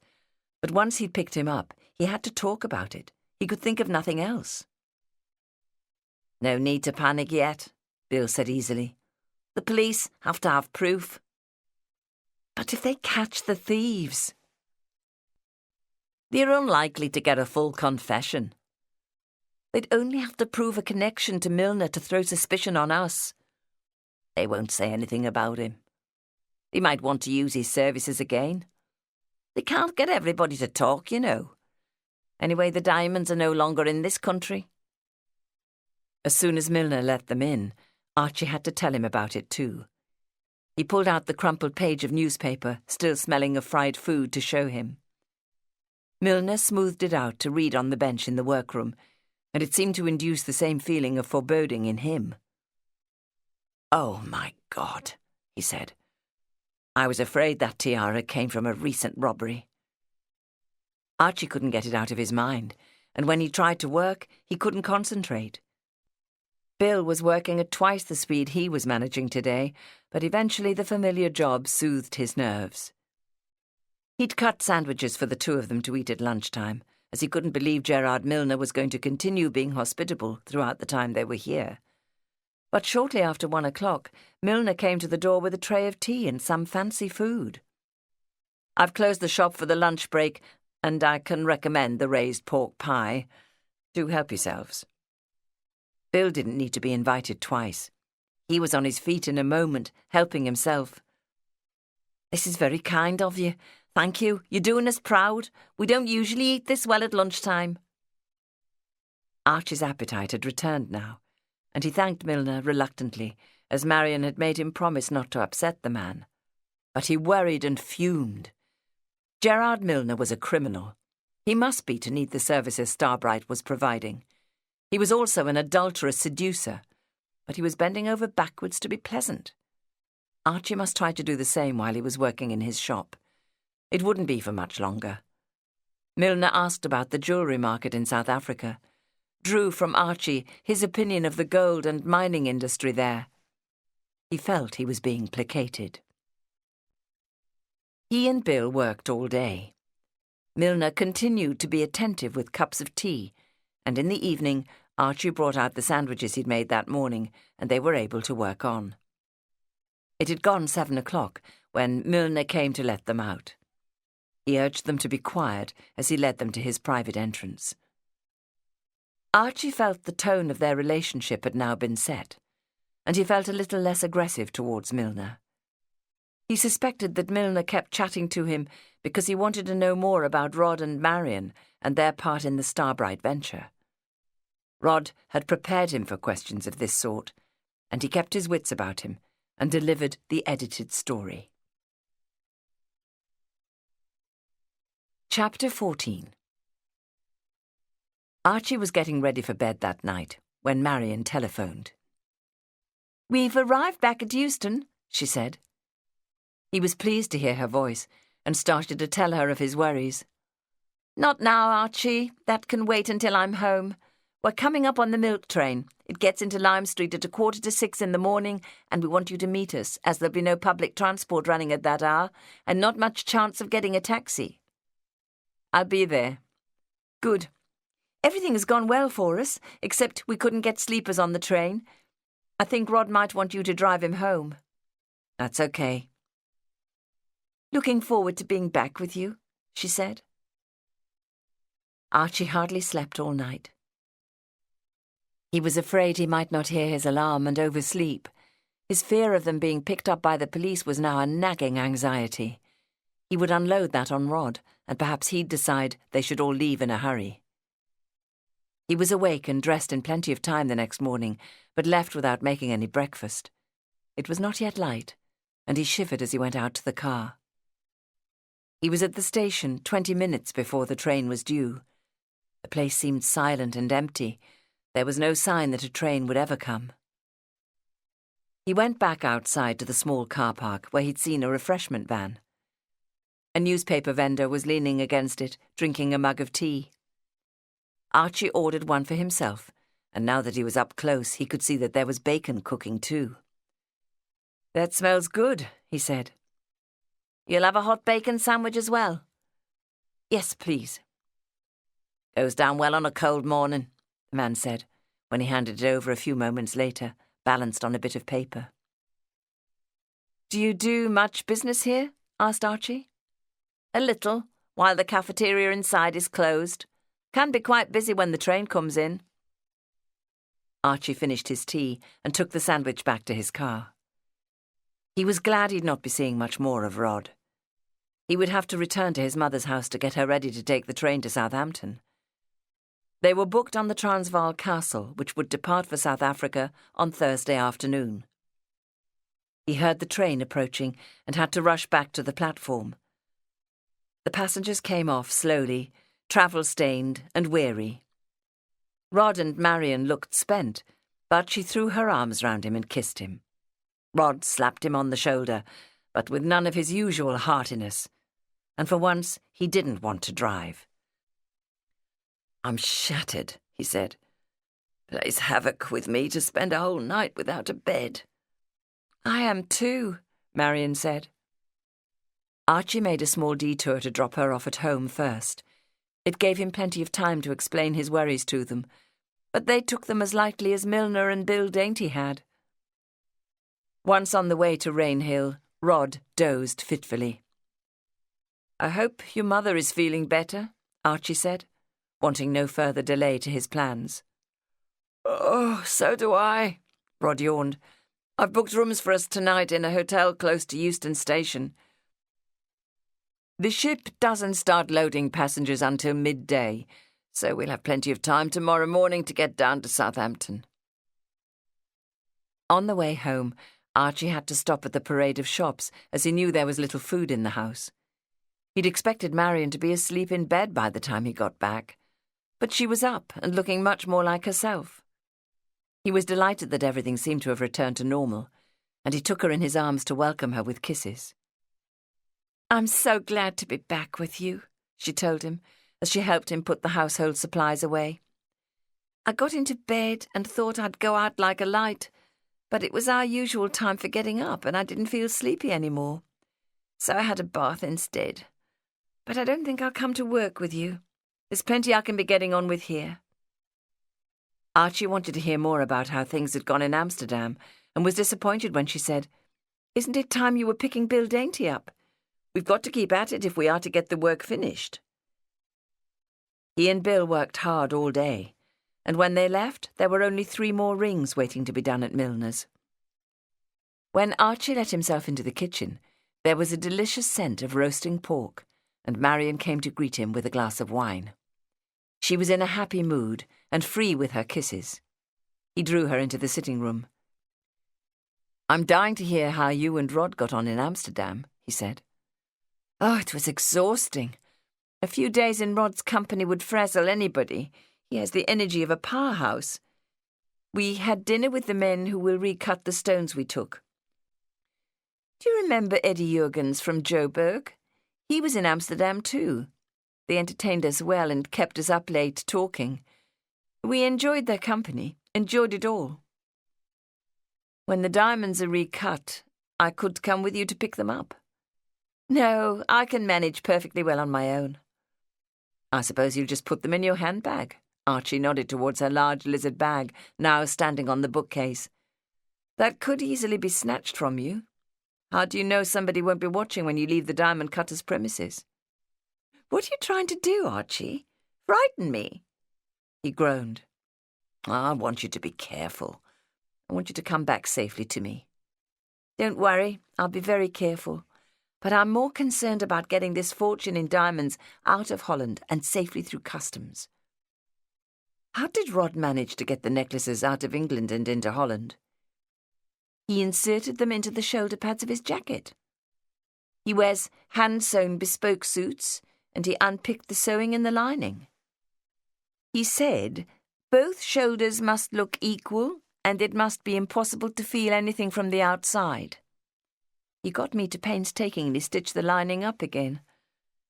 But once he'd picked him up, he had to talk about it. He could think of nothing else. "No need to panic yet," Bill said easily. "The police have to have proof." "But if they catch the thieves?" "They're unlikely to get a full confession. They'd only have to prove a connection to Milner to throw suspicion on us. They won't say anything about him. They might want to use his services again. They can't get everybody to talk, you know. Anyway, the diamonds are no longer in this country." As soon as Milner let them in, Archie had to tell him about it too. He pulled out the crumpled page of newspaper, still smelling of fried food, to show him. Milner smoothed it out to read on the bench in the workroom, and it seemed to induce the same feeling of foreboding in him. "Oh, my God," he said. "I was afraid that tiara came from a recent robbery." Archie couldn't get it out of his mind, and when he tried to work, he couldn't concentrate. Bill was working at twice the speed he was managing today, but eventually the familiar job soothed his nerves. He'd cut sandwiches for the two of them to eat at lunchtime, as he couldn't believe Gerard Milner was going to continue being hospitable throughout the time they were here. But shortly after 1 o'clock, Milner came to the door with a tray of tea and some fancy food. "I've closed the shop for the lunch break, and I can recommend the raised pork pie. Do help yourselves." Bill didn't need to be invited twice. He was on his feet in a moment, helping himself. "This is very kind of you. Thank you. You're doing us proud. We don't usually eat this well at lunchtime." Archie's appetite had returned now, and he thanked Milner reluctantly, as Marion had made him promise not to upset the man. But he worried and fumed. Gerard Milner was a criminal. He must be to need the services Starbright was providing. He was also an adulterous seducer, but he was bending over backwards to be pleasant. Archie must try to do the same while he was working in his shop. It wouldn't be for much longer. Milner asked about the jewellery market in South Africa, drew from Archie his opinion of the gold and mining industry there. He felt he was being placated. He and Bill worked all day. Milner continued to be attentive with cups of tea, and in the evening Archie brought out the sandwiches he'd made that morning, and they were able to work on. It had gone 7 o'clock when Milner came to let them out. He urged them to be quiet as he led them to his private entrance. Archie felt the tone of their relationship had now been set, and he felt a little less aggressive towards Milner. He suspected that Milner kept chatting to him because he wanted to know more about Rod and Marion and their part in the Starbright venture. Rod had prepared him for questions of this sort, and he kept his wits about him and delivered the edited story. Chapter 14. Archie was getting ready for bed that night when Marion telephoned. "We've arrived back at Euston," she said. He was pleased to hear her voice and started to tell her of his worries. "Not now, Archie. That can wait until I'm home. We're coming up on the milk train. It gets into Lime Street at 5:45 in the morning, and we want you to meet us, as there'll be no public transport running at that hour, and not much chance of getting a taxi. I'll be there. Good. Everything has gone well for us, except we couldn't get sleepers on the train. I think Rod might want you to drive him home. That's okay. Looking forward to being back with you, she said. Archie hardly slept all night. He was afraid he might not hear his alarm and oversleep. His fear of them being picked up by the police was now a nagging anxiety. He would unload that on Rod, and perhaps he'd decide they should all leave in a hurry. He was awake and dressed in plenty of time the next morning, but left without making any breakfast. It was not yet light, and he shivered as he went out to the car. He was at the station 20 minutes before the train was due. The place seemed silent and empty. There was no sign that a train would ever come. He went back outside to the small car park where he'd seen a refreshment van. A newspaper vendor was leaning against it, drinking a mug of tea. Archie ordered one for himself, and now that he was up close, he could see that there was bacon cooking too. "That smells good," he said. "You'll have a hot bacon sandwich as well?" "Yes, please." "Goes down well on a cold morning," the man said, when he handed it over a few moments later, balanced on a bit of paper. "Do you do much business here?" asked Archie. "A little, while the cafeteria inside is closed. Can be quite busy when the train comes in." Archie finished his tea and took the sandwich back to his car. He was glad he'd not be seeing much more of Rod. He would have to return to his mother's house to get her ready to take the train to Southampton. They were booked on the Transvaal Castle, which would depart for South Africa on Thursday afternoon. He heard the train approaching and had to rush back to the platform. The passengers came off slowly, travel-stained and weary. Rod and Marion looked spent, but she threw her arms round him and kissed him. Rod slapped him on the shoulder, but with none of his usual heartiness, and for once he didn't want to drive. "I'm shattered," he said. "Plays havoc with me to spend a whole night without a bed." "I am too," Marion said. Archie made a small detour to drop her off at home first. It gave him plenty of time to explain his worries to them, but they took them as lightly as Milner and Bill Dainty had. Once on the way to Rainhill, Rod dozed fitfully. "I hope your mother is feeling better," Archie said, wanting no further delay to his plans. "Oh, so do I," Rod yawned. "I've booked rooms for us tonight in a hotel close to Euston Station. The ship doesn't start loading passengers until midday, so we'll have plenty of time tomorrow morning to get down to Southampton." On the way home, Archie had to stop at the parade of shops, as he knew there was little food in the house. He'd expected Marion to be asleep in bed by the time he got back, but she was up and looking much more like herself. He was delighted that everything seemed to have returned to normal, and he took her in his arms to welcome her with kisses. "I'm so glad to be back with you," she told him, as she helped him put the household supplies away. "I got into bed and thought I'd go out like a light, but it was our usual time for getting up and I didn't feel sleepy anymore. So I had a bath instead. But I don't think I'll come to work with you. There's plenty I can be getting on with here." Archie wanted to hear more about how things had gone in Amsterdam and was disappointed when she said, "Isn't it time you were picking Bill Dainty up? We've got to keep at it if we are to get the work finished." He and Bill worked hard all day, and when they left, there were only 3 more rings waiting to be done at Milner's. When Archie let himself into the kitchen, there was a delicious scent of roasting pork, and Marion came to greet him with a glass of wine. She was in a happy mood and free with her kisses. He drew her into the sitting room. "I'm dying to hear how you and Rod got on in Amsterdam," he said. "Oh, it was exhausting. A few days in Rod's company would frazzle anybody. He has the energy of a powerhouse. We had dinner with the men who will recut the stones we took. Do you remember Eddie Jurgens from Joburg? He was in Amsterdam too. They entertained us well and kept us up late talking. We enjoyed their company, enjoyed it all. When the diamonds are recut, I could come with you to pick them up. No, I can manage perfectly well on my own. I suppose you'll just put them in your handbag. Archie nodded towards her large lizard bag, now standing on the bookcase. That could easily be snatched from you. How do you know somebody won't be watching when you leave the diamond cutter's premises? What are you trying to do, Archie? Frighten me? He groaned. I want you to be careful. I want you to come back safely to me. Don't worry, I'll be very careful. But I'm more concerned about getting this fortune in diamonds out of Holland and safely through customs. How did Rod manage to get the necklaces out of England and into Holland? He inserted them into the shoulder pads of his jacket. He wears hand-sewn bespoke suits, and he unpicked the sewing in the lining. He said, both shoulders must look equal, and it must be impossible to feel anything from the outside. He got me to painstakingly stitch the lining up again.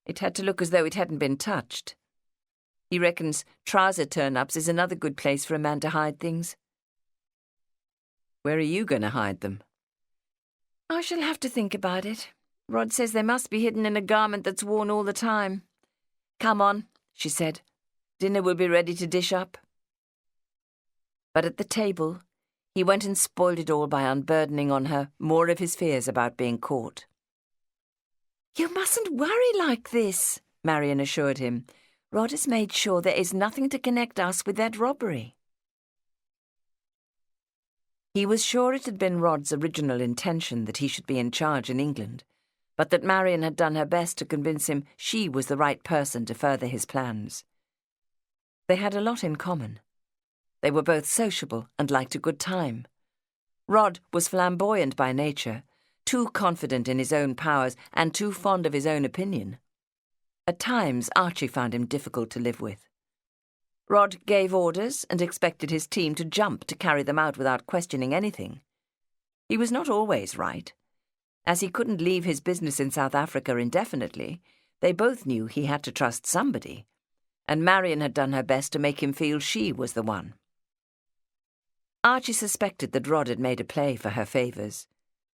It had to look as though it hadn't been touched. He reckons trouser turn-ups is another good place for a man to hide things. Where are you going to hide them? I shall have to think about it. Rod says they must be hidden in a garment that's worn all the time. Come on, she said. Dinner will be ready to dish up. But at the table, he went and spoiled it all by unburdening on her more of his fears about being caught. You mustn't worry like this, Marion assured him. Rod has made sure there is nothing to connect us with that robbery. He was sure it had been Rod's original intention that he should be in charge in England, but that Marion had done her best to convince him she was the right person to further his plans. They had a lot in common. They were both sociable and liked a good time. Rod was flamboyant by nature, too confident in his own powers and too fond of his own opinion. At times, Archie found him difficult to live with. Rod gave orders and expected his team to jump to carry them out without questioning anything. He was not always right. As he couldn't leave his business in South Africa indefinitely, they both knew he had to trust somebody, and Marion had done her best to make him feel she was the one. Archie suspected that Rod had made a play for her favours.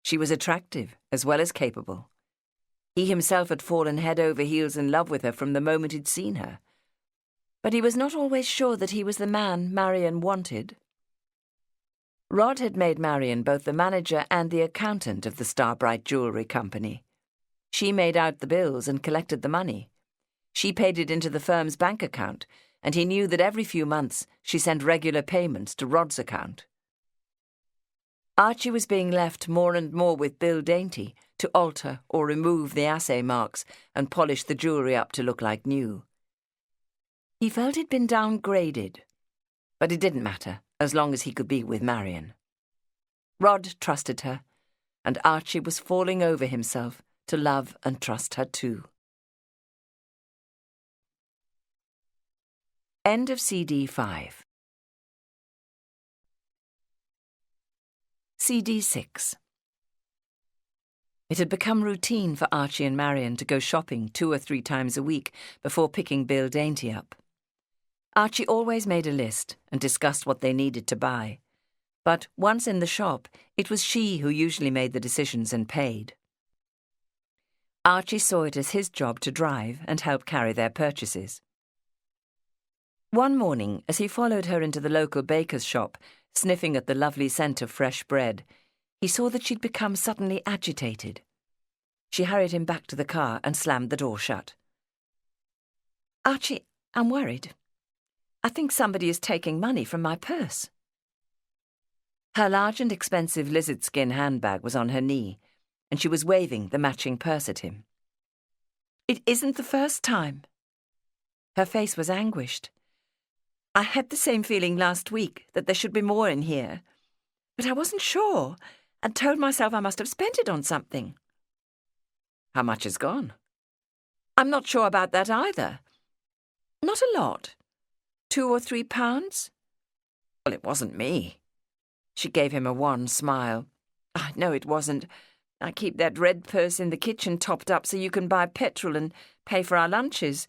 She was attractive as well as capable. He himself had fallen head over heels in love with her from the moment he'd seen her. But he was not always sure that he was the man Marion wanted. Rod had made Marion both the manager and the accountant of the Starbright Jewellery Company. She made out the bills and collected the money. She paid it into the firm's bank account, and he knew that every few months she sent regular payments to Rod's account. Archie was being left more and more with Bill Dainty to alter or remove the assay marks and polish the jewellery up to look like new. He felt he'd been downgraded, but it didn't matter as long as he could be with Marion. Rod trusted her, and Archie was falling over himself to love and trust her too. End of CD 5. CD 6. It had become routine for Archie and Marion to go shopping 2 or 3 times a week before picking Bill Dainty up. Archie always made a list and discussed what they needed to buy, but once in the shop, it was she who usually made the decisions and paid. Archie saw it as his job to drive and help carry their purchases. One morning, as he followed her into the local baker's shop, sniffing at the lovely scent of fresh bread, he saw that she'd become suddenly agitated. She hurried him back to the car and slammed the door shut. Archie, I'm worried. I think somebody is taking money from my purse. Her large and expensive lizard skin handbag was on her knee, and she was waving the matching purse at him. It isn't the first time. Her face was anguished. I had the same feeling last week that there should be more in here, but I wasn't sure and told myself I must have spent it on something. How much is gone? I'm not sure about that either. Not a lot. 2 or 3 pounds? Well, it wasn't me. She gave him a wan smile. I know it wasn't. I keep that red purse in the kitchen topped up so you can buy petrol and pay for our lunches.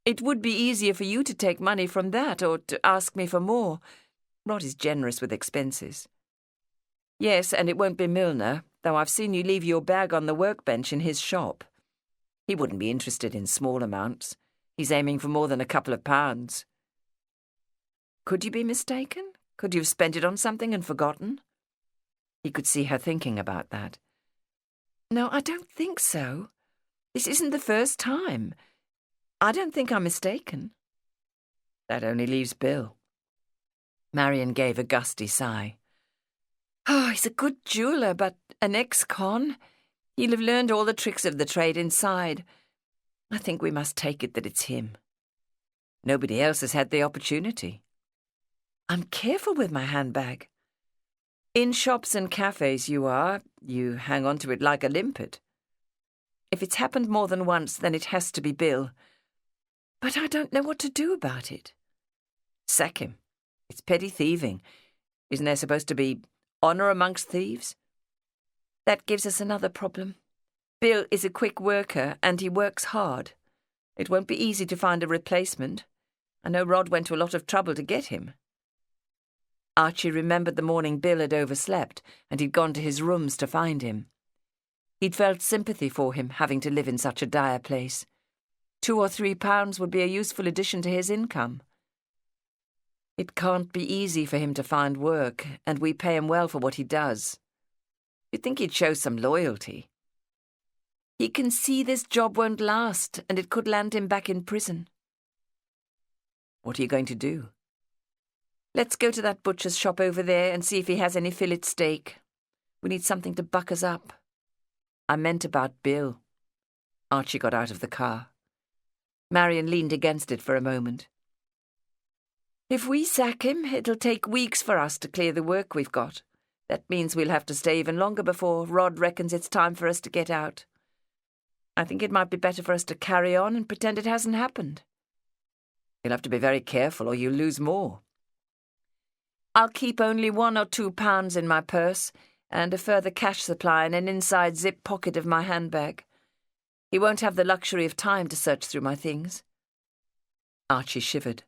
It would be easier for you to take money from that or to ask me for more. Rod is generous with expenses. Yes, and it won't be Milner, though I've seen you leave your bag on the workbench in his shop. He wouldn't be interested in small amounts. He's aiming for more than a couple of pounds. Could you be mistaken? Could you have spent it on something and forgotten? He could see her thinking about that. No, I don't think so. This isn't the first time. I don't think I'm mistaken. That only leaves Bill. Marion gave a gusty sigh. Oh, he's a good jeweller, but an ex-con. He'll have learned all the tricks of the trade inside. I think we must take it that it's him. Nobody else has had the opportunity. I'm careful with my handbag. In shops and cafes you are. You hang on to it like a limpet. If it's happened more than once, then it has to be Bill. But I don't know what to do about it. Sack him. It's petty thieving. Isn't there supposed to be honour amongst thieves? That gives us another problem. Bill is a quick worker and he works hard. It won't be easy to find a replacement. I know Rod went to a lot of trouble to get him. Archie remembered the morning Bill had overslept and he'd gone to his rooms to find him. He'd felt sympathy for him having to live in such a dire place. £2 or £3 would be a useful addition to his income. It can't be easy for him to find work, and we pay him well for what he does. You'd think he'd show some loyalty. He can see this job won't last, and it could land him back in prison. What are you going to do? Let's go to that butcher's shop over there and see if he has any fillet steak. We need something to buck us up. I meant about Bill. Archie got out of the car. Marion leaned against it for a moment. If we sack him, it'll take weeks for us to clear the work we've got. That means we'll have to stay even longer before Rod reckons it's time for us to get out. I think it might be better for us to carry on and pretend it hasn't happened. You'll have to be very careful or you'll lose more. I'll keep only £1 or £2 in my purse and a further cash supply in an inside zip pocket of my handbag. He won't have the luxury of time to search through my things. Archie shivered.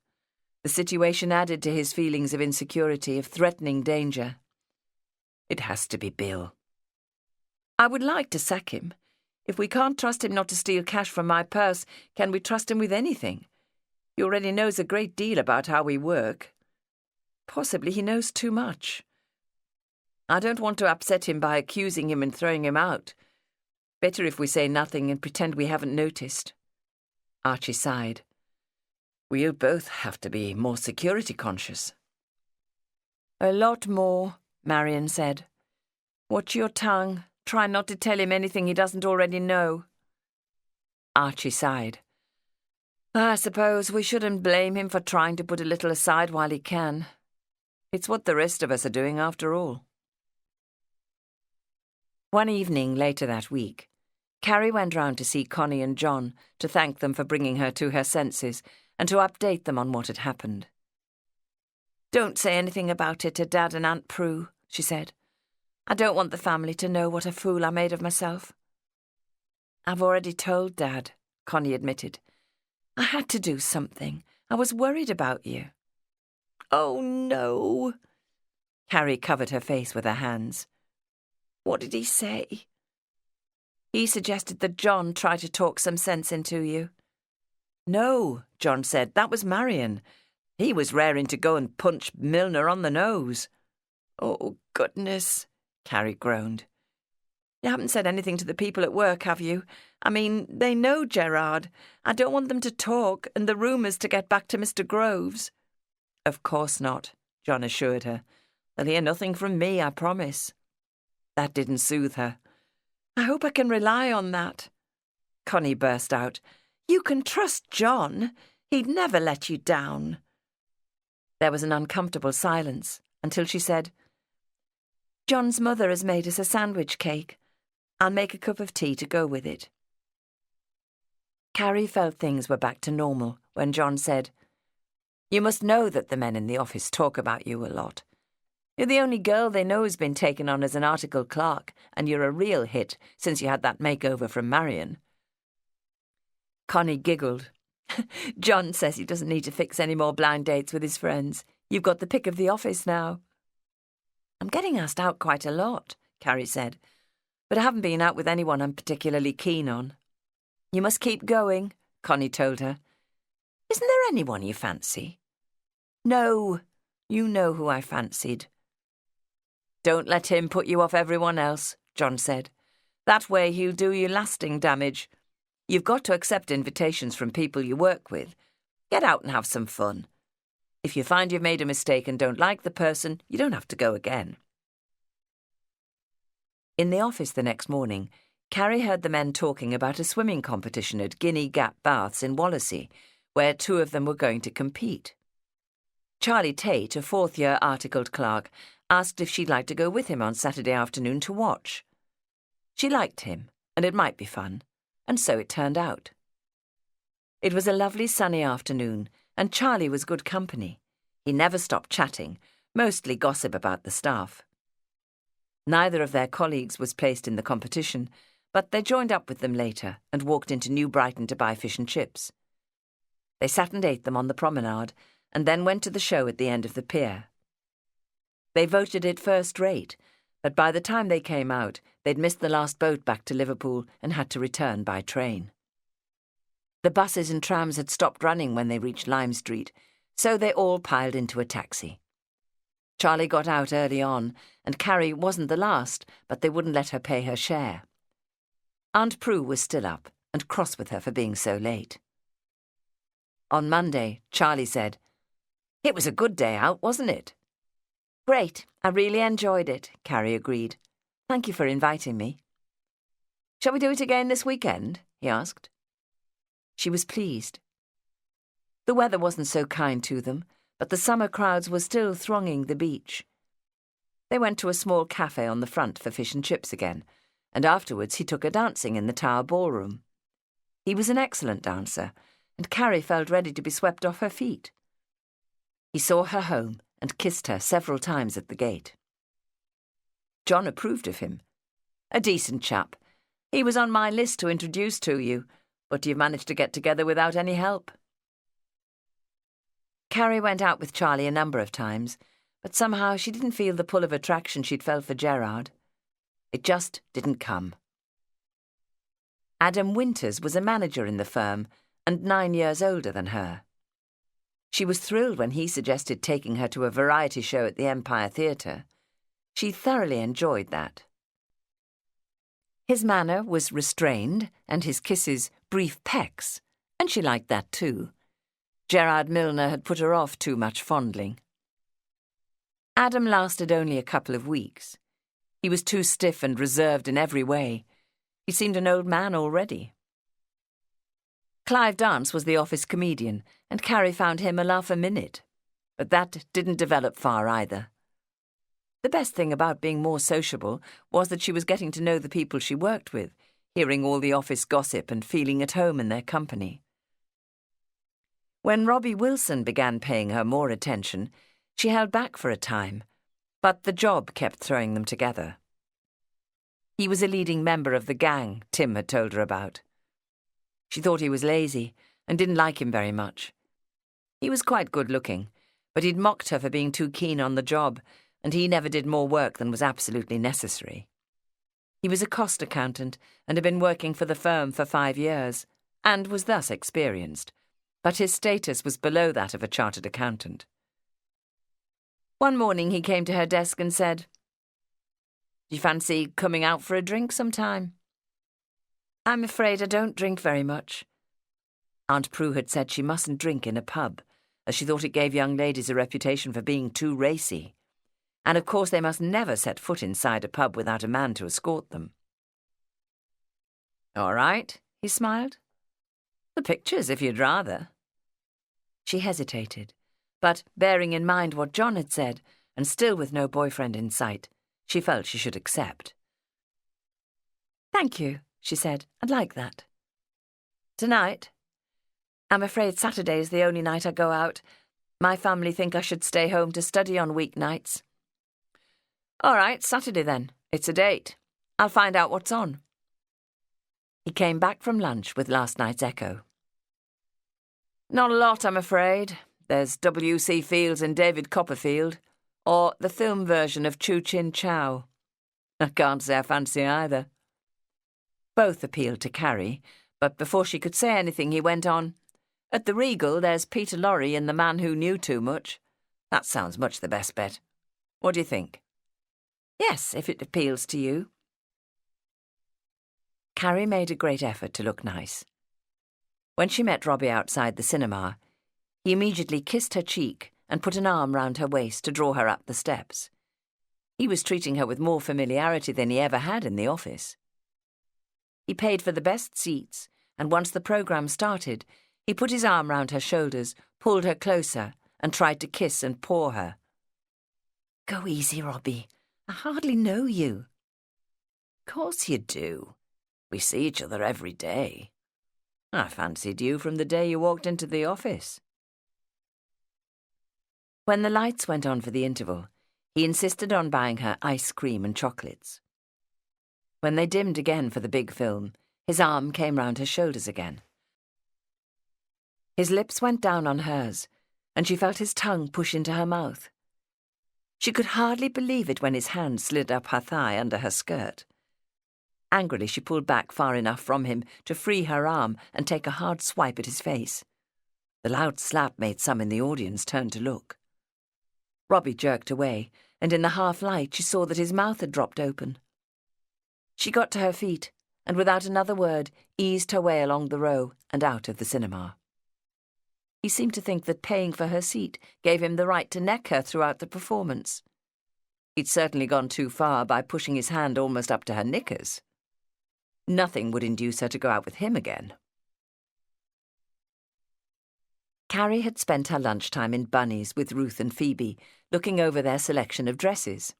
The situation added to his feelings of insecurity, of threatening danger. It has to be Bill. I would like to sack him. If we can't trust him not to steal cash from my purse, can we trust him with anything? He already knows a great deal about how we work. Possibly he knows too much. I don't want to upset him by accusing him and throwing him out. Better if we say nothing and pretend we haven't noticed. Archie sighed. We'll both have to be more security conscious. A lot more, Marion said. Watch your tongue. Try not to tell him anything he doesn't already know. Archie sighed. I suppose we shouldn't blame him for trying to put a little aside while he can. It's what the rest of us are doing after all. One evening later that week, Carrie went round to see Connie and John to thank them for bringing her to her senses and to update them on what had happened. Don't say anything about it to Dad and Aunt Prue, she said. I don't want the family to know what a fool I made of myself. I've already told Dad, Connie admitted. I had to do something. I was worried about you. Oh, no. Carrie covered her face with her hands. What did he say? He suggested that John try to talk some sense into you. No, John said, that was Marion. He was raring to go and punch Milner on the nose. Oh, goodness, Carrie groaned. You haven't said anything to the people at work, have you? I mean, they know Gerard. I don't want them to talk and the rumours to get back to Mr. Groves. Of course not, John assured her. They'll hear nothing from me, I promise. That didn't soothe her. I hope I can rely on that. Connie burst out. You can trust John. He'd never let you down. There was an uncomfortable silence until she said, John's mother has made us a sandwich cake. I'll make a cup of tea to go with it. Carrie felt things were back to normal when John said, You must know that the men in the office talk about you a lot. You're the only girl they know has been taken on as an article clerk, and you're a real hit since you had that makeover from Marion. Connie giggled. John says he doesn't need to fix any more blind dates with his friends. You've got the pick of the office now. I'm getting asked out quite a lot, Carrie said, but I haven't been out with anyone I'm particularly keen on. You must keep going, Connie told her. Isn't there anyone you fancy? No, you know who I fancied. Don't let him put you off everyone else, John said. That way he'll do you lasting damage. You've got to accept invitations from people you work with. Get out and have some fun. If you find you've made a mistake and don't like the person, you don't have to go again. In the office the next morning, Carrie heard the men talking about a swimming competition at Guinea Gap Baths in Wallasey, where two of them were going to compete. Charlie Tate, a fourth-year articled clerk, asked if she'd like to go with him on Saturday afternoon to watch. She liked him, and it might be fun, and so it turned out. It was a lovely sunny afternoon, and Charlie was good company. He never stopped chatting, mostly gossip about the staff. Neither of their colleagues was placed in the competition, but they joined up with them later and walked into New Brighton to buy fish and chips. They sat and ate them on the promenade, and then went to the show at the end of the pier. They voted it first rate, but by the time they came out, they'd missed the last boat back to Liverpool and had to return by train. The buses and trams had stopped running when they reached Lime Street, so they all piled into a taxi. Charlie got out early on, and Carrie wasn't the last, but they wouldn't let her pay her share. Aunt Prue was still up, and cross with her for being so late. On Monday, Charlie said, "It was a good day out, wasn't it?" "Great, I really enjoyed it," Carrie agreed. "Thank you for inviting me." "Shall we do it again this weekend?" he asked. She was pleased. The weather wasn't so kind to them, but the summer crowds were still thronging the beach. They went to a small cafe on the front for fish and chips again, and afterwards he took her dancing in the Tower Ballroom. He was an excellent dancer, and Carrie felt ready to be swept off her feet. He saw her home and kissed her several times at the gate. John approved of him. "A decent chap. He was on my list to introduce to you, but you've managed to get together without any help." Carrie went out with Charlie a number of times, but somehow she didn't feel the pull of attraction she'd felt for Gerard. It just didn't come. Adam Winters was a manager in the firm and 9 years older than her. She was thrilled when he suggested taking her to a variety show at the Empire Theatre. She thoroughly enjoyed that. His manner was restrained and his kisses brief pecks, and she liked that too. Gerard Milner had put her off too much fondling. Adam lasted only a couple of weeks. He was too stiff and reserved in every way. He seemed an old man already. Clive Dance was the office comedian, and Carrie found him a laugh a minute. But that didn't develop far either. The best thing about being more sociable was that she was getting to know the people she worked with, hearing all the office gossip and feeling at home in their company. When Robbie Wilson began paying her more attention, she held back for a time, but the job kept throwing them together. He was a leading member of the gang Tim had told her about. She thought he was lazy and didn't like him very much. He was quite good-looking, but he'd mocked her for being too keen on the job, and he never did more work than was absolutely necessary. He was a cost accountant and had been working for the firm for 5 years, and was thus experienced, but his status was below that of a chartered accountant. One morning he came to her desk and said, "Do you fancy coming out for a drink sometime?" "I'm afraid I don't drink very much." Aunt Prue had said she mustn't drink in a pub, as she thought it gave young ladies a reputation for being too racy. And of course they must never set foot inside a pub without a man to escort them. "All right," he smiled. "The pictures, if you'd rather." She hesitated, but bearing in mind what John had said, and still with no boyfriend in sight, she felt she should accept. "Thank you," she said. "I'd like that." "Tonight?" "I'm afraid Saturday is the only night I go out. My family think I should stay home to study on weeknights." "All right, Saturday then. It's a date. I'll find out what's on." He came back from lunch with last night's Echo. Not a lot, I'm afraid. There's W.C. Fields and David Copperfield, or the film version of Chu Chin Chow. I can't say I fancy either. Both appealed to Carrie, but before she could say anything he went on, At the Regal there's Peter Lorre in The Man Who Knew Too Much. That sounds much the best bet. What do you think? Yes, if it appeals to you. Carrie made a great effort to look nice. When she met Robbie outside the cinema, he immediately kissed her cheek and put an arm round her waist to draw her up the steps. He was treating her with more familiarity than he ever had in the office. He paid for the best seats, and once the programme started, he put his arm round her shoulders, pulled her closer, and tried to kiss and paw her. Go easy, Robbie. I hardly know you. Of course you do. We see each other every day. I fancied you from the day you walked into the office. When the lights went on for the interval, he insisted on buying her ice cream and chocolates. When they dimmed again for the big film, his arm came round her shoulders again. His lips went down on hers, and she felt his tongue push into her mouth. She could hardly believe it when his hand slid up her thigh under her skirt. Angrily, she pulled back far enough from him to free her arm and take a hard swipe at his face. The loud slap made some in the audience turn to look. Robbie jerked away, and in the half-light she saw that his mouth had dropped open. She got to her feet, and without another word eased her way along the row and out of the cinema. He seemed to think that paying for her seat gave him the right to neck her throughout the performance. He'd certainly gone too far by pushing his hand almost up to her knickers. Nothing would induce her to go out with him again. Carrie had spent her lunchtime in Bunny's with Ruth and Phoebe, looking over their selection of dresses.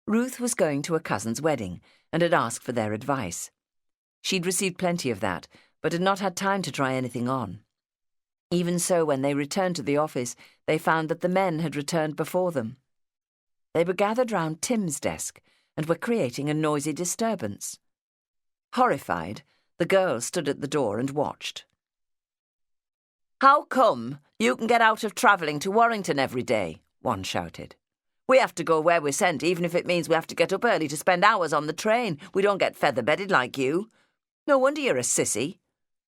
Ruth was going to a cousin's wedding and had asked for their advice. She'd received plenty of that, but had not had time to try anything on. Even so, when they returned to the office, they found that the men had returned before them. They were gathered round Tim's desk and were creating a noisy disturbance. Horrified, the girls stood at the door and watched. "How come you can get out of travelling to Warrington every day?" one shouted. "We have to go where we're sent, even if it means we have to get up early to spend hours on the train. We don't get feather-bedded like you. No wonder you're a sissy.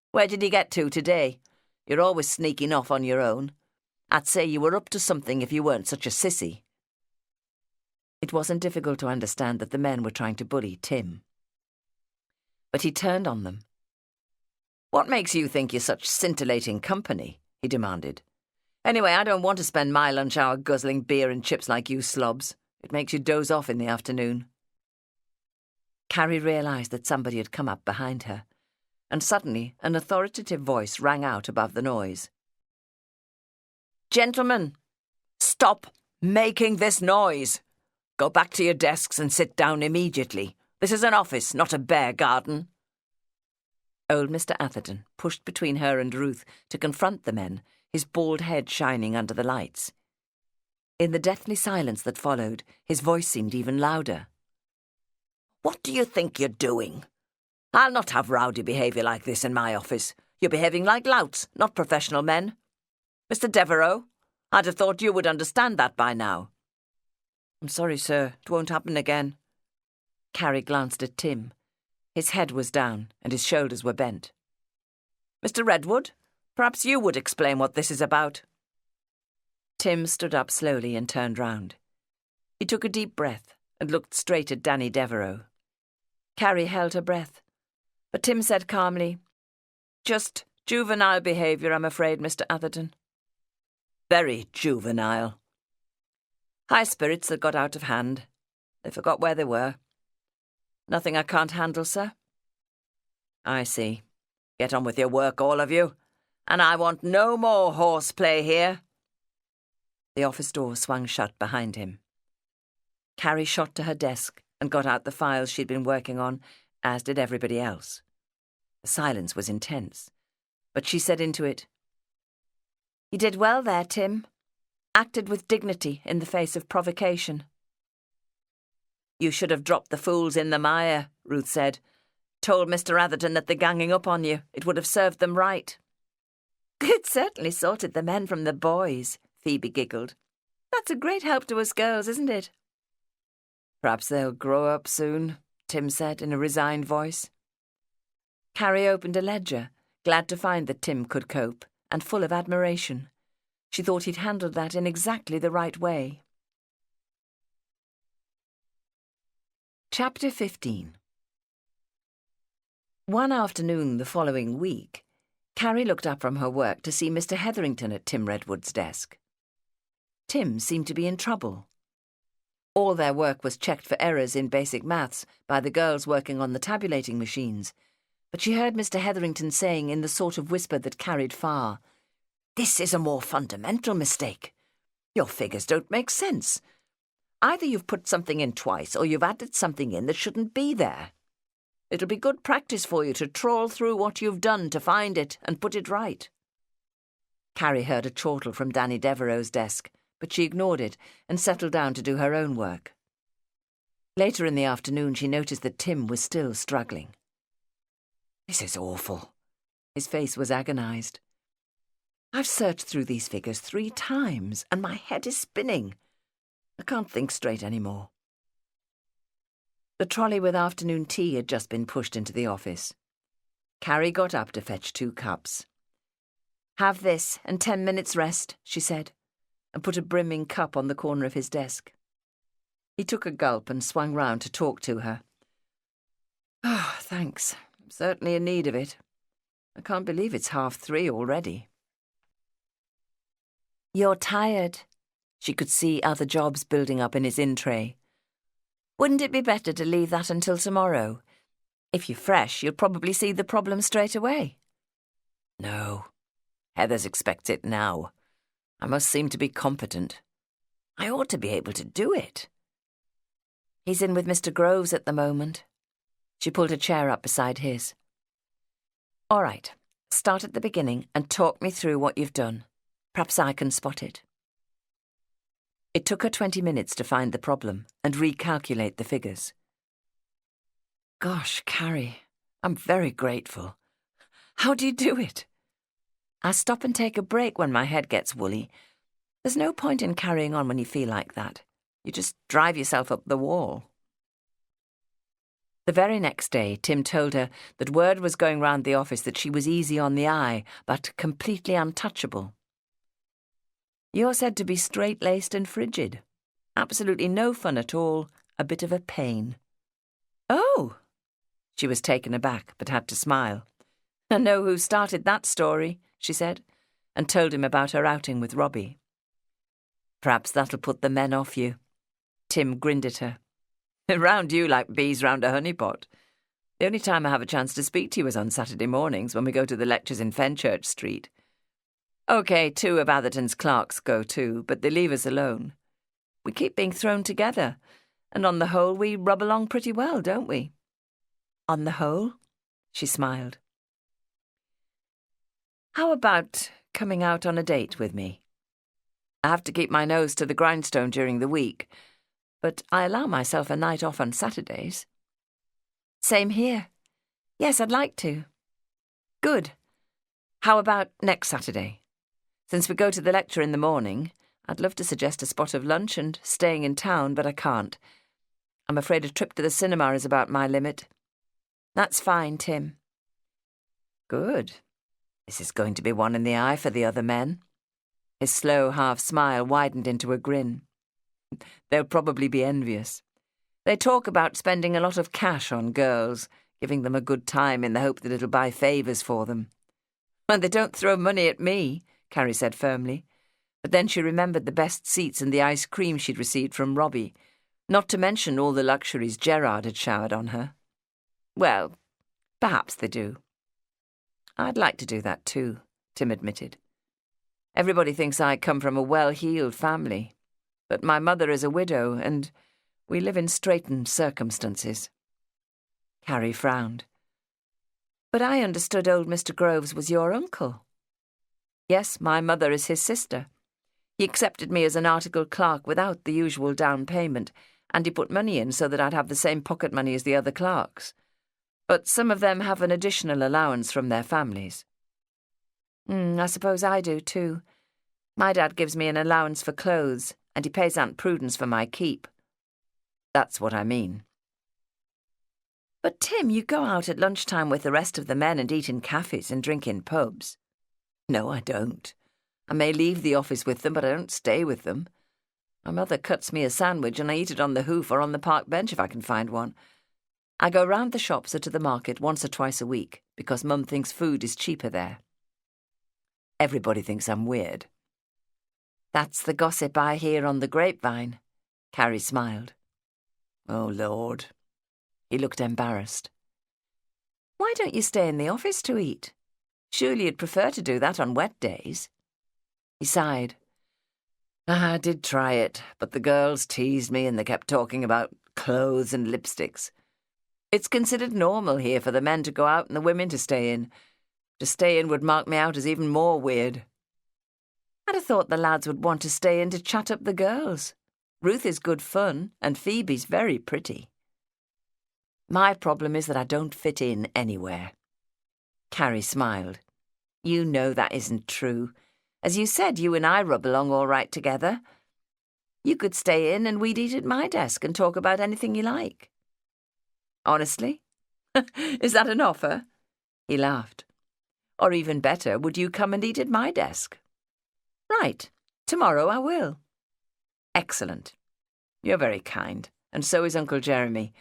Where did you get to today? You're always sneaking off on your own. I'd say you were up to something if you weren't such a sissy." It wasn't difficult to understand that the men were trying to bully Tim. But he turned on them. "What makes you think you're such scintillating company?" he demanded. "Anyway, I don't want to spend my lunch hour guzzling beer and chips like you slobs. It makes you doze off in the afternoon." Carrie realised that somebody had come up behind her, and suddenly an authoritative voice rang out above the noise. "Gentlemen, stop making this noise. Go back to your desks and sit down immediately. This is an office, not a bear garden." Old Mr. Atherton pushed between her and Ruth to confront the men, his bald head shining under the lights. In the deathly silence that followed, his voice seemed even louder. "What do you think you're doing? I'll not have rowdy behaviour like this in my office. You're behaving like louts, not professional men. Mr. Devereux, I'd have thought you would understand that by now." "I'm sorry, sir. It won't happen again." Carrie glanced at Tim. His head was down and his shoulders were bent. "Mr. Redwood, perhaps you would explain what this is about." Tim stood up slowly and turned round. He took a deep breath and looked straight at Danny Devereux. Carrie held her breath, but Tim said calmly, "Just juvenile behaviour, I'm afraid, Mr. Atherton." "Very juvenile." "High spirits that got out of hand. They forgot where they were." "Nothing I can't handle, sir." "I see. Get on with your work, all of you. And I want no more horseplay here." The office door swung shut behind him. Carrie shot to her desk and got out the files she'd been working on, as did everybody else. The silence was intense, but she said into it, "You did well there, Tim. Acted with dignity in the face of provocation." "You should have dropped the fools in the mire," Ruth said. "Told Mr. Atherton that they're ganging up on you. It would have served them right." It certainly sorted the men from the boys, Phoebe giggled. That's a great help to us girls, isn't it? Perhaps they'll grow up soon, Tim said in a resigned voice. Carrie opened a ledger, glad to find that Tim could cope, and full of admiration. She thought he'd handled that in exactly the right way. Chapter 15. One afternoon the following week, Carrie looked up from her work to see Mr. Hetherington at Tim Redwood's desk. Tim seemed to be in trouble. All their work was checked for errors in basic maths by the girls working on the tabulating machines, but she heard Mr. Hetherington saying in the sort of whisper that carried far, "This is a more fundamental mistake. Your figures don't make sense. Either you've put something in twice or you've added something in that shouldn't be there. It'll be good practice for you to trawl through what you've done to find it and put it right." Carrie heard a chortle from Danny Devereux's desk, but she ignored it and settled down to do her own work. Later in the afternoon she noticed that Tim was still struggling. "This is awful." His face was agonized. "I've searched through these figures 3 times and my head is spinning. I can't think straight anymore." The trolley with afternoon tea had just been pushed into the office. Carrie got up to fetch 2 cups. "Have this and 10 minutes rest," she said, and put a brimming cup on the corner of his desk. He took a gulp and swung round to talk to her. "Oh, thanks. I'm certainly in need of it. I can't believe it's 3:30 already." "You're tired." She could see other jobs building up in his in-tray. "Wouldn't it be better to leave that until tomorrow? If you're fresh, you'll probably see the problem straight away." "No. Heathers expects it now. I must seem to be competent. I ought to be able to do it." "He's in with Mr. Groves at the moment." She pulled a chair up beside his. "All right, start at the beginning and talk me through what you've done. Perhaps I can spot it." It took her 20 minutes to find the problem and recalculate the figures. "Gosh, Carrie, I'm very grateful. How do you do it?" "I stop and take a break when my head gets woolly. There's no point in carrying on when you feel like that. You just drive yourself up the wall." The very next day, Tim told her that word was going round the office that she was easy on the eye, but completely untouchable. "You're said to be straight-laced and frigid. Absolutely no fun at all, a bit of a pain." "Oh!" She was taken aback, but had to smile. "I know who started that story," she said, and told him about her outing with Robbie. "Perhaps that'll put the men off you." Tim grinned at her. "Round you like bees round a honeypot. The only time I have a chance to speak to you is on Saturday mornings when we go to the lectures in Fenchurch Street. OK, 2 of Atherton's clerks go too, but they leave us alone. We keep being thrown together, and on the whole we rub along pretty well, don't we?" "On the whole?" She smiled. "How about coming out on a date with me? I have to keep my nose to the grindstone during the week, but I allow myself a night off on Saturdays." "Same here. Yes, I'd like to." "Good. How about next Saturday? Since we go to the lecture in the morning, I'd love to suggest a spot of lunch and staying in town, but I can't. I'm afraid a trip to the cinema is about my limit." "That's fine, Tim." "Good. This is going to be one in the eye for the other men." His slow half-smile widened into a grin. "They'll probably be envious. They talk about spending a lot of cash on girls, giving them a good time in the hope that it'll buy favours for them." "And they don't throw money at me," Carrie said firmly. But then she remembered the best seats and the ice cream she'd received from Robbie, not to mention all the luxuries Gerard had showered on her. "Well, perhaps they do." "I'd like to do that too," Tim admitted. "Everybody thinks I come from a well-heeled family, but my mother is a widow and we live in straitened circumstances." Carrie frowned. "But I understood old Mr. Groves was your uncle." "Yes, my mother is his sister. He accepted me as an articled clerk without the usual down payment, and he put money in so that I'd have the same pocket money as the other clerks. But some of them have an additional allowance from their families." I suppose I do too. My dad gives me an allowance for clothes, and he pays Aunt Prudence for my keep. That's what I mean. But Tim, you go out at lunchtime with the rest of the men and eat in cafes and drink in pubs. No, I don't. I may leave the office with them, but I don't stay with them. My mother cuts me a sandwich and I eat it on the hoof or on the park bench if I can find one. I go round the shops or to the market once or twice a week because Mum thinks food is cheaper there. Everybody thinks I'm weird. That's the gossip I hear on the grapevine. Carrie smiled. Oh, Lord. He looked embarrassed. Why don't you stay in the office to eat? Surely you'd prefer to do that on wet days. He sighed. I did try it, but the girls teased me and they kept talking about clothes and lipsticks. It's considered normal here for the men to go out and the women to stay in. To stay in would mark me out as even more weird. I'd have thought the lads would want to stay in to chat up the girls. Ruth is good fun, and Phoebe's very pretty. My problem is that I don't fit in anywhere. Carrie smiled. You know that isn't true. As you said, you and I rub along all right together. You could stay in and we'd eat at my desk and talk about anything you like. Honestly? Is that an offer? He laughed. Or even better, would you come and eat at my desk? Right. Tomorrow I will. Excellent. You're very kind, and so is Uncle Jeremy.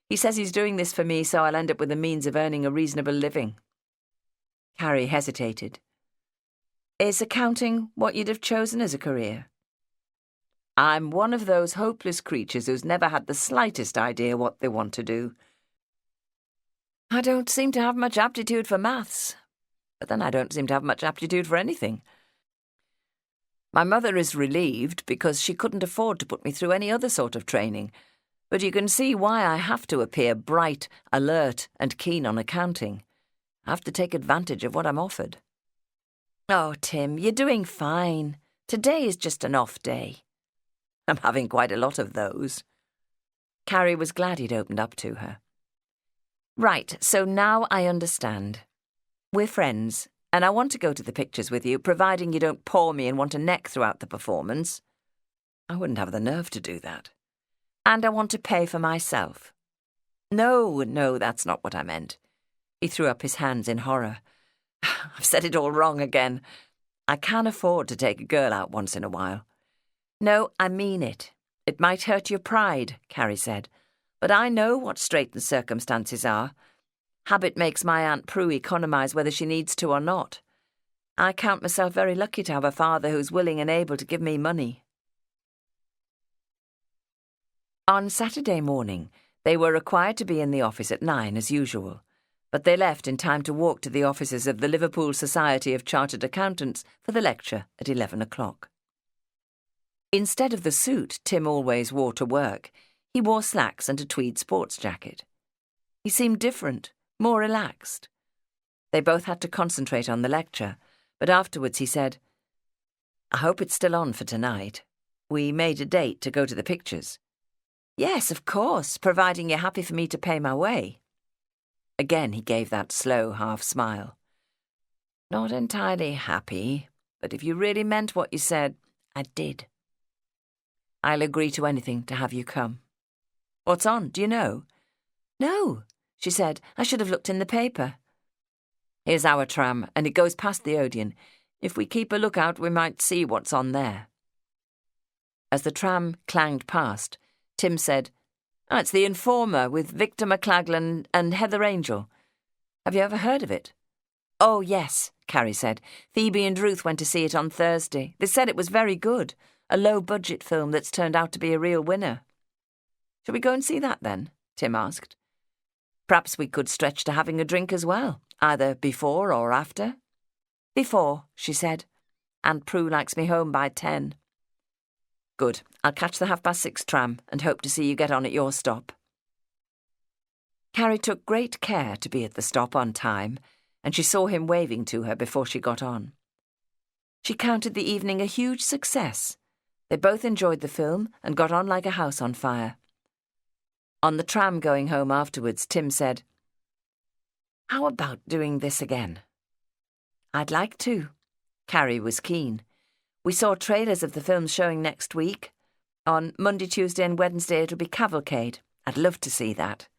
He says he's doing this for me so I'll end up with the means of earning a reasonable living. Carrie hesitated. Is accounting what you'd have chosen as a career? I'm one of those hopeless creatures who's never had the slightest idea what they want to do. I don't seem to have much aptitude for maths, but then I don't seem to have much aptitude for anything. My mother is relieved because she couldn't afford to put me through any other sort of training, but you can see why I have to appear bright, alert, and keen on accounting. I have to take advantage of what I'm offered. Oh, Tim, you're doing fine. Today is just an off day. I'm having quite a lot of those. Carrie was glad he'd opened up to her. Right, so now I understand. We're friends, and I want to go to the pictures with you, providing you don't paw me and want a neck throughout the performance. I wouldn't have the nerve to do that. And I want to pay for myself. No, that's not what I meant. He threw up his hands in horror. I've said it all wrong again. I can afford to take a girl out once in a while. No, I mean it. It might hurt your pride, Carrie said, but I know what straitened circumstances are. Habit makes my Aunt Prue economise whether she needs to or not. I count myself very lucky to have a father who's willing and able to give me money. On Saturday morning, they were required to be in the office at 9 as usual, but they left in time to walk to the offices of the Liverpool Society of Chartered Accountants for the lecture at 11 o'clock. Instead of the suit Tim always wore to work, he wore slacks and a tweed sports jacket. He seemed different, more relaxed. They both had to concentrate on the lecture, but afterwards he said, I hope it's still on for tonight. We made a date to go to the pictures. Yes, of course, providing you're happy for me to pay my way. Again he gave that slow half smile. Not entirely happy, but if you really meant what you said, I did. I'll agree to anything to have you come. What's on, do you know? No, she said. I should have looked in the paper. Here's our tram, and it goes past the Odeon. If we keep a lookout, we might see what's on there. As the tram clanged past, Tim said, it's The Informer with Victor McLaglen and Heather Angel. Have you ever heard of it? Oh, yes, Carrie said. Phoebe and Ruth went to see it on Thursday. They said it was very good, a low-budget film that's turned out to be a real winner. Shall we go and see that then? Tim asked. Perhaps we could stretch to having a drink as well, either before or after. Before, she said. Aunt Prue likes me home by 10. Good. I'll catch the 6:30 tram and hope to see you get on at your stop. Carrie took great care to be at the stop on time, and she saw him waving to her before she got on. She counted the evening a huge success. They both enjoyed the film and got on like a house on fire. On the tram going home afterwards, Tim said, How about doing this again? I'd like to, Carrie was keen. "We saw trailers of the films showing next week. On Monday, Tuesday and Wednesday it'll be Cavalcade. I'd love to see that."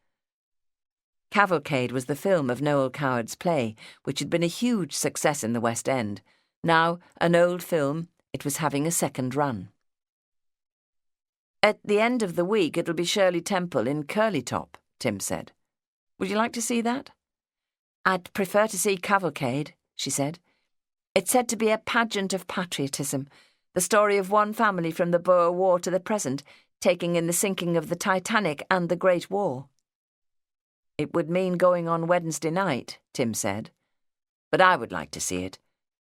Cavalcade was the film of Noel Coward's play, which had been a huge success in the West End. Now, an old film, it was having a second run. "At the end of the week it'll be Shirley Temple in Curlytop," Tim said. "Would you like to see that?" "I'd prefer to see Cavalcade," she said. "It's said to be a pageant of patriotism, the story of one family from the Boer War to the present, taking in the sinking of the Titanic and the Great War." "It would mean going on Wednesday night," Tim said. "But I would like to see it.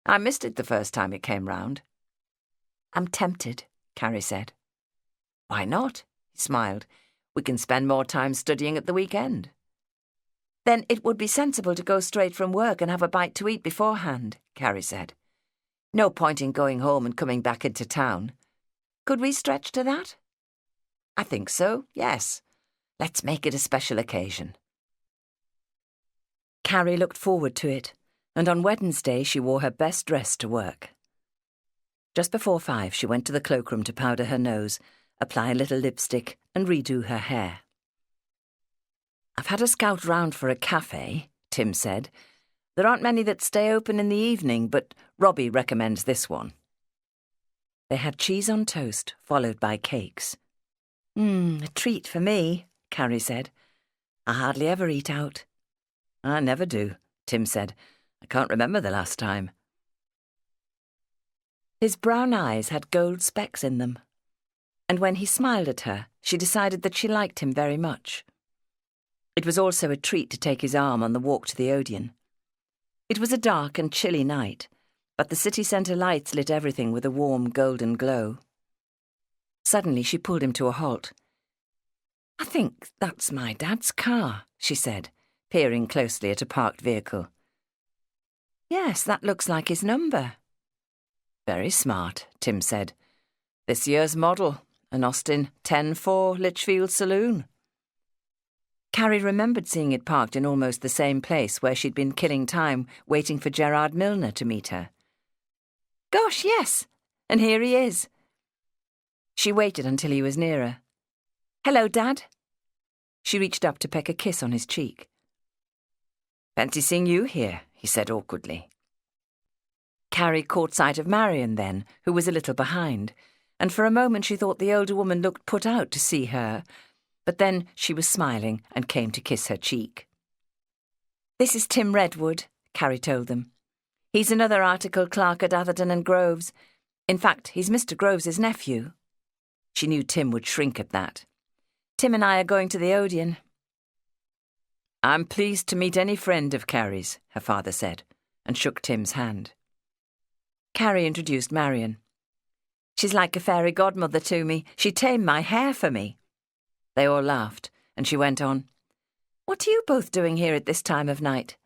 I missed it the first time it came round." "I'm tempted," Carrie said. "Why not?" He smiled. "We can spend more time studying at the weekend." "Then it would be sensible to go straight from work and have a bite to eat beforehand," Carrie said. "No point in going home and coming back into town. Could we stretch to that?" "I think so, yes. Let's make it a special occasion." Carrie looked forward to it, and on Wednesday she wore her best dress to work. Just before 5 she went to the cloakroom to powder her nose, apply a little lipstick and redo her hair. "I've had a scout round for a cafe," Tim said. "There aren't many that stay open in the evening, but Robbie recommends this one." They had cheese on toast, followed by cakes. A treat for me," Carrie said. "I hardly ever eat out." "I never do," Tim said. "I can't remember the last time." His brown eyes had gold specks in them, and when he smiled at her, she decided that she liked him very much. It was also a treat to take his arm on the walk to the Odeon. It was a dark and chilly night, but the city centre lights lit everything with a warm golden glow. Suddenly she pulled him to a halt. "I think that's my dad's car," she said, peering closely at a parked vehicle. "Yes, that looks like his number." "Very smart," Tim said. "This year's model, an Austin 10-4 Litchfield saloon." Carrie remembered seeing it parked in almost the same place where she'd been killing time waiting for Gerard Milner to meet her. "Gosh, yes, and here he is." She waited until he was nearer. "Hello, Dad." She reached up to peck a kiss on his cheek. "Fancy seeing you here," he said awkwardly. Carrie caught sight of Marion then, who was a little behind, and for a moment she thought the older woman looked put out to see her, but then she was smiling and came to kiss her cheek. "This is Tim Redwood," Carrie told them. "He's another article clerk at Atherton and Groves. In fact, he's Mr. Groves's nephew." She knew Tim would shrink at that. "Tim and I are going to the Odeon." "I'm pleased to meet any friend of Carrie's," her father said, and shook Tim's hand. Carrie introduced Marion. "She's like a fairy godmother to me. She tamed my hair for me." They all laughed, and she went on. "What are you both doing here at this time of night?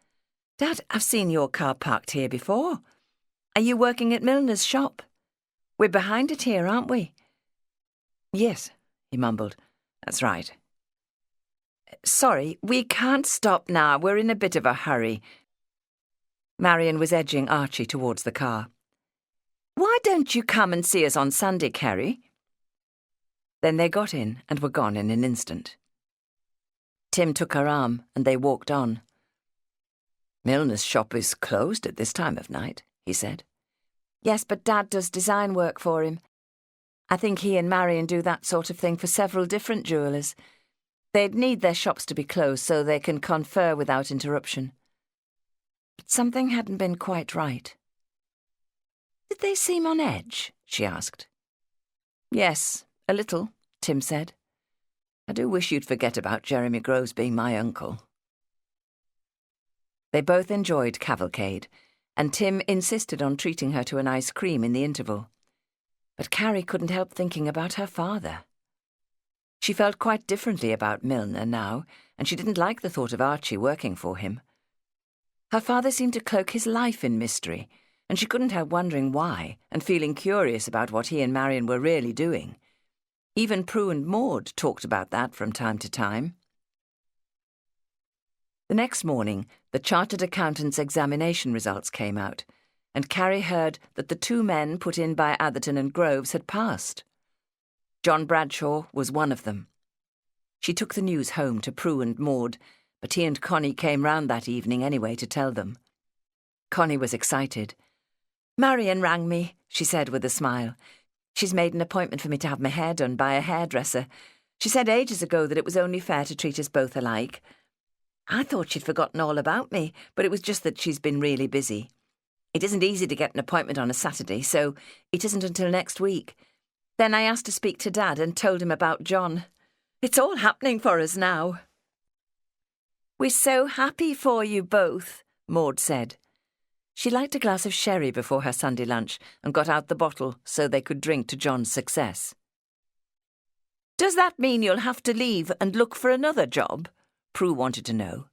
Dad, I've seen your car parked here before. Are you working at Milner's shop? We're behind it here, aren't we?" "Yes," he mumbled. "That's right." "Sorry, we can't stop now. We're in a bit of a hurry." Marion was edging Archie towards the car. "Why don't you come and see us on Sunday, Carrie?" Then they got in and were gone in an instant. Tim took her arm and they walked on. "Milner's shop is closed at this time of night," he said. "Yes, but Dad does design work for him. I think he and Marion do that sort of thing for several different jewellers. They'd need their shops to be closed so they can confer without interruption." But something hadn't been quite right. "Did they seem on edge?" she asked. "Yes, a little," Tim said. "I do wish you'd forget about Jeremy Groves being my uncle." They both enjoyed Cavalcade, and Tim insisted on treating her to an ice cream in the interval. But Carrie couldn't help thinking about her father. She felt quite differently about Milner now, and she didn't like the thought of Archie working for him. Her father seemed to cloak his life in mystery, and she couldn't help wondering why and feeling curious about what he and Marion were really doing. Even Prue and Maud talked about that from time to time. The next morning, the Chartered Accountant's examination results came out, and Carrie heard that the 2 men put in by Atherton and Groves had passed. John Bradshaw was one of them. She took the news home to Prue and Maud, but he and Connie came round that evening anyway to tell them. Connie was excited. "Marion rang me," she said with a smile. "She's made an appointment for me to have my hair done by a hairdresser. She said ages ago that it was only fair to treat us both alike. I thought she'd forgotten all about me, but it was just that she's been really busy. It isn't easy to get an appointment on a Saturday, so it isn't until next week. Then I asked to speak to Dad and told him about John. It's all happening for us now." "We're so happy for you both," Maud said. She liked a glass of sherry before her Sunday lunch and got out the bottle so they could drink to John's success. "Does that mean you'll have to leave and look for another job?" Prue wanted to know.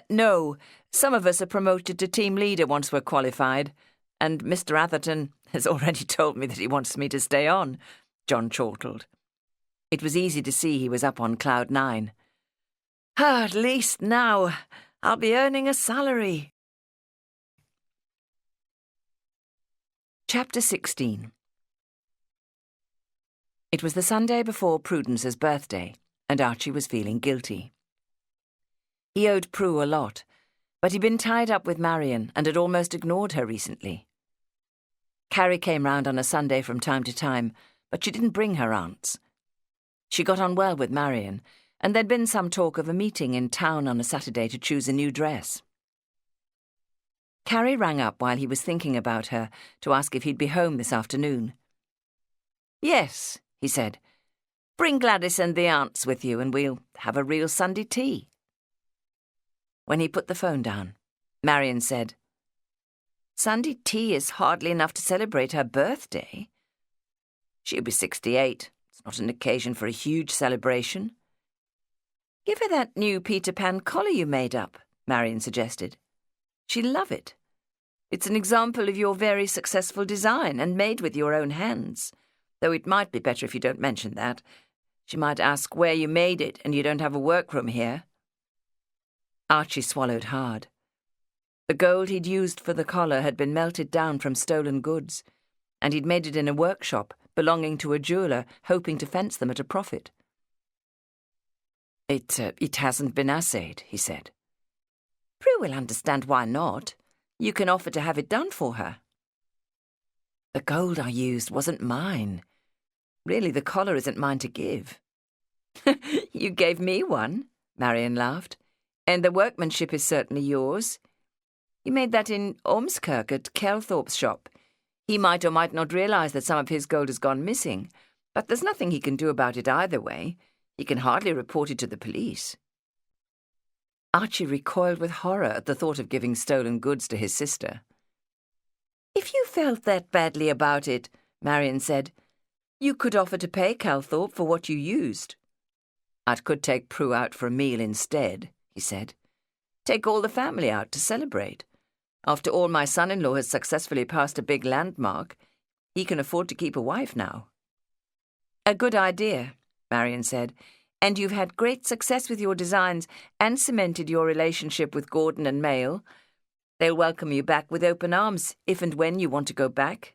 No, some of us are promoted to team leader once we're qualified, and Mr. Atherton has already told me that he wants me to stay on," John chortled. It was easy to see he was up on cloud 9. "At least now I'll be earning a salary." Chapter 16. It was the Sunday before Prudence's birthday, and Archie was feeling guilty. He owed Prue a lot, but he'd been tied up with Marion and had almost ignored her recently. Carrie came round on a Sunday from time to time, but she didn't bring her aunts. She got on well with Marion, and there'd been some talk of a meeting in town on a Saturday to choose a new dress. Carrie rang up while he was thinking about her to ask if he'd be home this afternoon. "Yes," he said. "Bring Gladys and the aunts with you and we'll have a real Sunday tea." When he put the phone down, Marion said, "Sunday tea is hardly enough to celebrate her birthday." "She'll be 68. It's not an occasion for a huge celebration." "Give her that new Peter Pan collar you made up," Marion suggested. "She'll love it. It's an example of your very successful design and made with your own hands, though it might be better if you don't mention that. She might ask where you made it and you don't have a workroom here." Archie swallowed hard. The gold he'd used for the collar had been melted down from stolen goods, and he'd made it in a workshop belonging to a jeweller hoping to fence them at a profit. It hasn't been assayed," he said. "Prue will understand why not. You can offer to have it done for her." "The gold I used wasn't mine. Really, the collar isn't mine to give." "You gave me one," Marion laughed. "And the workmanship is certainly yours. You made that in Ormskirk at Kelthorpe's shop. He might or might not realise that some of his gold has gone missing, but there's nothing he can do about it either way. He can hardly report it to the police." Archie recoiled with horror at the thought of giving stolen goods to his sister. "If you felt that badly about it," Marion said, "you could offer to pay Calthorpe for what you used." "I could take Prue out for a meal instead," he said. "Take all the family out to celebrate. After all, my son-in-law has successfully passed a big landmark. He can afford to keep a wife now." "A good idea," Marion said. "And you've had great success with your designs and cemented your relationship with Gordon and Mayle. They'll welcome you back with open arms if and when you want to go back."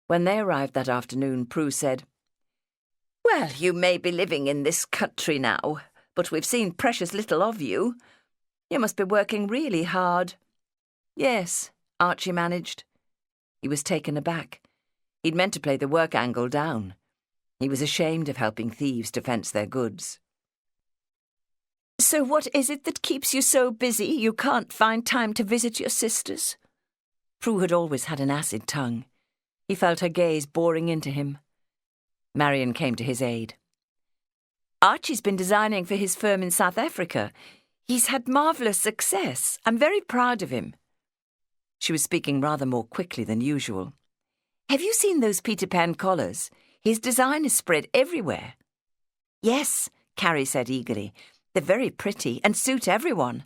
When they arrived that afternoon, Prue said, "Well, you may be living in this country now, but we've seen precious little of you. You must be working really hard." "Yes," Archie managed. He was taken aback. He'd meant to play the work angle down. He was ashamed of helping thieves to fence their goods. "So what is it that keeps you so busy you can't find time to visit your sisters?" Prue had always had an acid tongue. He felt her gaze boring into him. Marion came to his aid. "Archie's been designing for his firm in South Africa. He's had marvellous success. I'm very proud of him." She was speaking rather more quickly than usual. "Have you seen those Peter Pan collars? His design is spread everywhere." "Yes," Carrie said eagerly. "They're very pretty and suit everyone."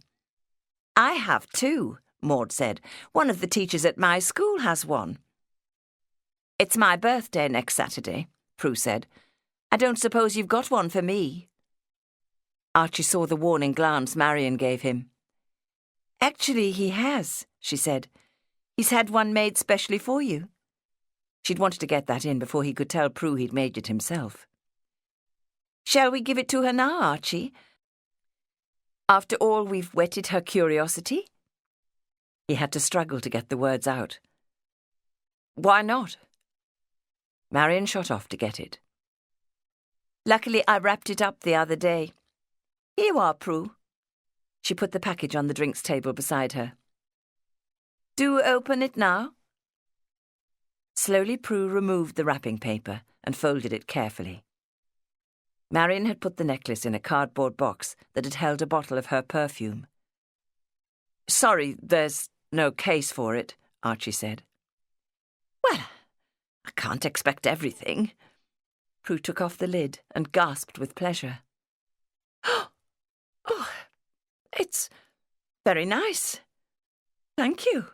"I have too," Maud said. "One of the teachers at my school has one." "It's my birthday next Saturday," Prue said. "I don't suppose you've got one for me." Archie saw the warning glance Marion gave him. Actually, he has, she said. He's had one made specially for you. She'd wanted to get that in before he could tell Prue he'd made it himself. Shall we give it to her now, Archie? After all, we've whetted her curiosity? He had to struggle to get the words out. Why not? Marion shot off to get it. Luckily, I wrapped it up the other day. Here you are, Prue. She put the package on the drinks table beside her. Do open it now. Slowly, Prue removed the wrapping paper and folded it carefully. Marion had put the necklace in a cardboard box that had held a bottle of her perfume. Sorry, there's no case for it, Archie said. Well, I can't expect everything. Prue took off the lid and gasped with pleasure. Oh, it's very nice. Thank you.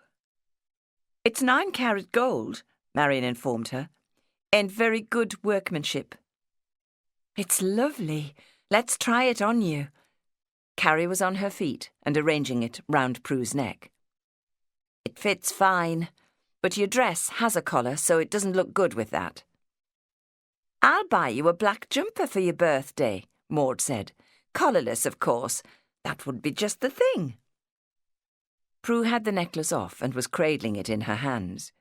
It's 9-carat gold, Marion informed her, and very good workmanship. It's lovely. Let's try it on you. Carrie was on her feet and arranging it round Prue's neck. It fits fine, but your dress has a collar, so it doesn't look good with that. I'll buy you a black jumper for your birthday, Maud said. Collarless, of course. That would be just the thing. Prue had the necklace off and was cradling it in her hands.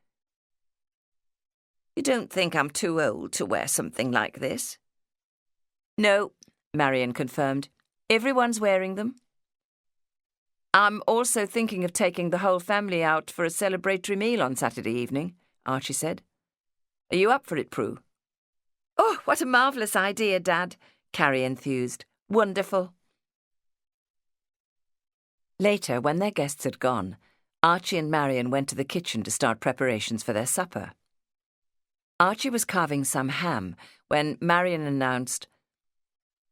You don't think I'm too old to wear something like this? No, Marion confirmed. Everyone's wearing them. I'm also thinking of taking the whole family out for a celebratory meal on Saturday evening, Archie said. Are you up for it, Prue? Oh, what a marvellous idea, Dad, Carrie enthused. Wonderful. Later, when their guests had gone, Archie and Marion went to the kitchen to start preparations for their supper. Archie was carving some ham when Marion announced,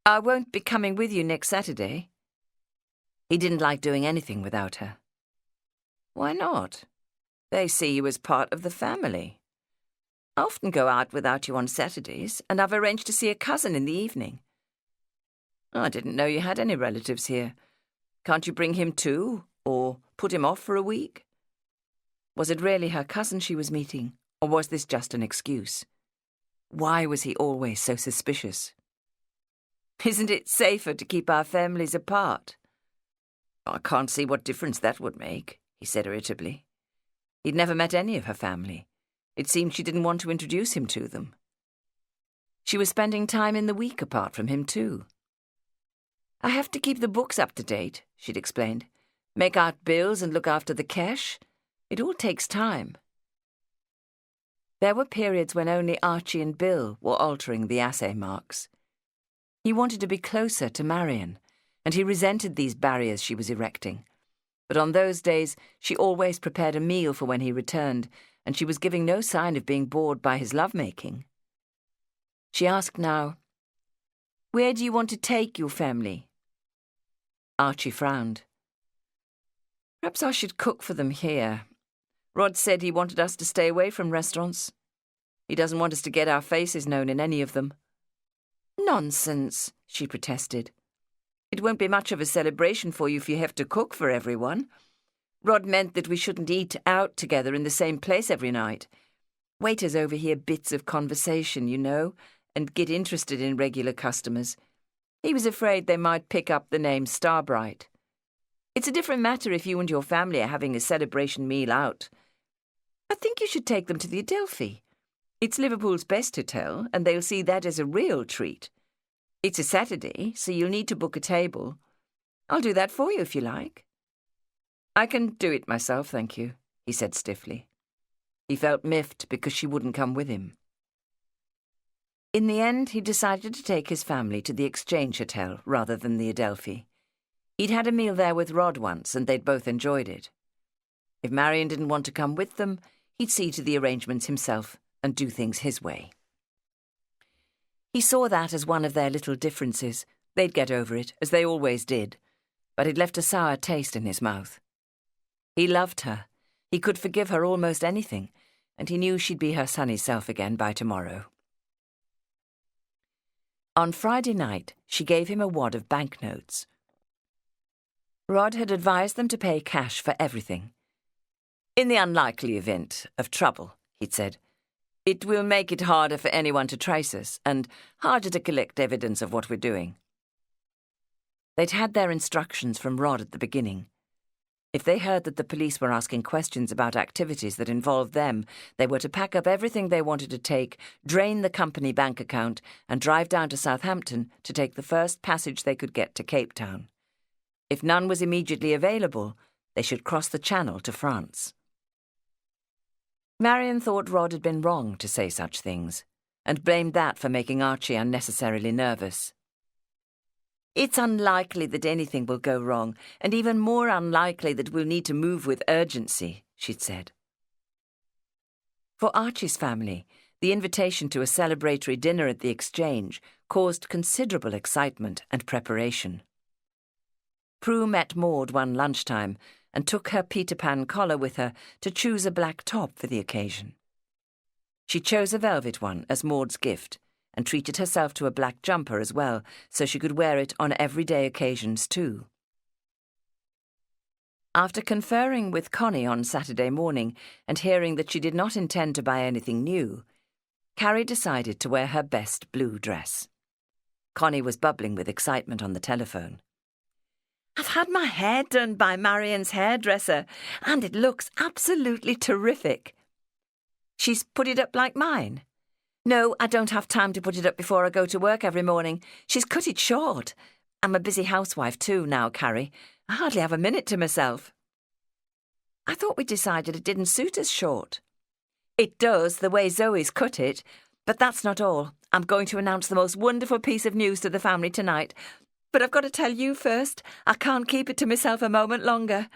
I won't be coming with you next Saturday. He didn't like doing anything without her. Why not? They see you as part of the family. I often go out without you on Saturdays, and I've arranged to see a cousin in the evening. I didn't know you had any relatives here. Can't you bring him too, or put him off for a week? Was it really her cousin she was meeting, or was this just an excuse? Why was he always so suspicious? Isn't it safer to keep our families apart? I can't see what difference that would make, he said irritably. He'd never met any of her family. It seemed she didn't want to introduce him to them. She was spending time in the week apart from him too. I have to keep the books up to date, she'd explained. Make out bills and look after the cash. It all takes time. There were periods when only Archie and Bill were altering the assay marks. He wanted to be closer to Marion, and he resented these barriers she was erecting. But on those days, she always prepared a meal for when he returned, and she was giving no sign of being bored by his lovemaking. She asked now, Where do you want to take your family? Archie frowned. Perhaps I should cook for them here. Rod said he wanted us to stay away from restaurants. He doesn't want us to get our faces known in any of them. Nonsense, she protested. It won't be much of a celebration for you if you have to cook for everyone. Rod meant that we shouldn't eat out together in the same place every night. Waiters overhear bits of conversation, you know, and get interested in regular customers. He was afraid they might pick up the name Starbright. It's a different matter if you and your family are having a celebration meal out. I think you should take them to the Adelphi. It's Liverpool's best hotel, and they'll see that as a real treat. It's a Saturday, so you'll need to book a table. I'll do that for you if you like. I can do it myself, thank you, he said stiffly. He felt miffed because she wouldn't come with him. In the end, he decided to take his family to the Exchange Hotel rather than the Adelphi. He'd had a meal there with Rod once, and they'd both enjoyed it. If Marion didn't want to come with them, he'd see to the arrangements himself and do things his way. He saw that as one of their little differences. They'd get over it, as they always did, but it left a sour taste in his mouth. He loved her. He could forgive her almost anything, and he knew she'd be her sunny self again by tomorrow. On Friday night, she gave him a wad of banknotes. Rod had advised them to pay cash for everything. "In the unlikely event of trouble," he'd said, "it will make it harder for anyone to trace us and harder to collect evidence of what we're doing." They'd had their instructions from Rod at the beginning. If they heard that the police were asking questions about activities that involved them, they were to pack up everything they wanted to take, drain the company bank account, and drive down to Southampton to take the first passage they could get to Cape Town. If none was immediately available, they should cross the Channel to France. Marion thought Rod had been wrong to say such things, and blamed that for making Archie unnecessarily nervous. "It's unlikely that anything will go wrong, and even more unlikely that we'll need to move with urgency," she'd said. For Archie's family, the invitation to a celebratory dinner at the Exchange caused considerable excitement and preparation. Prue met Maud one lunchtime and took her Peter Pan collar with her to choose a black top for the occasion. She chose a velvet one as Maud's gift, and treated herself to a black jumper as well, so she could wear it on everyday occasions too. After conferring with Connie on Saturday morning and hearing that she did not intend to buy anything new, Carrie decided to wear her best blue dress. Connie was bubbling with excitement on the telephone. "I've had my hair done by Marion's hairdresser, and it looks absolutely terrific." "She's put it up like mine?" "No, I don't have time to put it up before I go to work every morning. She's cut it short. I'm a busy housewife too now, Carrie. I hardly have a minute to myself." "I thought we decided it didn't suit us short." "It does, the way Zoe's cut it. But that's not all. I'm going to announce the most wonderful piece of news to the family tonight. But I've got to tell you first. I can't keep it to myself a moment longer.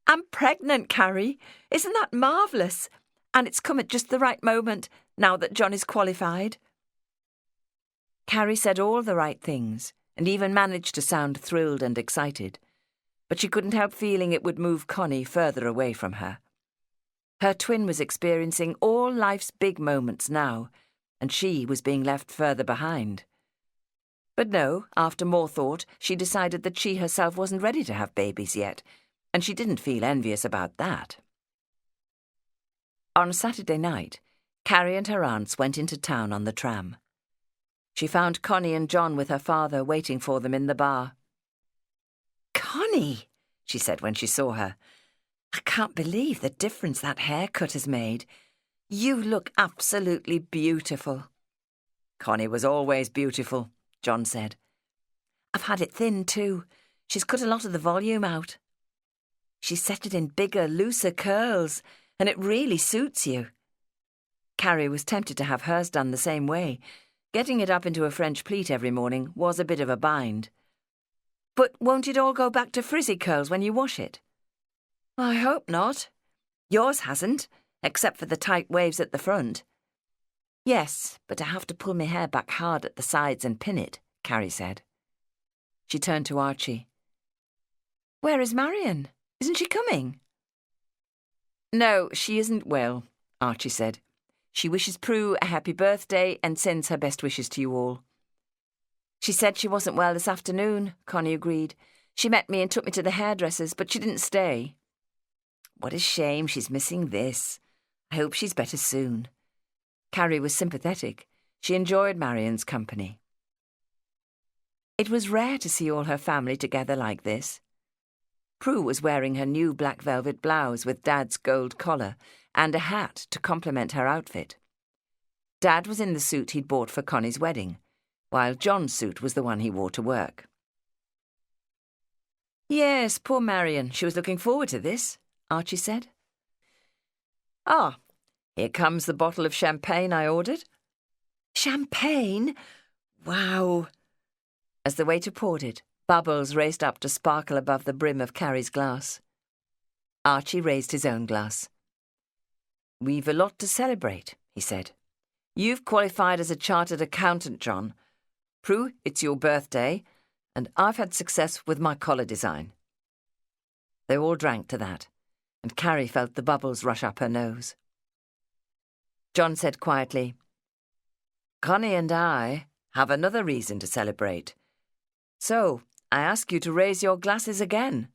I'm pregnant, Carrie. Isn't that marvellous? And it's come at just the right moment, now that John is qualified." Carrie said all the right things, and even managed to sound thrilled and excited, but she couldn't help feeling it would move Connie further away from her. Her twin was experiencing all life's big moments now, and she was being left further behind. But no, after more thought, she decided that she herself wasn't ready to have babies yet, and she didn't feel envious about that. On Saturday night, Carrie and her aunts went into town on the tram. She found Connie and John with her father waiting for them in the bar. "Connie," she said when she saw her, "I can't believe the difference that haircut has made. You look absolutely beautiful." "Connie was always beautiful," John said. "I've had it thin too. She's cut a lot of the volume out. She's set it in bigger, looser curls, and it really suits you." Carrie was tempted to have hers done the same way. Getting it up into a French pleat every morning was a bit of a bind. "But won't it all go back to frizzy curls when you wash it?" "I hope not. Yours hasn't, except for the tight waves at the front." "Yes, but I have to pull my hair back hard at the sides and pin it," Carrie said. She turned to Archie. "Where is Marion? Isn't she coming?" "No, she isn't well," Archie said. "She wishes Prue a happy birthday and sends her best wishes to you all." "She said she wasn't well this afternoon," Connie agreed. "She met me and took me to the hairdresser's, but she didn't stay." "What a shame she's missing this. I hope she's better soon." Carrie was sympathetic. She enjoyed Marion's company. It was rare to see all her family together like this. Prue was wearing her new black velvet blouse with Dad's gold collar and a hat to complement her outfit. Dad was in the suit he'd bought for Connie's wedding, while John's suit was the one he wore to work. "Yes, poor Marion. She was looking forward to this," Archie said. "Ah, here comes the bottle of champagne I ordered." "Champagne? Wow." As the waiter poured it, bubbles raced up to sparkle above the brim of Carrie's glass. Archie raised his own glass. "We've a lot to celebrate," he said. "You've qualified as a chartered accountant, John. Prue, it's your birthday, and I've had success with my collar design." They all drank to that, and Carrie felt the bubbles rush up her nose. John said quietly, "Connie and I have another reason to celebrate. So, I ask you to raise your glasses again.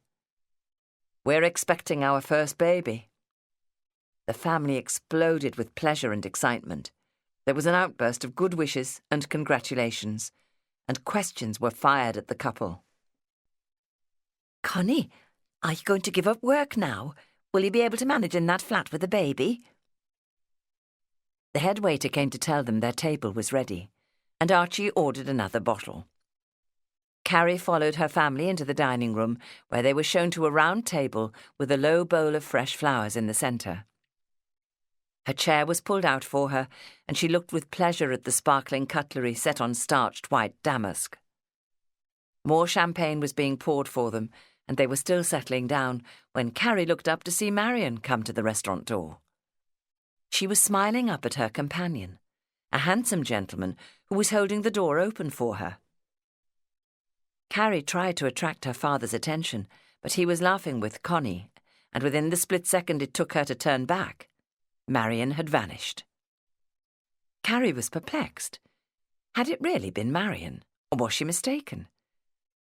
We're expecting our first baby." The family exploded with pleasure and excitement. There was an outburst of good wishes and congratulations, and questions were fired at the couple. "Connie, are you going to give up work now? Will you be able to manage in that flat with a baby?" The head waiter came to tell them their table was ready, and Archie ordered another bottle. Carrie followed her family into the dining room, where they were shown to a round table with a low bowl of fresh flowers in the centre. Her chair was pulled out for her, and she looked with pleasure at the sparkling cutlery set on starched white damask. More champagne was being poured for them, and they were still settling down when Carrie looked up to see Marion come to the restaurant door. She was smiling up at her companion, a handsome gentleman who was holding the door open for her. Carrie tried to attract her father's attention, but he was laughing with Connie, and within the split second it took her to turn back, Marion had vanished. Carrie was perplexed. Had it really been Marion, or was she mistaken?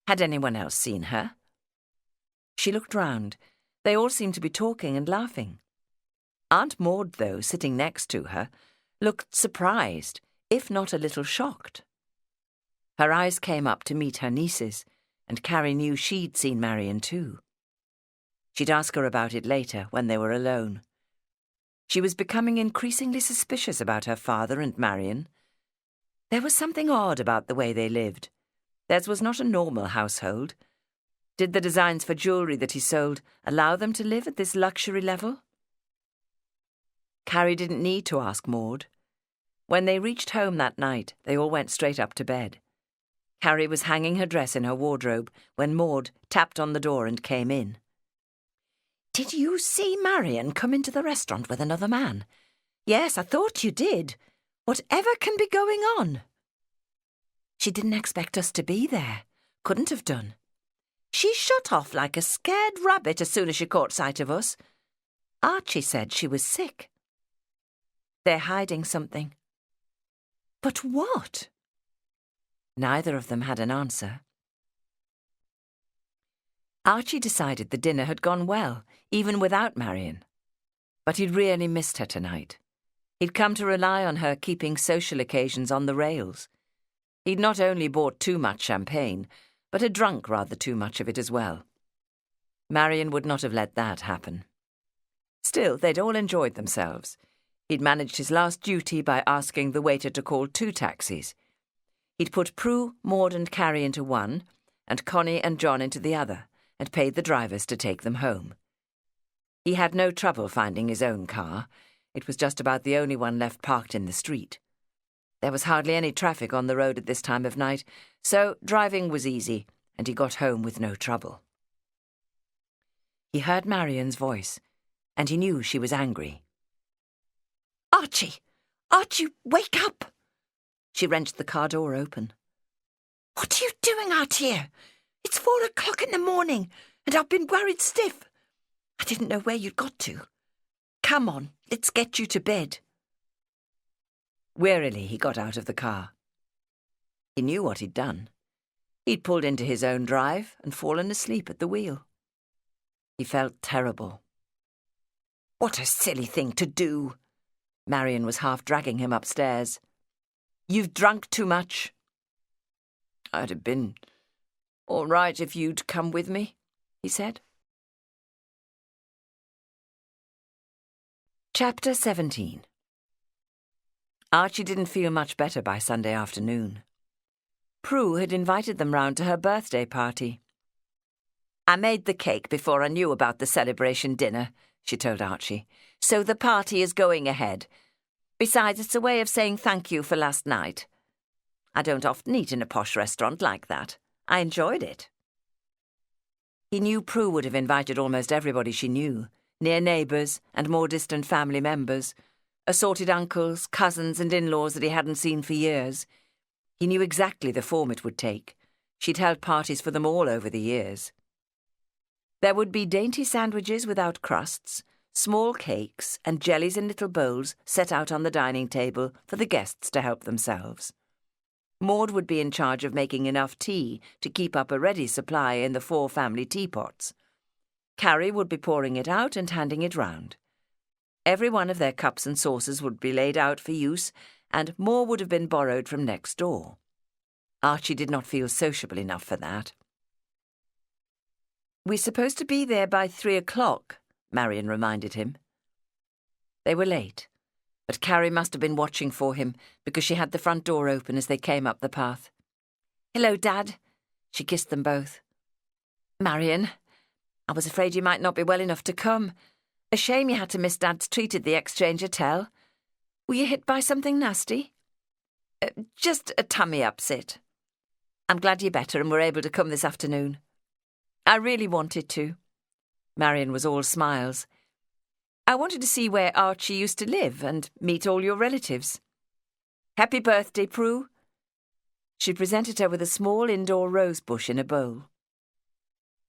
Had anyone else seen her? She looked round. They all seemed to be talking and laughing. Aunt Maud, though, sitting next to her, looked surprised, if not a little shocked. Her eyes came up to meet her niece's, and Carrie knew she'd seen Marion too. She'd ask her about it later, when they were alone. She was becoming increasingly suspicious about her father and Marion. There was something odd about the way they lived. Theirs was not a normal household. Did the designs for jewellery that he sold allow them to live at this luxury level? Carrie didn't need to ask Maud. When they reached home that night, they all went straight up to bed. Carrie was hanging her dress in her wardrobe when Maud tapped on the door and came in. "Did you see Marion come into the restaurant with another man?" "Yes, I thought you did. Whatever can be going on?" "She didn't expect us to be there. Couldn't have done. She shut off like a scared rabbit as soon as she caught sight of us. Archie said she was sick." "They're hiding something." "But what?" Neither of them had an answer. Archie decided the dinner had gone well, even without Marion. But he'd really missed her tonight. He'd come to rely on her keeping social occasions on the rails. He'd not only bought too much champagne, but had drunk rather too much of it as well. Marion would not have let that happen. Still, they'd all enjoyed themselves. He'd managed his last duty by asking the waiter to call 2 taxis. He'd put Prue, Maud and Carrie into one, and Connie and John into the other, and paid the drivers to take them home. He had no trouble finding his own car. It was just about the only one left parked in the street. There was hardly any traffic on the road at this time of night, so driving was easy, and he got home with no trouble. He heard Marion's voice, and he knew she was angry. "Archie! Archie, wake up!" She wrenched the car door open. "What are you doing out here? It's 4 o'clock in the morning, and I've been worried stiff. I didn't know where you'd got to. Come on, let's get you to bed." Wearily he got out of the car. He knew what he'd done. He'd pulled into his own drive and fallen asleep at the wheel. He felt terrible. "What a silly thing to do!" Marion was half dragging him upstairs. "You've drunk too much." "I'd have been all right if you'd come with me," he said. Chapter 17. Archie didn't feel much better by Sunday afternoon. Prue had invited them round to her birthday party. "I made the cake before I knew about the celebration dinner," she told Archie, "so the party is going ahead. Besides, it's a way of saying thank you for last night. I don't often eat in a posh restaurant like that. I enjoyed it." He knew Prue would have invited almost everybody she knew, near neighbours and more distant family members, assorted uncles, cousins and in-laws that he hadn't seen for years. He knew exactly the form it would take. She'd held parties for them all over the years. There would be dainty sandwiches without crusts, small cakes and jellies in little bowls set out on the dining table for the guests to help themselves. Maud would be in charge of making enough tea to keep up a ready supply in the 4 family teapots. Carrie would be pouring it out and handing it round. Every one of their cups and saucers would be laid out for use, and more would have been borrowed from next door. Archie did not feel sociable enough for that. "We're supposed to be there by 3:00, Marion reminded him. They were late, but Carrie must have been watching for him because she had the front door open as they came up the path. "Hello, Dad." She kissed them both. "Marion, I was afraid you might not be well enough to come. A shame you had to miss Dad's treat at the Exchange Hotel. Were you hit by something nasty?" Just a tummy upset. I'm glad you're better and were able to come this afternoon." "I really wanted to." Marion was all smiles. "I wanted to see where Archie used to live and meet all your relatives." "Happy birthday, Prue." She presented her with a small indoor rose bush in a bowl.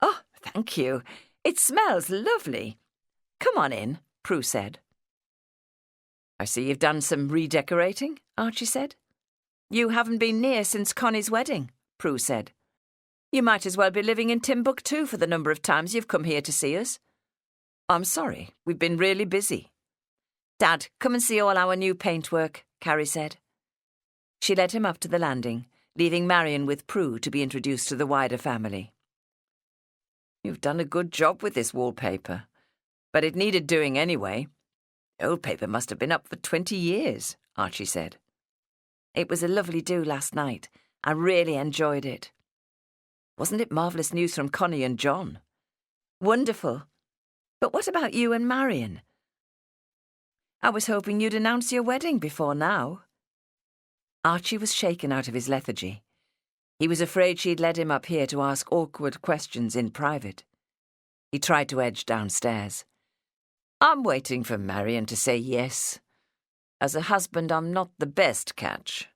"Oh, thank you. It smells lovely. Come on in," Prue said. "I see you've done some redecorating," Archie said. "You haven't been near since Connie's wedding," Prue said. "You might as well be living in Timbuktu for the number of times you've come here to see us." "I'm sorry, we've been really busy." "Dad, come and see all our new paintwork," Carrie said. She led him up to the landing, leaving Marion with Prue to be introduced to the wider family. "You've done a good job with this wallpaper, but it needed doing anyway. The old paper must have been up for 20 years, Archie said. "It was a lovely do last night. I really enjoyed it." "Wasn't it marvellous news from Connie and John?" "Wonderful. But what about you and Marion?" "I was hoping you'd announce your wedding before now." Archie was shaken out of his lethargy. He was afraid she'd led him up here to ask awkward questions in private. He tried to edge downstairs. "I'm waiting for Marion to say yes. As a husband, I'm not the best catch."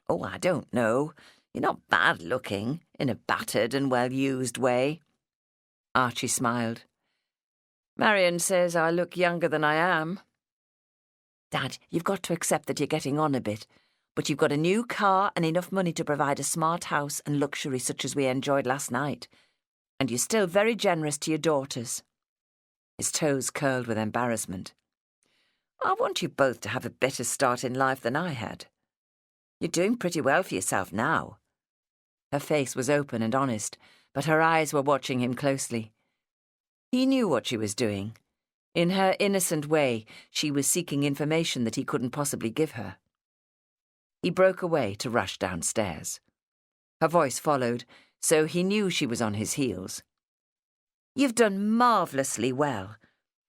"Oh, I don't know. You're not bad-looking, in a battered and well-used way." Archie smiled. "Marion says I look younger than I am." "Dad, you've got to accept that you're getting on a bit, but you've got a new car and enough money to provide a smart house and luxury such as we enjoyed last night. And you're still very generous to your daughters." His toes curled with embarrassment. "I want you both to have a better start in life than I had. You're doing pretty well for yourself now." Her face was open and honest, but her eyes were watching him closely. He knew what she was doing. In her innocent way, she was seeking information that he couldn't possibly give her. He broke away to rush downstairs. Her voice followed, so he knew she was on his heels. "You've done marvellously well,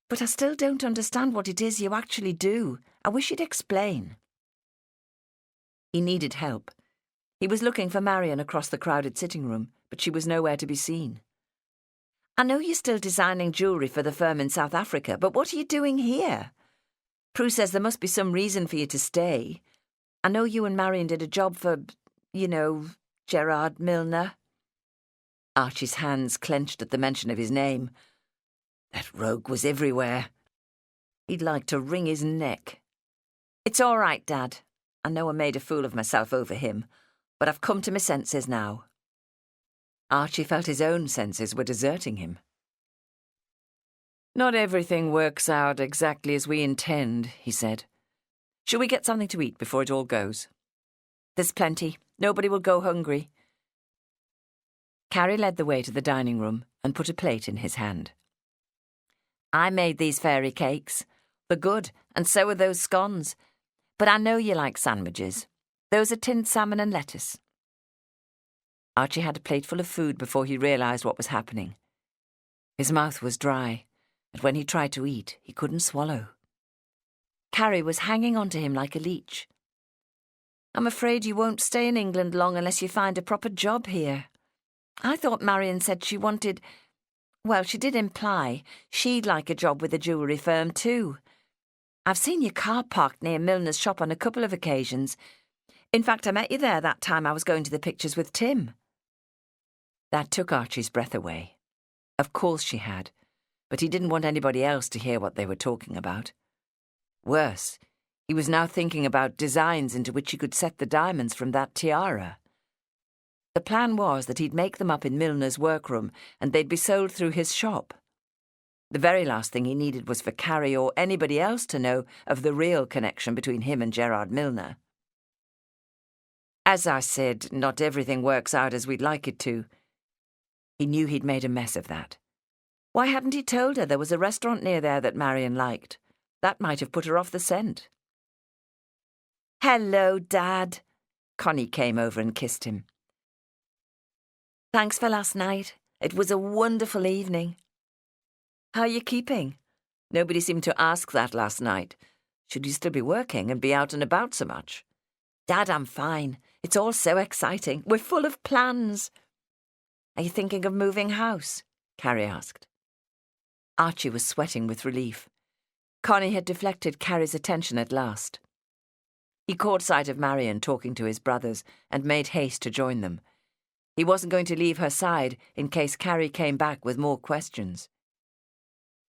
but I still don't understand what it is you actually do. I wish you'd explain." He needed help. He was looking for Marion across the crowded sitting room, but she was nowhere to be seen. "I know you're still designing jewellery for the firm in South Africa, but what are you doing here? Prue says there must be some reason for you to stay. I know you and Marion did a job for, Gerard Milner." Archie's hands clenched at the mention of his name. That rogue was everywhere. He'd like to wring his neck. "It's all right, Dad. I know I made a fool of myself over him, but I've come to my senses now." Archie felt his own senses were deserting him. "Not everything works out exactly as we intend," he said. "Shall we get something to eat before it all goes?" "There's plenty. Nobody will go hungry." Carrie led the way to the dining room and put a plate in his hand. "I made these fairy cakes. They're good, and so are those scones. But I know you like sandwiches. Those are tinned salmon and lettuce." Archie had a plate full of food before he realised what was happening. His mouth was dry, and when he tried to eat, he couldn't swallow. Carrie was hanging on to him like a leech. "I'm afraid you won't stay in England long unless you find a proper job here. I thought Marion said she wanted... Well, she did imply she'd like a job with a jewellery firm too. I've seen your car parked near Milner's shop on a couple of occasions. In fact, I met you there that time I was going to the pictures with Tim." That took Archie's breath away. Of course she had, but he didn't want anybody else to hear what they were talking about. Worse, he was now thinking about designs into which he could set the diamonds from that tiara. The plan was that he'd make them up in Milner's workroom and they'd be sold through his shop. The very last thing he needed was for Carrie or anybody else to know of the real connection between him and Gerard Milner. As I said, not everything works out as we'd like it to. He knew he'd made a mess of that. Why hadn't he told her there was a restaurant near there that Marion liked? That might have put her off the scent. "Hello, Dad." Connie came over and kissed him. "Thanks for last night. It was a wonderful evening." "How are you keeping? Nobody seemed to ask that last night. Should you still be working and be out and about so much?" "Dad, I'm fine. It's all so exciting. We're full of plans." "Are you thinking of moving house?" Carrie asked. Archie was sweating with relief. Connie had deflected Carrie's attention at last. He caught sight of Marion talking to his brothers and made haste to join them. He wasn't going to leave her side in case Carrie came back with more questions.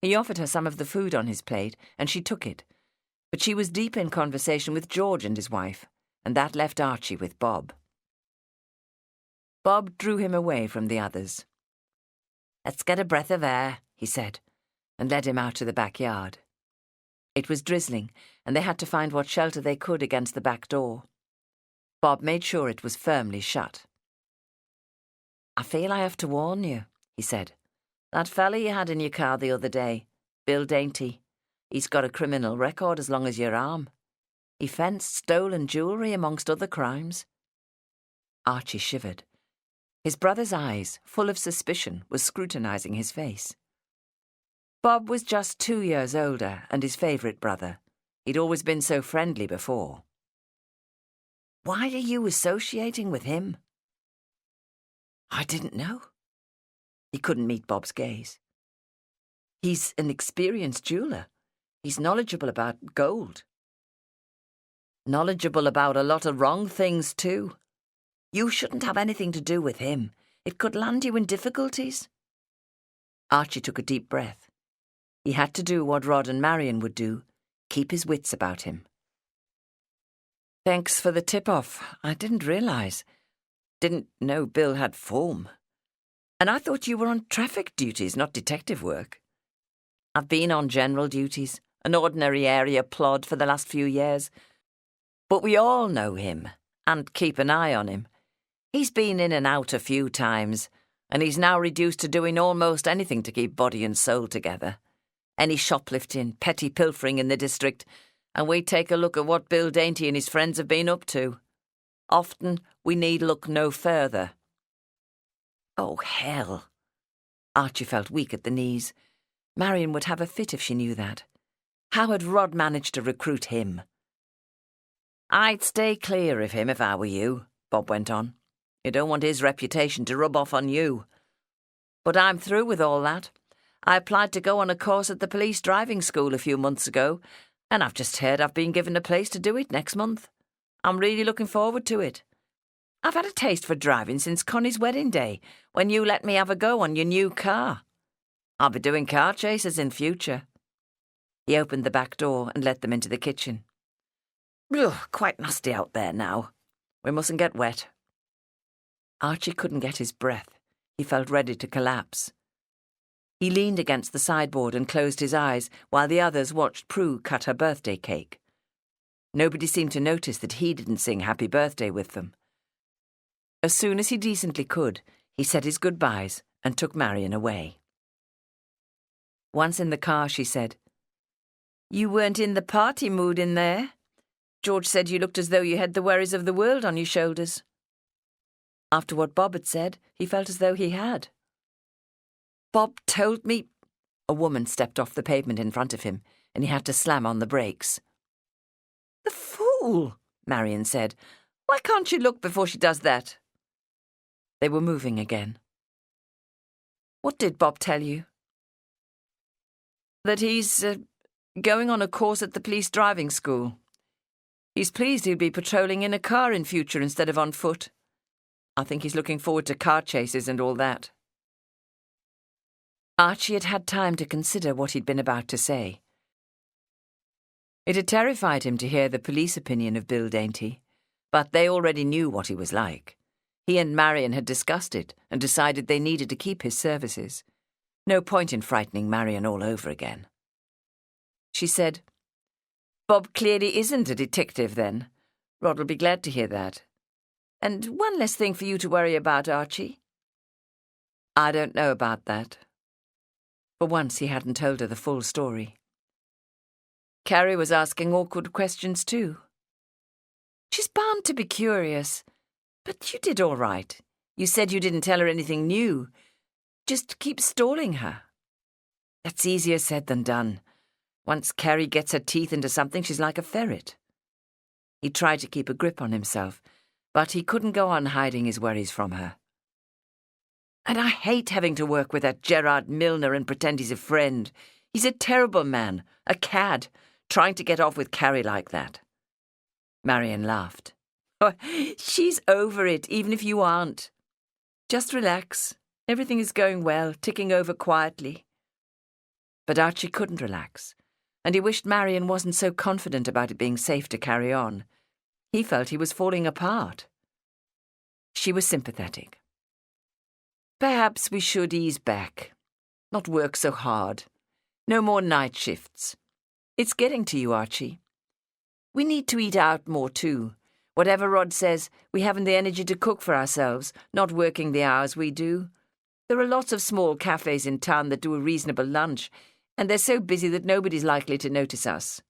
He offered her some of the food on his plate, and she took it. But she was deep in conversation with George and his wife, and that left Archie with Bob. Bob drew him away from the others. "Let's get a breath of air," he said, and led him out to the backyard. It was drizzling, and they had to find what shelter they could against the back door. Bob made sure it was firmly shut. "I feel I have to warn you," he said. "That fella you had in your car the other day, Bill Dainty, he's got a criminal record as long as your arm. He fenced stolen jewellery amongst other crimes." Archie shivered. His brother's eyes, full of suspicion, were scrutinising his face. Bob was just 2 years older and his favourite brother. He'd always been so friendly before. "Why are you associating with him?" "I didn't know." He couldn't meet Bob's gaze. "He's an experienced jeweller. He's knowledgeable about gold. Knowledgeable about a lot of wrong things, too. You shouldn't have anything to do with him. It could land you in difficulties." Archie took a deep breath. He had to do what Rod and Marion would do, keep his wits about him. "Thanks for the tip-off. I didn't realise. Didn't know Bill had form. And I thought you were on traffic duties, not detective work." "I've been on general duties, an ordinary area plod for the last few years. But we all know him, and keep an eye on him. He's been in and out a few times, and he's now reduced to doing almost anything to keep body and soul together. Any shoplifting, petty pilfering in the district, and we take a look at what Bill Dainty and his friends have been up to. Often we need look no further." "Oh, hell." Archie felt weak at the knees. Marion would have a fit if she knew that. How had Rod managed to recruit him? "I'd stay clear of him if I were you," Bob went on. "You don't want his reputation to rub off on you. But I'm through with all that. I applied to go on a course at the police driving school a few months ago, and I've just heard I've been given a place to do it next month. I'm really looking forward to it. I've had a taste for driving since Connie's wedding day, when you let me have a go on your new car. I'll be doing car chases in future." He opened the back door and let them into the kitchen. "Ugh, quite nasty out there now. We mustn't get wet." Archie couldn't get his breath. He felt ready to collapse. He leaned against the sideboard and closed his eyes while the others watched Prue cut her birthday cake. Nobody seemed to notice that he didn't sing Happy Birthday with them. As soon as he decently could, he said his goodbyes and took Marion away. Once in the car, she said, "You weren't in the party mood in there. George said you looked as though you had the worries of the world on your shoulders." After what Bob had said, he felt as though he had. "Bob told me—" A woman stepped off the pavement in front of him, and he had to slam on the brakes. "The fool," Marion said. "Why can't she look before she does that?" They were moving again. "What did Bob tell you?" "That he's going on a course at the police driving school. He's pleased he'll be patrolling in a car in future instead of on foot. I think he's looking forward to car chases and all that." Archie had had time to consider what he'd been about to say. It had terrified him to hear the police opinion of Bill Dainty, but they already knew what he was like. He and Marion had discussed it and decided they needed to keep his services. No point in frightening Marion all over again. She said, "Bob clearly isn't a detective, then. Rod will be glad to hear that. And one less thing for you to worry about, Archie." I don't know about that. For once he hadn't told her the full story. Carrie was asking awkward questions too. "She's bound to be curious. But you did all right. You said you didn't tell her anything new. Just keep stalling her." "That's easier said than done. Once Carrie gets her teeth into something, she's like a ferret." He tried to keep a grip on himself, but he couldn't go on hiding his worries from her. "And I hate having to work with that Gerard Milner and pretend he's a friend. He's a terrible man, a cad, trying to get off with Carrie like that." Marion laughed. "Oh, she's over it, even if you aren't. Just relax. Everything is going well, ticking over quietly." But Archie couldn't relax, and he wished Marion wasn't so confident about it being safe to carry on. He felt he was falling apart. She was sympathetic. "Perhaps we should ease back. Not work so hard. No more night shifts. It's getting to you, Archie. We need to eat out more too. Whatever Rod says, we haven't the energy to cook for ourselves, not working the hours we do. There are lots of small cafes in town that do a reasonable lunch, and they're so busy that nobody's likely to notice us.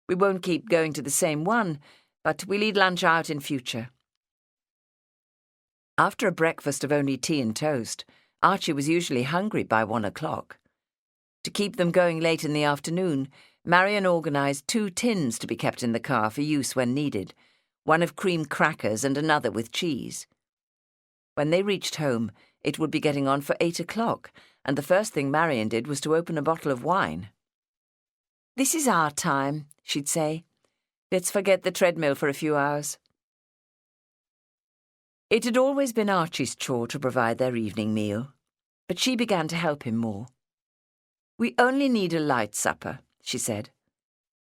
We won't keep going to the same one, but we'll eat lunch out in future." After a breakfast of only tea and toast, Archie was usually hungry by 1 o'clock. To keep them going late in the afternoon, Marion organised 2 tins to be kept in the car for use when needed, one of cream crackers and another with cheese. When they reached home, it would be getting on for 8 o'clock, and the first thing Marion did was to open a bottle of wine. "This is our time," she'd say. "Let's forget the treadmill for a few hours." It had always been Archie's chore to provide their evening meal, but she began to help him more. "We only need a light supper," she said.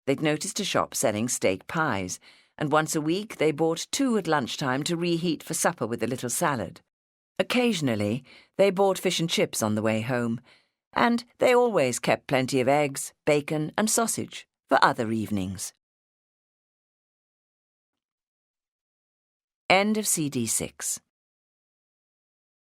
They'd noticed a shop selling steak pies, and once a week they bought 2 at lunchtime to reheat for supper with a little salad. Occasionally, they bought fish and chips on the way home, and they always kept plenty of eggs, bacon, and sausage for other evenings. End of CD 6.